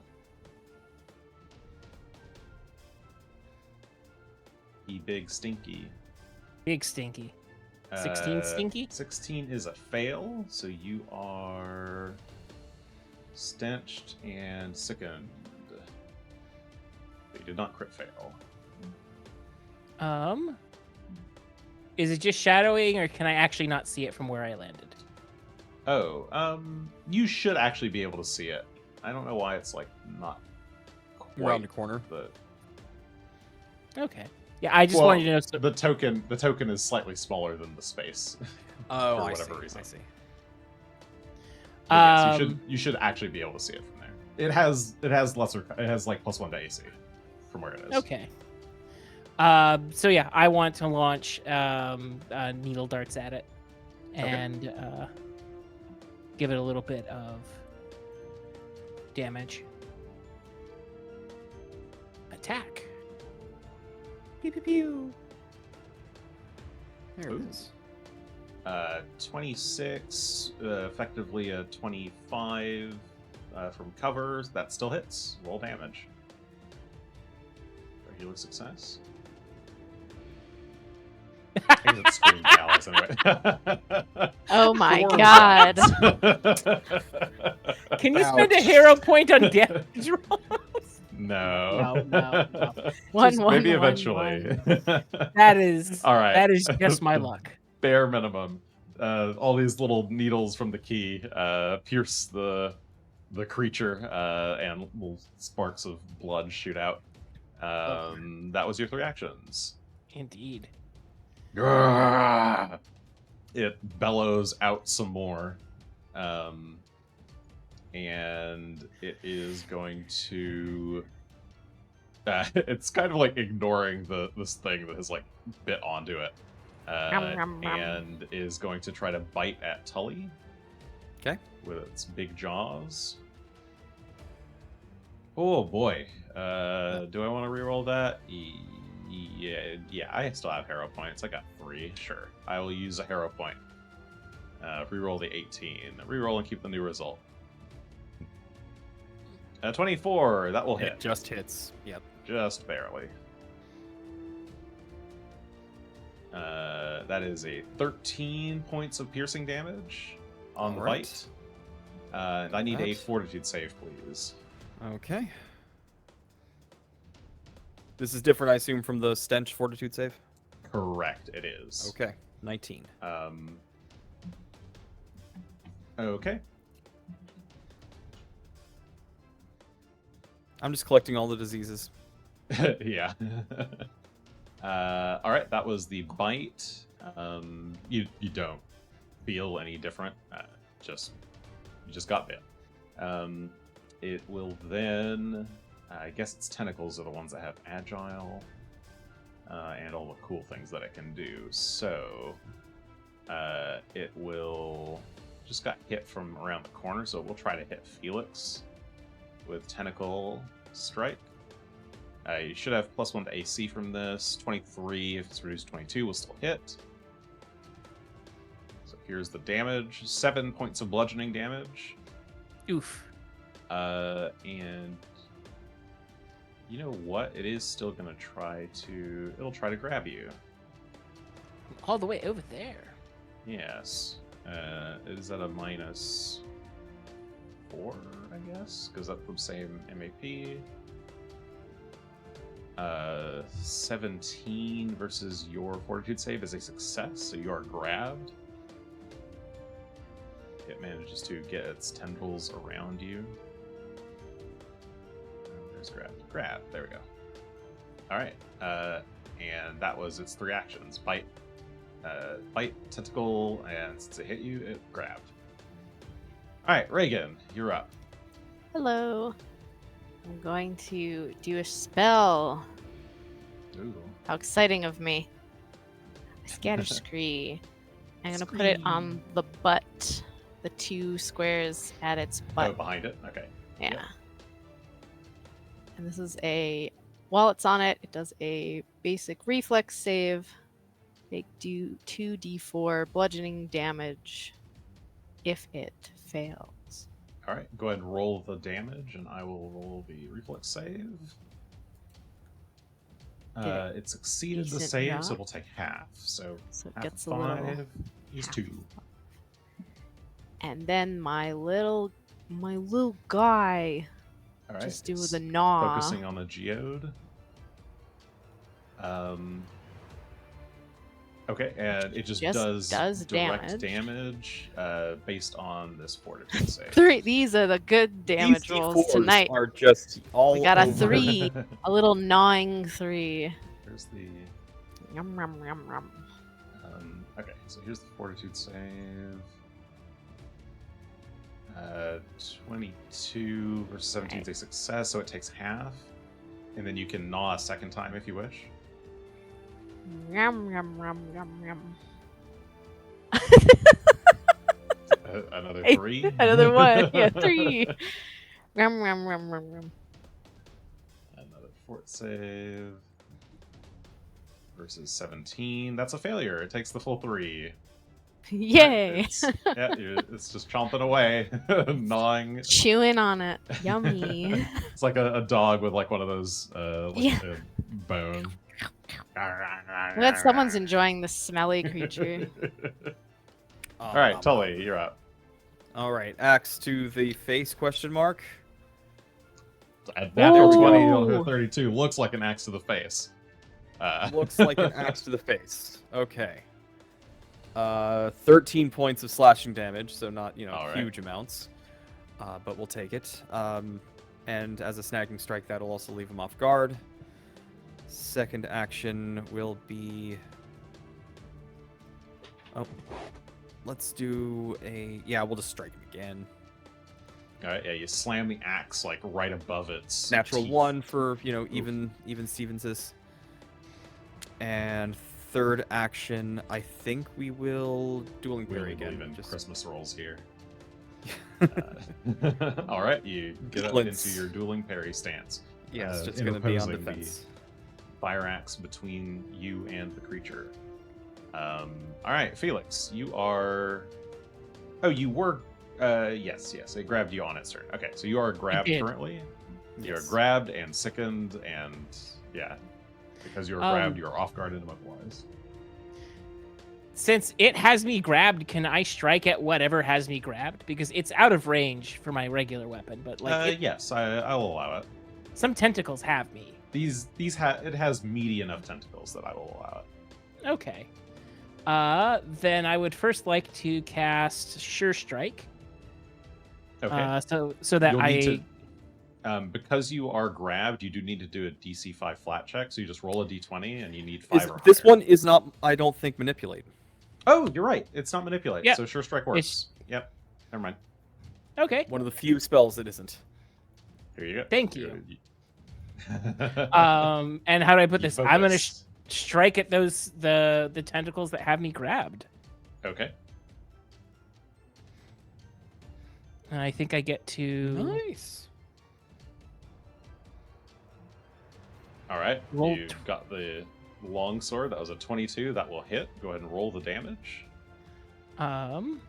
Big stinky. Big stinky. 16 stinky? 16 is a fail, so you are stenched and sickened. But you did not crit fail. Is it just shadowing, or can I actually not see it from where I landed? Oh, you should actually be able to see it. I don't know why it's like not quite around the corner. But okay. Yeah, I just wanted to know. The token is slightly smaller than the space. Oh, for whatever reason. I see. Yes, you should actually be able to see it from there. It has like +1 to AC from where it is. Okay. So yeah, I want to launch needle darts at it and give it a little bit of damage. Attack. Pew pew pew. There it is. 26, effectively a 25 from covers. That still hits. Roll damage. Regular success. I guess it's screen palace anyway. Oh my god. Can you spend a hero point on damage rolls? No. No. Maybe eventually. That is all right. That is just my luck. Bare minimum. All these little needles from the key pierce the creature, and little sparks of blood shoot out. That was your 3 actions. Indeed. It bellows out some more, and it is going to. It's kind of like ignoring this thing that has like bit onto it, and is going to try to bite at Tully. Okay. With its big jaws. Oh boy. Do I want to reroll that? Yeah, I still have hero points. I got 3. Sure. I will use a hero point. Reroll the 18. Reroll and keep the new result. 24. That will hit. It just hits. Yep. Just barely. That is a 13 points of piercing damage on the bite. I need a fortitude save, please. Okay. This is different, I assume, from the stench fortitude save? Correct, it is. Okay, 19. Okay. I'm just collecting all the diseases. Yeah. All right, that was the bite. You don't feel any different. You just got bit. It will then I guess its tentacles are the ones that have agile and all the cool things that it can do. So it will just got hit from around the corner, so we'll try to hit Felix with tentacle strike. You should have +1 to AC from this. 23, if it's reduced to 22, will still hit. So here's the damage. 7 points of bludgeoning damage. Oof. And you know what? It is still gonna try to... It'll try to grab you. All the way over there. Yes. It is at a -4, I guess, because that's the same MAP. 17 versus your fortitude save is a success, so you are grabbed. It manages to get its tendrils around you. There's grab. There we go. All right, and that was its 3 actions: bite, tentacle, and since it hit you, it grabbed. All right, Regan, you're up. Hello. I'm going to do a spell. Ooh. How exciting of me. I scatter scree. I'm going to put it on the butt. The 2 squares at its butt. Oh, behind it? Okay. Yeah. Yep. And this is while it's on it, it does a basic reflex save. They do 2d4 bludgeoning damage if it fails. All right, go ahead and roll the damage, and I will roll the reflex save. It succeeded the save, job. so we'll take half. So it half gets of a 5 little is half. 2. And then my little guy All right, just do it's the gnaw. focusing on the geode. Okay, and it just does direct damage based on this fortitude save. 3. These are the good damage rolls D4s tonight. are just all We got a over. 3, a little gnawing 3. Here's the... Yum, yum, yum, yum. Okay, so here's the fortitude save. 22 versus 17 is a success, so it takes half. And then you can gnaw a second time if you wish. Yum, yum, yum, yum, yum. Another Hey, 3? Another 1. Yeah, 3. Yum, yum, yum, yum, yum. Another fort save. Versus 17. That's a failure. It takes the full 3. Yay! It's just chomping away, gnawing. Chewing on it. Yummy. It's like a dog with like one of those Yeah. bone. I'm glad someone's enjoying this smelly creature. All right, Tully, you're up. All right, axe to the face? Question mark. At natural 20 Ooh. on 32 looks like an axe to the face. Looks like an axe to the face. Okay. 13 points of slashing damage, so not All right. huge amounts, but we'll take it. And as a snagging strike, that'll also leave him off guard. Second action will be... Oh, let's do a... Yeah, we'll just strike him again. All right, yeah, you slam the axe like right above its Natural teeth. 1 for even Stevenses. And third action, I think we will dueling We parry really believe again. in Just... Christmas rolls here. All right, you get up Balance. into your dueling parry stance. Yeah, it's just going to be on interposing defense. the fire axe between you and the creature. All right, Felix, you are... Oh, you were... yes, it grabbed you on its turn. Okay, so you are grabbed did. currently. You are Yes. grabbed and sickened, and yeah, because you are grabbed, you are off guard and immobilized. Since it has me grabbed, can I strike at whatever has me grabbed? Because it's out of range for my regular weapon, but like Yes, I'll allow it. some tentacles have me. It has meaty enough tentacles that I will allow it. Okay. Then I would first like to cast Sure Strike. Okay. So that You'll I need to, because you are grabbed, you do need to do a DC 5 flat check. So you just roll a D20 and you need 5 or This higher. one is not, I don't think, manipulate. Oh, you're right. It's not manipulate. Yeah. So Sure Strike works. Yep. Never mind. okay. One of the few spells that isn't. Here you go. Thank you. And how do I put You this? I'm gonna focus. strike at the tentacles that have me grabbed. Okay. And I think I get to Nice. All right. Roll You got the long sword. That was a 22. That will hit. Go ahead and roll the damage. Do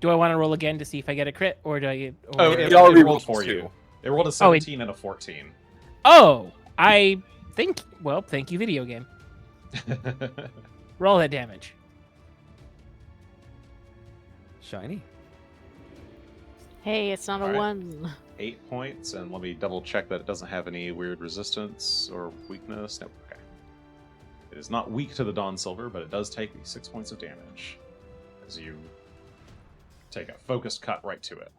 I want to roll again to see if I get a crit, or do I? Or... Oh, it it already rolled rolled for two. you. It rolled a 17 and a 14. Oh, I think. Well, thank you, video game. Roll that damage. Shiny. Hey, it's not a Alright. 1. 8 points, and let me double check that it doesn't have any weird resistance or weakness. Nope. Okay. It is not weak to the Dawn Silver, but it does take 6 points of damage as you take a focused cut right to it.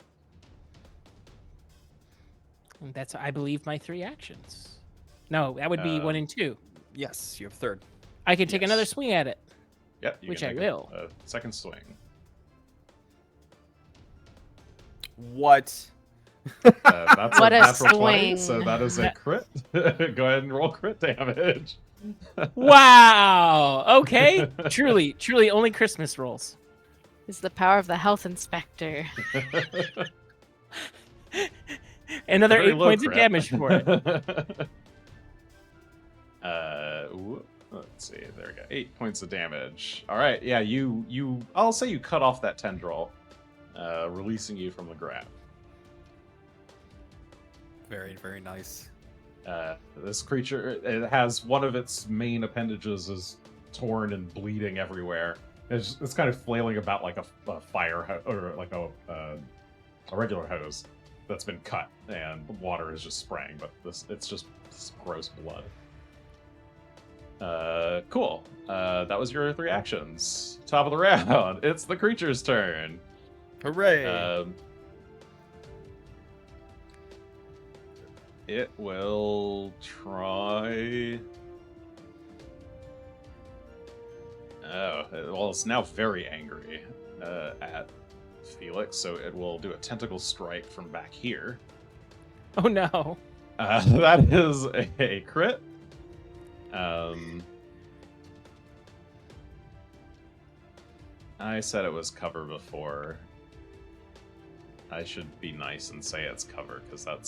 And that's, I believe, my 3 actions. No, that would be 1 and 2. Yes, you have third. I can take yes. another swing at it. Yep. You Which can I take will. A second swing. What? That's What a a natural 20, swing. so that is a crit. Go ahead and roll crit damage. Wow. Okay. truly, only Christmas rolls. It's the power of the health inspector. Another Very 8 low points of crit. damage for it. Let's see. There we go. 8 points of damage. All right. Yeah. You. I'll say you cut off that tendril, releasing you from the grab. Very, very nice. This creature, it has one of its main appendages is torn and bleeding everywhere. It's kind of flailing about like a fire or like a regular hose that's been cut, and water is just spraying. But it's just gross blood. Cool. That was your 3 actions. Top of the round. It's the creature's turn. Hooray! It will try. Oh, well, it's now very angry at Felix, so it will do a tentacle strike from back here. Oh no. That is a crit. I said it was cover before. I should be nice and say it's cover, because that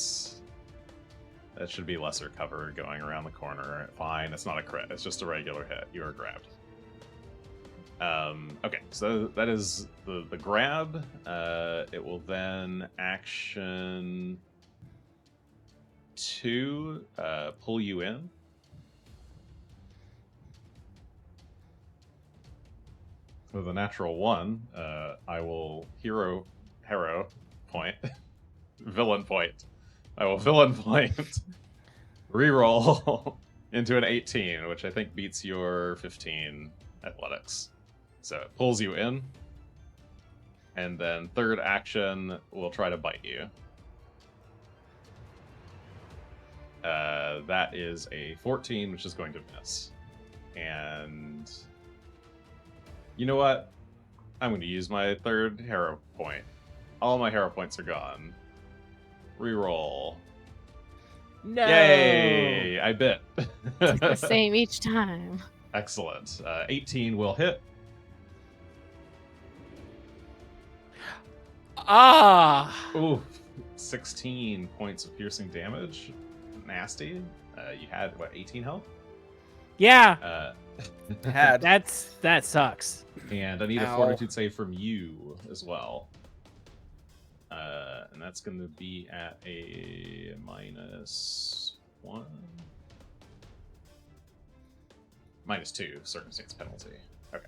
should be lesser cover going around the corner. Fine, it's not a crit. It's just a regular hit. You are grabbed. Okay, so that is the grab. It will then action 2, pull you in. With a natural 1, I will hero point, villain point. I will villain point, reroll into an 18, which I think beats your 15 athletics. So it pulls you in, and then third action will try to bite you. That is a 14, which is going to miss. And you know what? I'm going to use my third hero point. All my hero points are gone. Reroll. No. Yay! I bit. It's the same each time. Excellent. 18 will hit. Ah. Ooh, 16 points of piercing damage. Nasty. You had, what, 18 health? Yeah. Had. That sucks. And I need a Ow. fortitude save from you as well. And that's going to be at a -1. -2 circumstance penalty. Okay.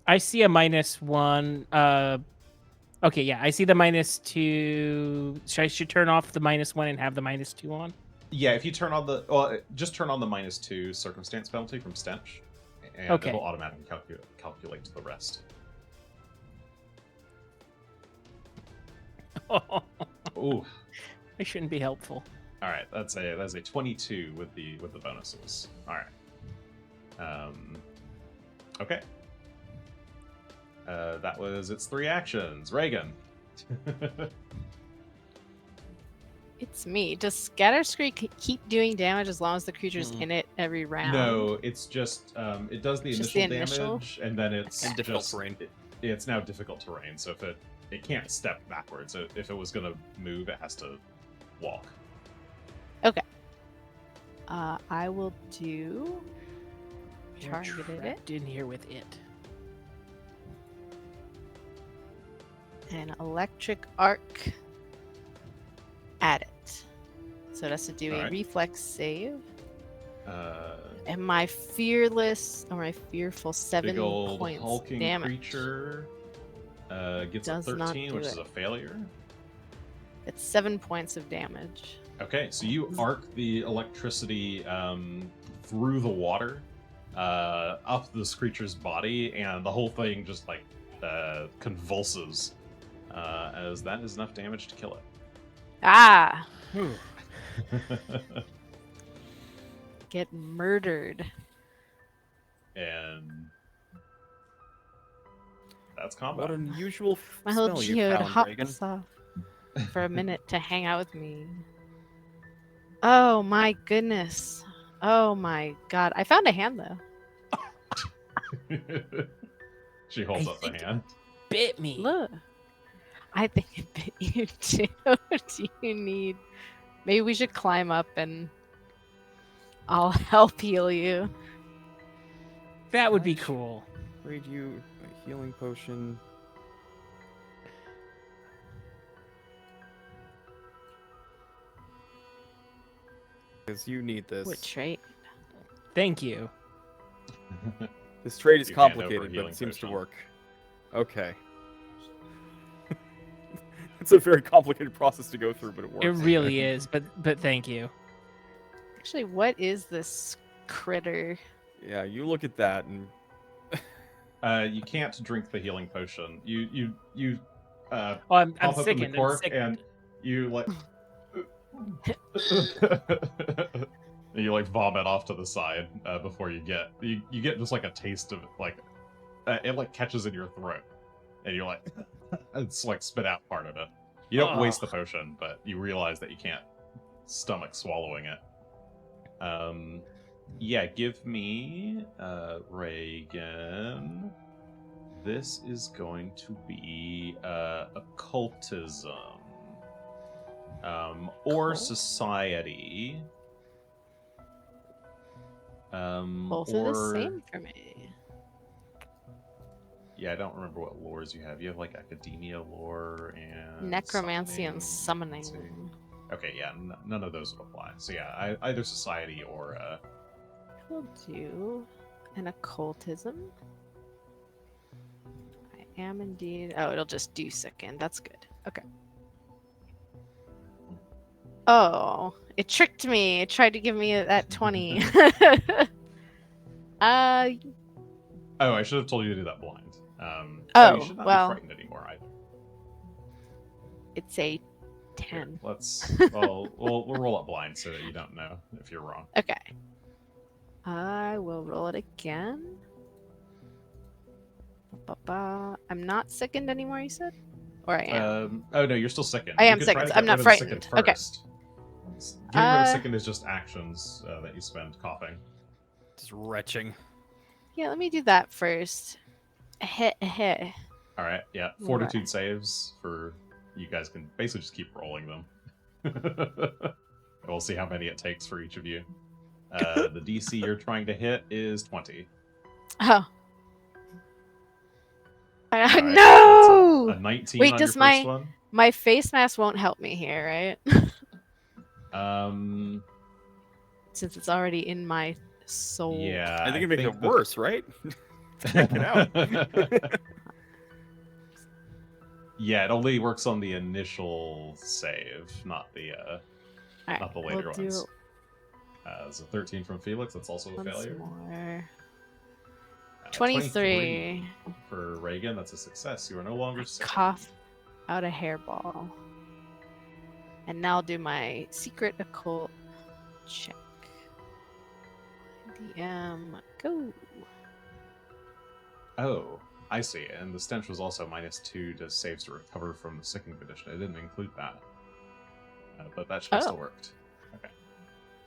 I see a -1. Okay, yeah, I see the -2. I should turn off the -1 and have the -2 on. Yeah, if you turn on the... Well, just turn on the -2 circumstance penalty from Stench. And Okay. it'll automatically calculate to the rest. Ooh. I shouldn't be helpful. All right, that's a 22 with the bonuses. All right. Okay. That was its 3 actions. Regan. It's me. Does Scatter Screek keep doing damage as long as the creature's in it every round? No, it's just it does the Just initial the initial? damage, and then it's And difficult just terrain. it's now difficult terrain. So if it can't step backwards. If it was gonna move, it has to walk. Okay. I will do. Try and get it. Trapped in here with it. An electric arc at it. So it has to do a Alright. reflex save. Uh, And my fearless or my fearful 7 big old points hulking damage. creature gets Does a not 13, do which is it. a failure. It's 7 points of damage. Okay, so you arc the electricity through the water up this creature's body, and the whole thing just like convulses, as that is enough damage to kill it. Ah! Get murdered. And that's combat. What an unusual My whole smell you geode found, Regan. hops off for a minute to hang out with me. Oh my goodness. Oh my god. I found a hand though. She holds I up the think- hand. Bit me. Look. I think it bit you too. Do you need... Maybe we should climb up and I'll help heal you. That would be cool. Read you a healing potion. Because you need this. What trait? Thank you. This trade is You hand over complicated, but healing it seems to potion. work. Okay. It's a very complicated process to go through, but it works. It really is, but thank you. Actually, what is this critter? Yeah, you look at that and You can't drink the healing potion. You Oh, I'm pop sick open the cork and you like and you like vomit off to the side before you get just like a taste of like it like catches in your throat and you're like it's like spit out part of it. You don't waste the potion, but you realize that you can't stomach swallowing it. Yeah, give me Regan. This is going to be occultism. Or Occult? society. Both or... are the same for me. Yeah, I don't remember what lores you have. You have like academia lore and Necromancy and summoning. too. Okay, yeah, none of those would apply. So yeah, either society or We'll do an occultism. I am indeed. Oh, it'll just do sicken. That's good. Okay. Oh, it tricked me. It tried to give me that 20. Oh, I should have told you to do that blind. Oh, you should not well. be frightened anymore either. It's a Here, 10. we'll roll up blind so that you don't know if you're wrong. Okay. I will roll it again. I'm not sickened anymore, you said? Or I am? Oh no, you're still sickened. I You am could try sickened. to get I'm not rid of the sickened frightened. Okay. first. Getting rid of sickened is just actions that you spend coughing. just retching. Yeah, let me do that first. Heh. All right, yeah. Fortitude saves for you guys can basically just keep rolling them. We'll see how many it takes for each of you. The DC you're trying to hit is 20. Oh. All right, No! that's a 19 Wait, on does your my- first one. My face mask won't help me here, right? Since it's already in my soul. Yeah. I think it makes it that- worse, right? Check it out. Yeah, it only works on the initial save, not the Alright, not the later we'll do ones. It's a 13 from Felix. That's also a once failure. more. 23 23. for Reagan. That's a success. You are no longer sick. Cough out a hairball. And now I'll do my secret occult check. DM, go. Oh, I see. And the stench was also -2 to saves to recover from the sickening condition. I didn't include that. but that should have still worked. Okay.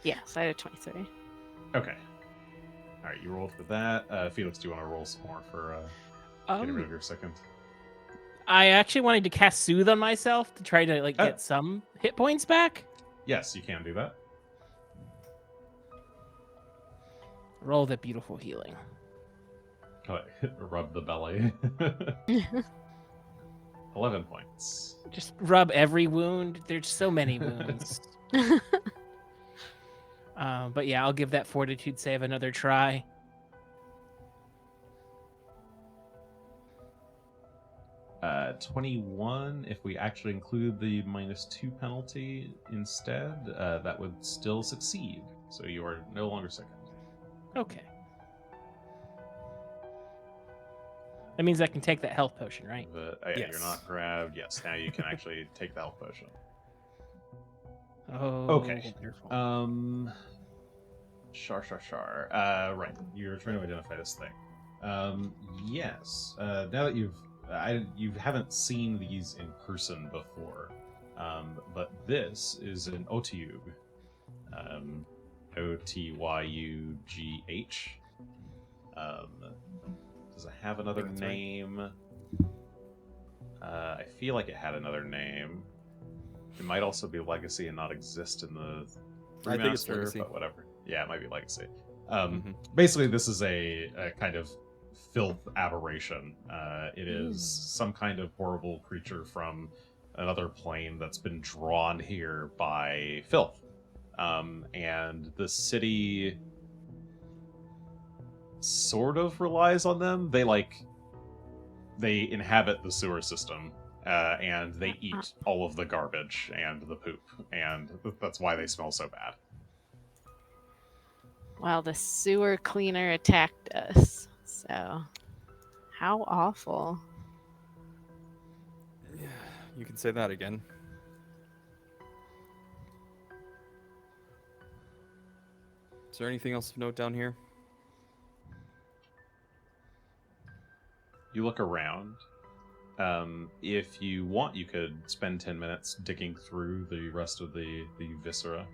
Yes, I had a 23. Okay. All right, you rolled for that. Felix, do you want to roll some more for getting rid of your second? I actually wanted to cast Soothe on myself to try to get some hit points back. Yes, you can do that. Roll the beautiful healing. Rub the belly. 11 points. Just rub every wound. There's so many wounds. But yeah, I'll give that fortitude save another try. Uh, 21. If we actually include the -2 penalty instead, that would still succeed. So you are no longer second. Okay. That means I can take that health potion, right? But Yes. you're not grabbed. Yes, now you can actually take the health potion. Oh, Okay. wonderful. Char. Right. You're trying to identify this thing. Yes. Now that you haven't seen these in person before, but this is an Otyugh. Otyugh. Does it have another That's right. name? I feel like it had another name. It might also be Legacy and not exist in the I think it's remaster, Legacy. but whatever. Yeah, it might be Legacy. Mhm. Basically, this is a kind of filth aberration. It is some kind of horrible creature from another plane that's been drawn here by filth. And the city sort of relies on them. They inhabit the sewer system, and they eat all of the garbage and the poop, and that's why they smell so bad. Well, the sewer cleaner attacked us. So, how awful. You can say that again. Is there anything else of note down here? You look around. If you want, you could spend 10 minutes digging through the rest of the viscera.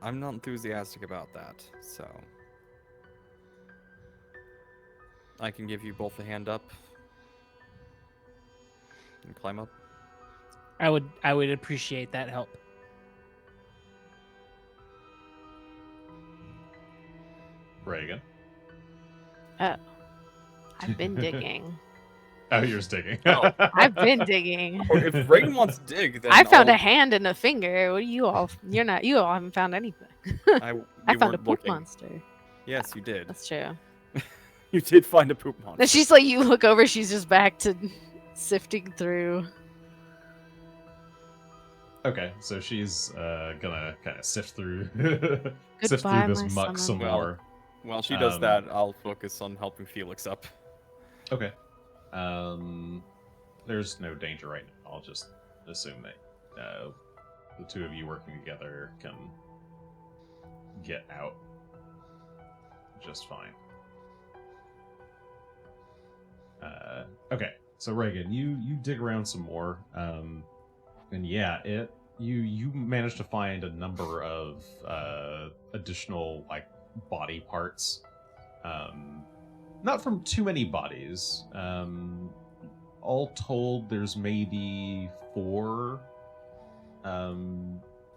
I'm not enthusiastic about that, so I can give you both a hand up and climb up. I would appreciate that help. Regan. Oh, I've been digging. Oh, you're just digging. Oh. I've been digging. Or if Regan wants to dig, then I found I'll- a hand and a finger. What are you all? You're not. You all haven't found anything. I I found a weren't poop looking. monster. Yes, you did. That's true. You did find a poop monster. And she's like, you look over. She's just back to sifting through. Okay, so she's gonna kind of sift through Goodbye, this my muck some summer. more. While she does Um, that, I'll focus on helping Felix up. Okay. There's no danger right now. I'll just assume that the two of you working together can get out just fine. Okay, so Regan, you dig around some more, and yeah, you managed to find a number of additional body parts. Not from too many bodies. All told, there's maybe 4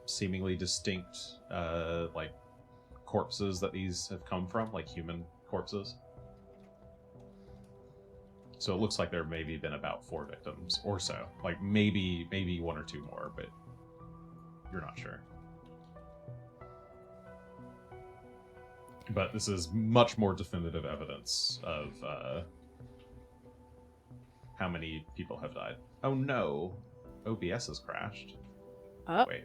seemingly distinct corpses that these have come from, like human corpses. So it looks like there maybe been about 4 victims or so. Like maybe 1 or 2 more, but you're not sure. But this is much more definitive evidence of how many people have died. Oh no, OBS has crashed. Oh. Wait,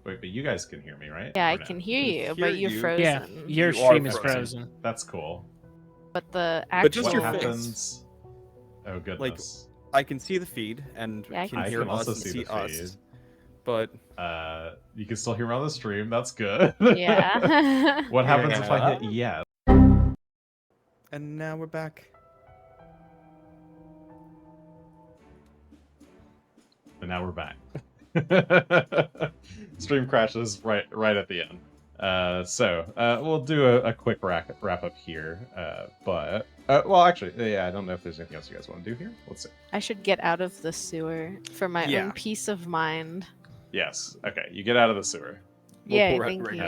but you guys can hear me, right? Yeah, Or I no? can hear you, hear but you're you. frozen. Yeah, your You are stream is frozen. frozen. That's cool. But the But just actual... your face. happens? Oh goodness. I can see the feed and Yeah, I can can hear see us the and see feed. us. But You can still hear me on the stream. That's good. Yeah. What happens if I Yeah. hit yes? and now we're back. And now we're back. Stream crashes right at the end. So we'll do a quick wrap up here. Well, actually, yeah, I don't know if there's anything else you guys want to do here. Let's see. I should get out of the sewer for my own peace of mind. Yes. Okay. You get out of the sewer. Yeah, thank you.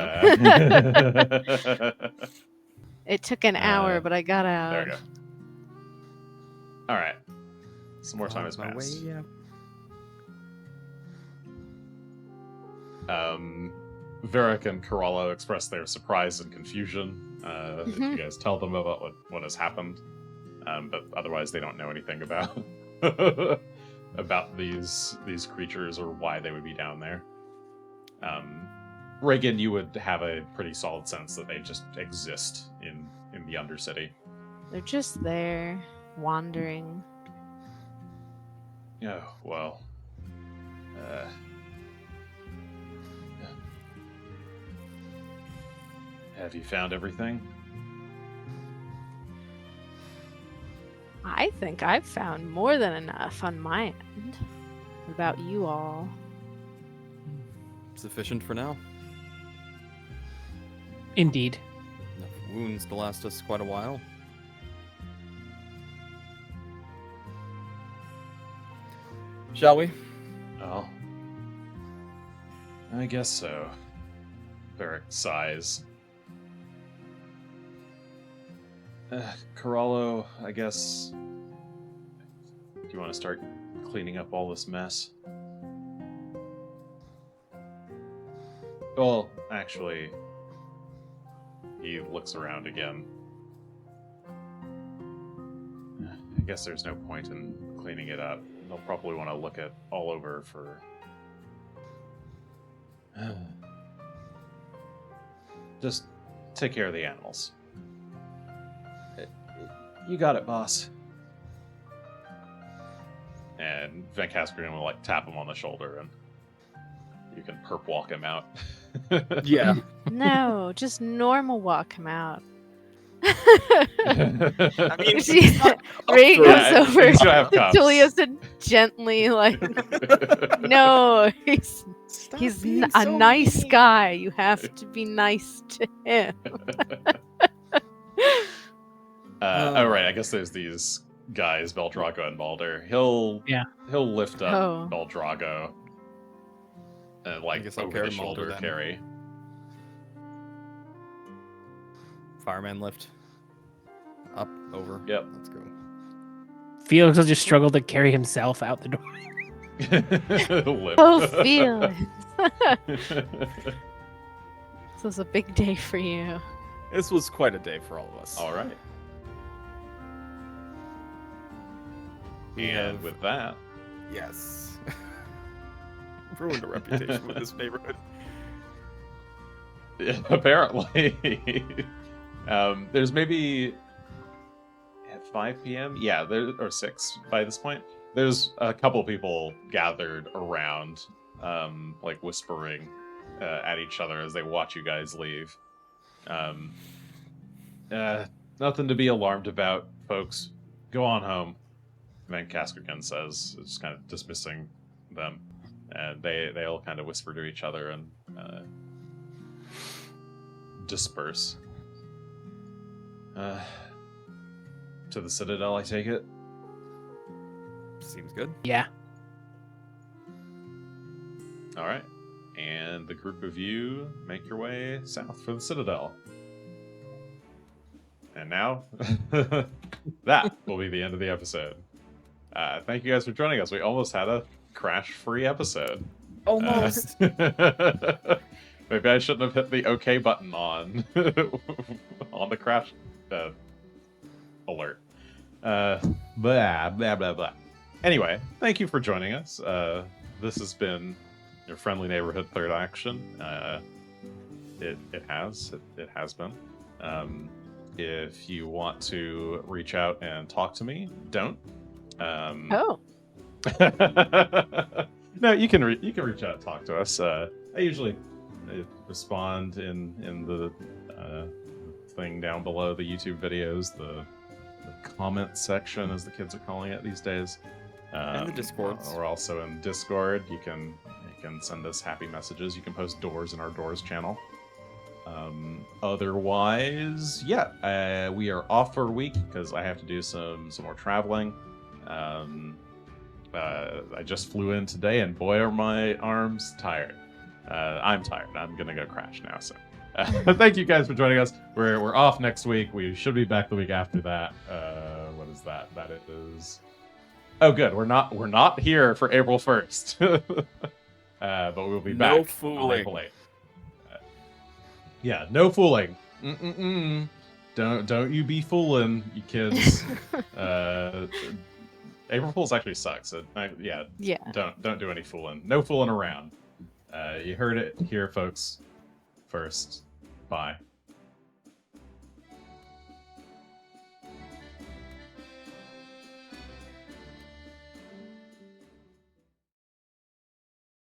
It took an hour, but I got out. There we go. All right. Some more time has passed. Yeah. Verik and Corallo express their surprise and confusion. If you guys tell them about what has happened, but otherwise they don't know anything about about these creatures or why they would be down there. Regan, you would have a pretty solid sense that they just exist in the Undercity. They're just there, wandering. Oh, well. Have you found everything? I think I've found more than enough on my end. What about you all? Sufficient for now. Indeed. Enough wounds to last us quite a while. Shall we? Oh. I guess so. Verik sighs. Corallo, I guess... Do you want to start cleaning up all this mess? Well, actually... He looks around again. I guess there's no point in cleaning it up. They'll probably want to look at all over for... Just take care of the animals. You got it, boss. And Vancaskerkin will tap him on the shoulder, and you can perp walk him out. Yeah. No, just normal walk him out. I mean, Ray goes over he's gonna have to cuffs. Tullios and gently no, he's a nice guy. You have to be nice to him. Oh right, I guess there's these guys, Beldrago and Balder. He'll lift up Beldrago and over the shoulder carry. Fireman lift. Up, over. Yep. Let's go. Felix will just struggle to carry himself out the door. Oh, Felix. This was a big day for you. This was quite a day for all of us. All right. And with that... Yes. Ruined a reputation with this neighborhood. Yeah, apparently. There's maybe... At 5 p.m.? Yeah, or 6 by this point. There's a couple people gathered around, whispering at each other as they watch you guys leave. Nothing to be alarmed about, folks. Go on home. Vancaskerkin says, just kind of dismissing them, and they all kind of whisper to each other and disperse. To the Citadel, I take it? Seems good. Yeah. Alright. And the group of you make your way south for the Citadel. And now, that will be the end of the episode. Thank you guys for joining us. We almost had a crash-free episode. Almost. Maybe I shouldn't have hit the OK button on the crash alert. Blah, blah, blah, blah. Anyway, thank you for joining us. This has been your friendly neighborhood third action. It has been. If you want to reach out and talk to me, don't. No, you can reach out and talk to us. I usually respond in the thing down below the YouTube videos, the comment section, as the kids are calling it these days. And the Discords. We're also in Discord. You can send us happy messages. You can post doors in our doors channel. Otherwise, yeah, we are off for a week because I have to do some more traveling. I just flew in today, and boy, are my arms tired. I'm tired. I'm gonna go crash now. So, thank you guys for joining us. We're off next week. We should be back the week after that. What is that? That is. Oh, good. We're not here for April 1st, but we'll be back. No fooling. April 8th. Yeah, no fooling. Don't you be fooling, you kids. April Fools actually sucks. Yeah. Don't do any fooling. No fooling around. You heard it here, folks. First. Bye.